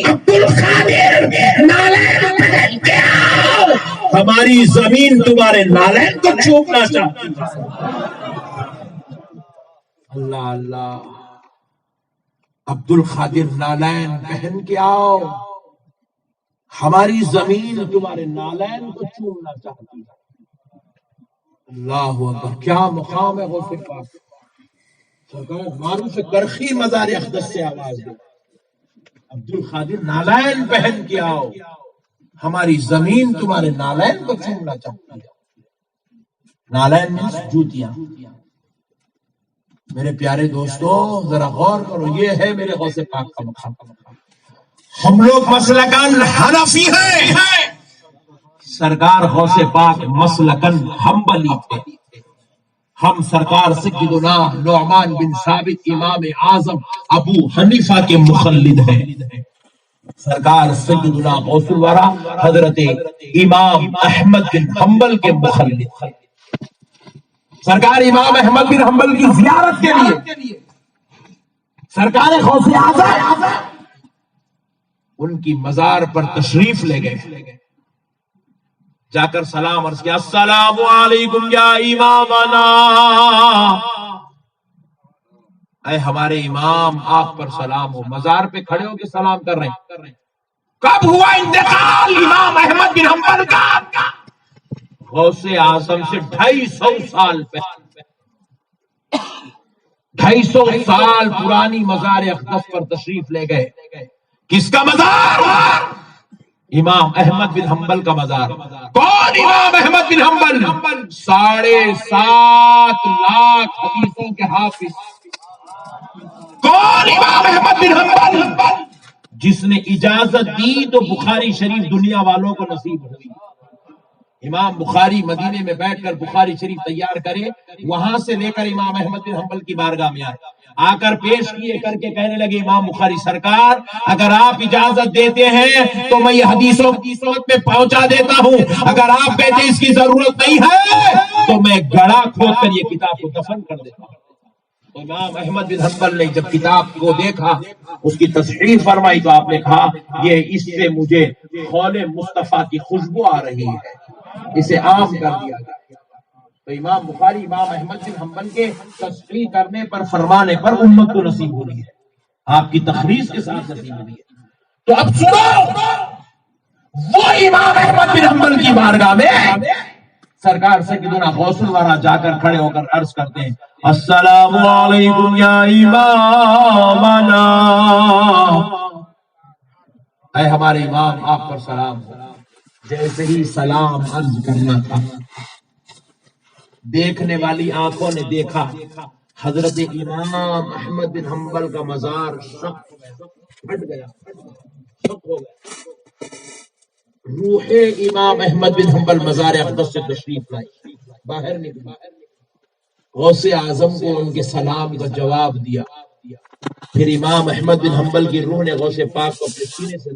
عبد القادر نالین پہن کے آؤ، ہماری زمین تمہارے نالین کو چومنا چاہتی ہے۔ اللہ اللہ، عبد القادر نالین پہن کے آؤ، ہماری زمین تمہارے نالین کو چومنا چاہتی ہے۔ اللہ اکبر، کیا مقام ہے غوث پاک۔ سرکار معروف کرخی مزار اقدس سے آواز دے، عبد القادر نالین پہن کے آؤ، ہماری زمین تمہارے نالین کو چومنا چاہتی ہے۔ نالین میں جوتیاں۔ میرے پیارے دوستو ذرا غور کرو، یہ ہے میرے غوث پاک کا مقام۔ ہم لوگ مسلکن حنفی ہیں، سرکار غوث پاک مسلکن حنبلی تھے۔ ہم سرکار سیدنا نعمان بن ثابت امام اعظم ابو حنیفہ کے مخلد ہیں۔ سرکار سیدنا غوث الورا حضرت امام احمد بن حنبل کے مخلد ہیں۔ سرکار امام احمد بن حنبل کی زیارت کے لیے سرکار غوث اعظم ان کی مزار پر تشریف لے گئے، جا کر سلام عرض کیا، السلام علیکم یا امامنا، اے ہمارے امام آپ پر سلام ہو۔ مزار پہ کھڑے ہو کے سلام کر رہے ہیں۔ کب ہوا انتقال امام احمد بن حنبل کا؟ غوث اعظم سے 250 سال پہلے، 250 سال پرانی مزار اقدس پر تشریف لے گئے۔ کس کا مزار؟ امام احمد بن حنبل کا مزار۔ کون امام احمد بن حنبل؟ 7.5 لاکھ حدیثوں کے حافظ۔ کون امام احمد بن حنبل؟ جس نے اجازت دی تو بخاری شریف دنیا والوں کو نصیب ہوئی۔ امام بخاری مدینے میں بیٹھ کر بخاری شریف تیار کرے، وہاں سے لے کر امام احمد بن حنبل کی بارگاہ میں آئے، آ کر پیش کیے، کر کے کہنے لگے امام بخاری سرکار اگر آپ اجازت دیتے ہیں تو میں یہ حدیثوں میں پہنچا دیتا ہوں، اگر آپ کہتے ہیں اس کی ضرورت نہیں ہے تو میں گڑھا کھود کر یہ کتاب کو دفن کر دیتا ہوں۔ تو امام احمد بن حنبل نے جب کتاب کو دیکھا، اس کی تصحیح فرمائی تو آپ نے کہا یہ اس سے مجھے خول مصطفیٰ کی خوشبو آ رہی ہے، اسے عام کر دیا گیا۔ تو امام بخاری امام احمد بن حنبل کے تصحیح کرنے پر، فرمانے پر امت کو نصیب ہو رہی ہے، آپ کی تخریص کے ساتھ نصیب ہو رہی ہے۔ تو اب سنو، وہ امام احمد بن حنبل کی بارگاہ میں سرکار سیدنا غوث الورا جا کر کھڑے ہو کر عرض کرتے ہیں، السلام علیکم یا امامنا، اے ہمارے امام آپ پر سلام ہو۔ جیسے ہی سلام عرض کرنا تھا، دیکھنے والی آنکھوں نے دیکھا حضرت امام احمد بن حنبل کا مزار پھٹ گیا، شق ہو گیا۔ روح امام احمد بن حنبل مزار اقدس سے تشریف لائی، باہر نکلی، غوث اعظم کو ان کے سلام کا جواب دیا، پھر امام احمد بن حنبل کی روح نے غوث پاک کو اپنے سینے سے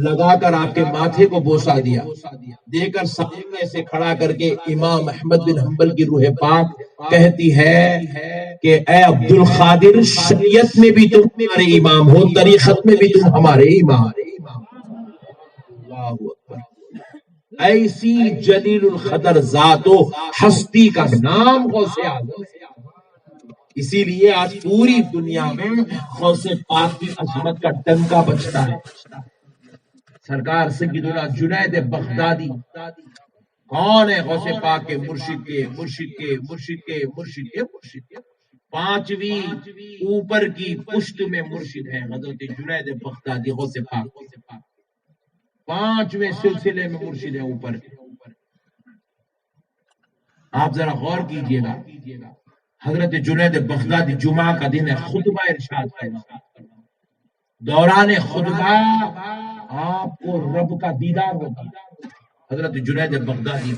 لگا کر آپ کے ماتھے کو بوسا دیا، دے کر سامنے سے کھڑا کر کے امام احمد بن حنبل کی روح پاک کہتی ہے کہ اے عبد القادر، شریعت میں بھی تم ہمارے امام ہو، طریقت میں بھی تم ہمارے امام۔ اللہ اکبر! ایسی جلیل القدر ذات و ہستی کا نام غوث اعظم، اسی لیے آج پوری دنیا میں غوث پاک کی عظمت کا ڈنکا بجتا ہے۔ سرکار سیدنا جنید بغدادی کون ہے؟ غوث پاک کے مرشد کے مرشد کے مرشد کے مرشد کے مرشد کے پانچویں اوپر کی پشت میں مرشد ہے حضرت جنید بغدادی غوث پاک، پانچویں سلسلے میں مرشد ہے اوپر۔ آپ ذرا غور کیجئے گا، حضرت جنید بغدادی جمعہ کا دن ہے، خطبہ ارشاد فرما، دوران خطبہ آپ کو رب کا دیدار ہوگا حضرت جنید بغدادی،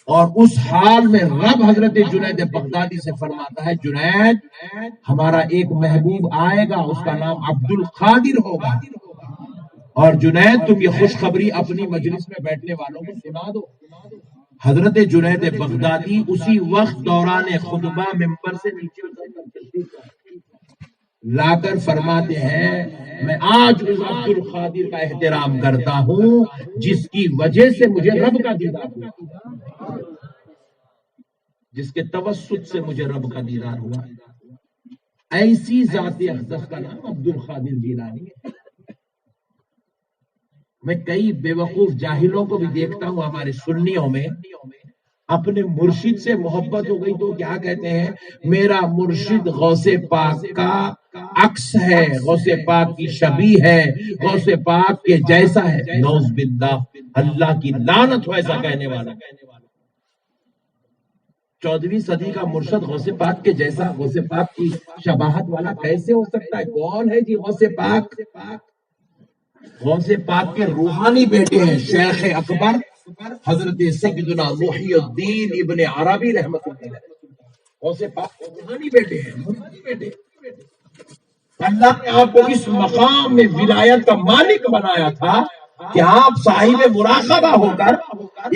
اور اس حال میں رب حضرت جنید بغدادی سے فرماتا ہے جنید ہمارا ایک محبوب آئے گا، اس کا نام عبد القادر ہوگا، اور جنید تم یہ خوشخبری اپنی مجلس میں بیٹھنے والوں کو سنا دو۔ حضرت جنید بغدادی اسی وقت دوران خطبہ منبر سے نیچے لا کر فرماتے ہیں میں آج اس عبد القادر کا احترام کرتا ہوں جس کی وجہ سے مجھے رب کا دیدار ہوا، جس کے توسط سے مجھے رب کا دیدار ہوا۔ ایسی ذات اقدس کا نام عبد القادر جیلانی ہے۔ میں کئی بے وقوف جاہلوں کو بھی دیکھتا ہوں ہمارے سنیوں میں، اپنے مرشد سے محبت ہو گئی تو کیا کہتے ہیں، میرا مرشد غوث پاک کا عکس ہے، غوث پاک کی شبیہ ہے، غوث پاک کے جیسا ہے۔ نعوذ باللہ، اللہ کی لعنت ہو ایسا کہنے والا۔ 14ویں صدی کا مرشد غوث پاک کے جیسا، غوث پاک کی شباہت والا کیسے ہو سکتا ہے؟ کون ہے جی غوث پاک؟ غوث پاک کے روحانی بیٹے ہیں شیخ اکبر حضرت سیدنا محی الدین ابن عربی رحمۃ اللہ علیہ۔ غوث پاک کے روحانی بیٹے ہیں، روحانی بیٹے۔ اللہ نے آپ کو اس مقام میں ولایت کا مالک بنایا تھا کہ آپ صاحب مراقبہ ہو کر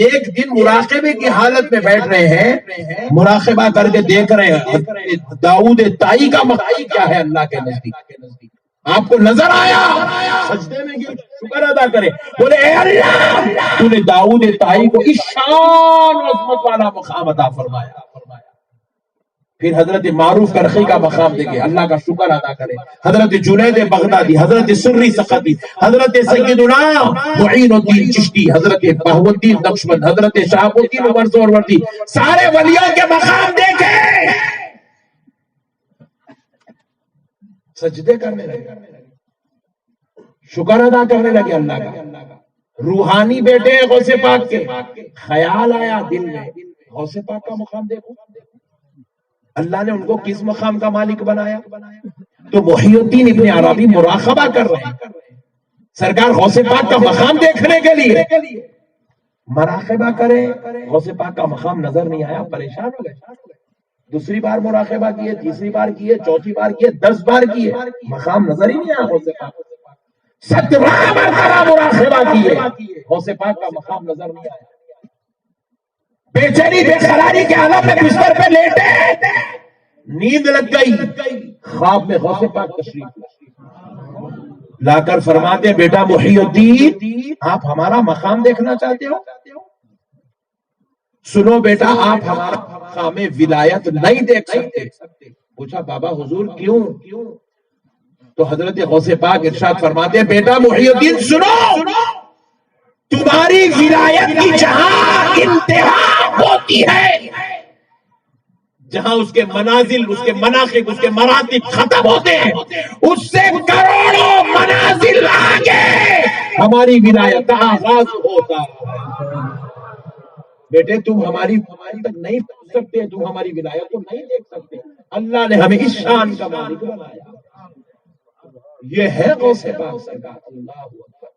ایک دن مراقبے کی حالت میں بیٹھ رہے ہیں، مراقبہ کر کے دیکھ رہے ہیں داؤد طائی کا مقام کیا ہے اللہ کے نزدیک۔ آپ کو نظر آیا، سجدے میں گر شکر ادا کرے، بولے اے اللہ تو نے داؤد طائی کو اس شان عظمت والا مقام عطا فرمایا۔ پھر حضرت معروف کرخی کا مقام دیکھے، اللہ کا شکر ادا کرے۔ حضرت جنید بغدادی، حضرت سری سقطی، حضرت سیدنا معین الدین چشتی، حضرت بہاؤالدین نقشبند، حضرت شہاب الدین عمر سہروردی، سارے ولیوں کے مقام دیکھے، سجدے کرنے لگے، شکر ادا کرنے لگے اللہ کا۔ روحانی بیٹے ہیں غوث پاک کے۔ خیال آیا دل میں، غوث پاک کا مقام دیکھو، اللہ نے ان کو کس مقام کا مالک بنایا؟ تو محی الدین ابن عربی مراقبہ کر رہے ہیں سرکار غوث پاک کا مقام دیکھنے کے لیے، مراقبہ کرے، غوث پاک کا مقام نظر نہیں آیا، پریشان ہو گئے۔ دوسری بار مراقبہ کیے، تیسری بار کیے، چوتھی بار کیے، 10 بار کیے، مقام نظر ہی نہیں آیا غوث پاک۔ 17واں مرتبہ مراقبہ کیے، غوث پاک کا مقام نظر نہیں آیا۔ بے چینی بے قراری کے عالم میں بستر پہ لیٹے، نیند لگ گئی، خواب میں غوث پاک تشریف لا کر فرماتے بیٹا محی الدین آپ ہمارا مقام دیکھنا چاہتے ہو؟ سنو بیٹا آپ ہمارا مقام ولایت نہیں دیکھ سکتے۔ پوچھا بابا حضور کیوں؟ تو حضرت غوث پاک ارشاد فرماتے بیٹا محی الدین سنو، تمہاری ولایت کی جہاں انتہا ہوتی ہے، جہاں اس کے منازل، اس کے مناقب، اس کے مراتب ختم ہوتے ہیں، اس سے کروڑوں منازل آگے ہماری ولایت کا آغاز ہوتا ہے۔ بیٹے تم ہماری تک نہیں پہنچ سکتے، تم ہماری ولایت کو نہیں دیکھ سکتے، اللہ نے ہمیں اس شان کا مالک بنایا۔ یہ ہے غوث پاک سرکار۔ اللہ اکبر۔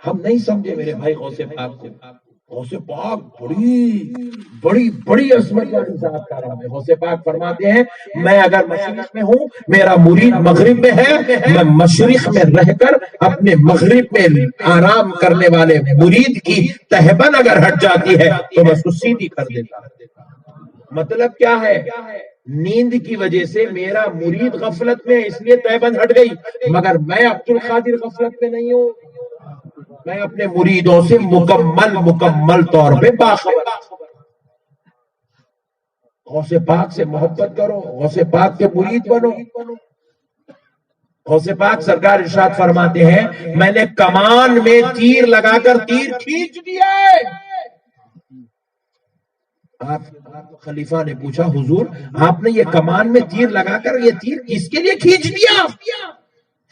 ہم نہیں سمجھے میرے بھائی غوث پاک کو، غوث پاک بڑی بڑی عظمت والی ذات کا نام ہے۔ غوث پاک فرماتے ہیں میں اگر مشرق میں ہوں، میرا مرید مغرب میں ہے، میں مشرق میں رہ کر اپنے مغرب میں آرام کرنے والے مرید کی تہبند اگر ہٹ جاتی ہے تو میں اس کو سیدھی کر دیتا ہوں۔ مطلب کیا ہے؟ نیند کی وجہ سے میرا مرید غفلت میں، اس لیے تہبند ہٹ گئی، مگر میں عبد القادر غفلت میں نہیں ہوں، میں اپنے مریدوں سے مکمل طور پہ باخبر۔ غوث پاک سے محبت کرو، غوث پاک کے مرید بنو۔ غوث پاک سرکار ارشاد فرماتے ہیں میں نے کمان میں تیر لگا کر تیر کھینچ دیا ہے۔ آپ خلیفہ نے پوچھا حضور آپ نے یہ کمان میں تیر لگا کر یہ تیر کس کے لیے کھینچ دیا؟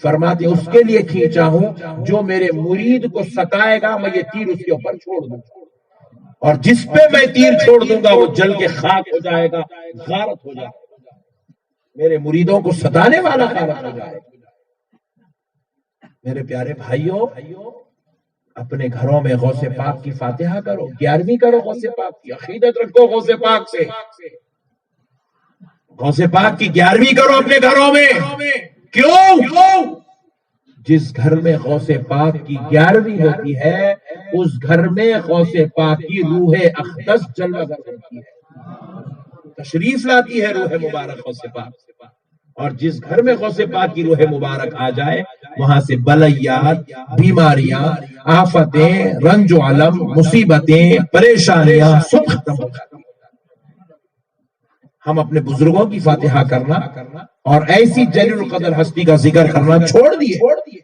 فرماتے اس کے لیے کھینچا ہوں جو میرے مرید کو ستائے گا میں یہ تیر اس کے اوپر چھوڑ دوں گا، اور جس پہ میں تیر چھوڑ دوں گا وہ جل کے خاک ہو جائے گا، غارت ہو جائے گا، میرے مریدوں کو ستانے والا غارت ہو جائے گا۔ میرے پیارے بھائیوں، اپنے گھروں میں غوث پاک کی فاتحہ کرو، 11ویں کرو غوث پاک کی، عقیدت رکھو غوث پاک سے، غوث پاک کی 11ویں کرو اپنے گھروں میں۔ کیوں؟ جس گھر میں غوث پاک کی 11ویں ہوتی ہے اس گھر میں غوث پاک کی روح اقدس جلوہ گر ہوتی ہے، تشریف لاتی ہے روح مبارک غوث پاک، اور جس گھر میں غوث پاک کی روح مبارک آ جائے وہاں سے بلیات، بیماریاں، آفتیں، رنج و علم، مصیبتیں، پریشانیاں سب ختم ہو جاتی ہیں۔ ہم اپنے بزرگوں کی فاتحہ کرنا اور ایسی جلیل القدر ہستی کا ذکر کرنا چھوڑ دیے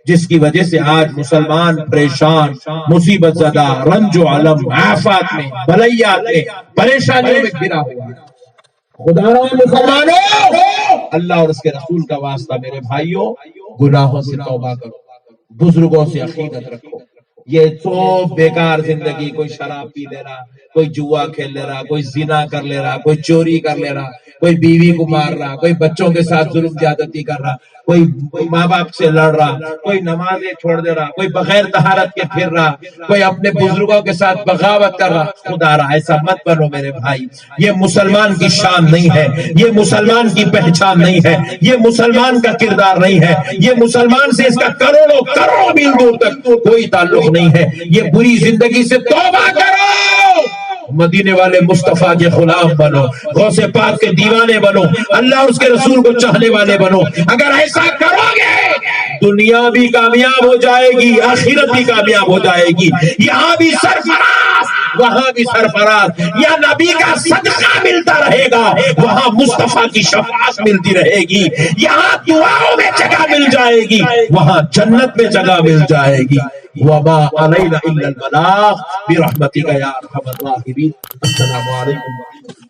جس کی وجہ سے آج مسلمان پریشان، مصیبت زدہ، رنج و علم، آفات میں، بلیات میں، پریشانیوں میں گھرا ہوا ہے۔ خدا را مسلمانوں، اللہ اور اس کے رسول کا واسطہ میرے بھائیوں، گناہوں سے توبہ کرو، بزرگوں سے عقیدت رکھو۔ یہ سو بیکار زندگی، کوئی شراب پی لے رہا، کوئی جوا کھیل لے رہا، کوئی زنا کر لے رہا، کوئی چوری کر لے رہا، کوئی بیوی کو مار رہا، کوئی بچوں کے ساتھ ظلم زیادتی کر رہا، کوئی ماں باپ سے لڑ رہا، کوئی نمازیں چھوڑ دے رہا، کوئی بغیر طہارت کے پھر رہا، کوئی اپنے بزرگوں کے ساتھ بغاوت کر رہا، خدا را ایسا مت بنو میرے بھائی۔ یہ مسلمان کی شان نہیں ہے، یہ مسلمان کی پہچان نہیں ہے، یہ مسلمان کا کردار نہیں ہے، یہ مسلمان سے اس کا کروڑوں میل دور تک کوئی تعلق نہیں ہے۔ یہ بری زندگی سے توبہ کرو، مدینے والے مصطفیٰ کے غلام بنو، غوث پاک کے دیوانے بنو، اللہ اور اس کے رسول کو چاہنے والے بنو۔ اگر ایسا کرو گے دنیا بھی کامیاب ہو جائے گی، آخرت بھی کامیاب ہو جائے گی، یہاں بھی سرفراز وہاں بھی سرفراز، یا نبی کا صدقہ ملتا رہے گا وہاں مصطفیٰ کی شفاعت ملتی رہے گی، یہاں دعاؤں میں جگہ مل جائے گی وہاں جنت میں جگہ مل جائے گی۔ وما علینا الا البلاغ برحمتک یا ارحم الراحمین۔ السلام علیکم۔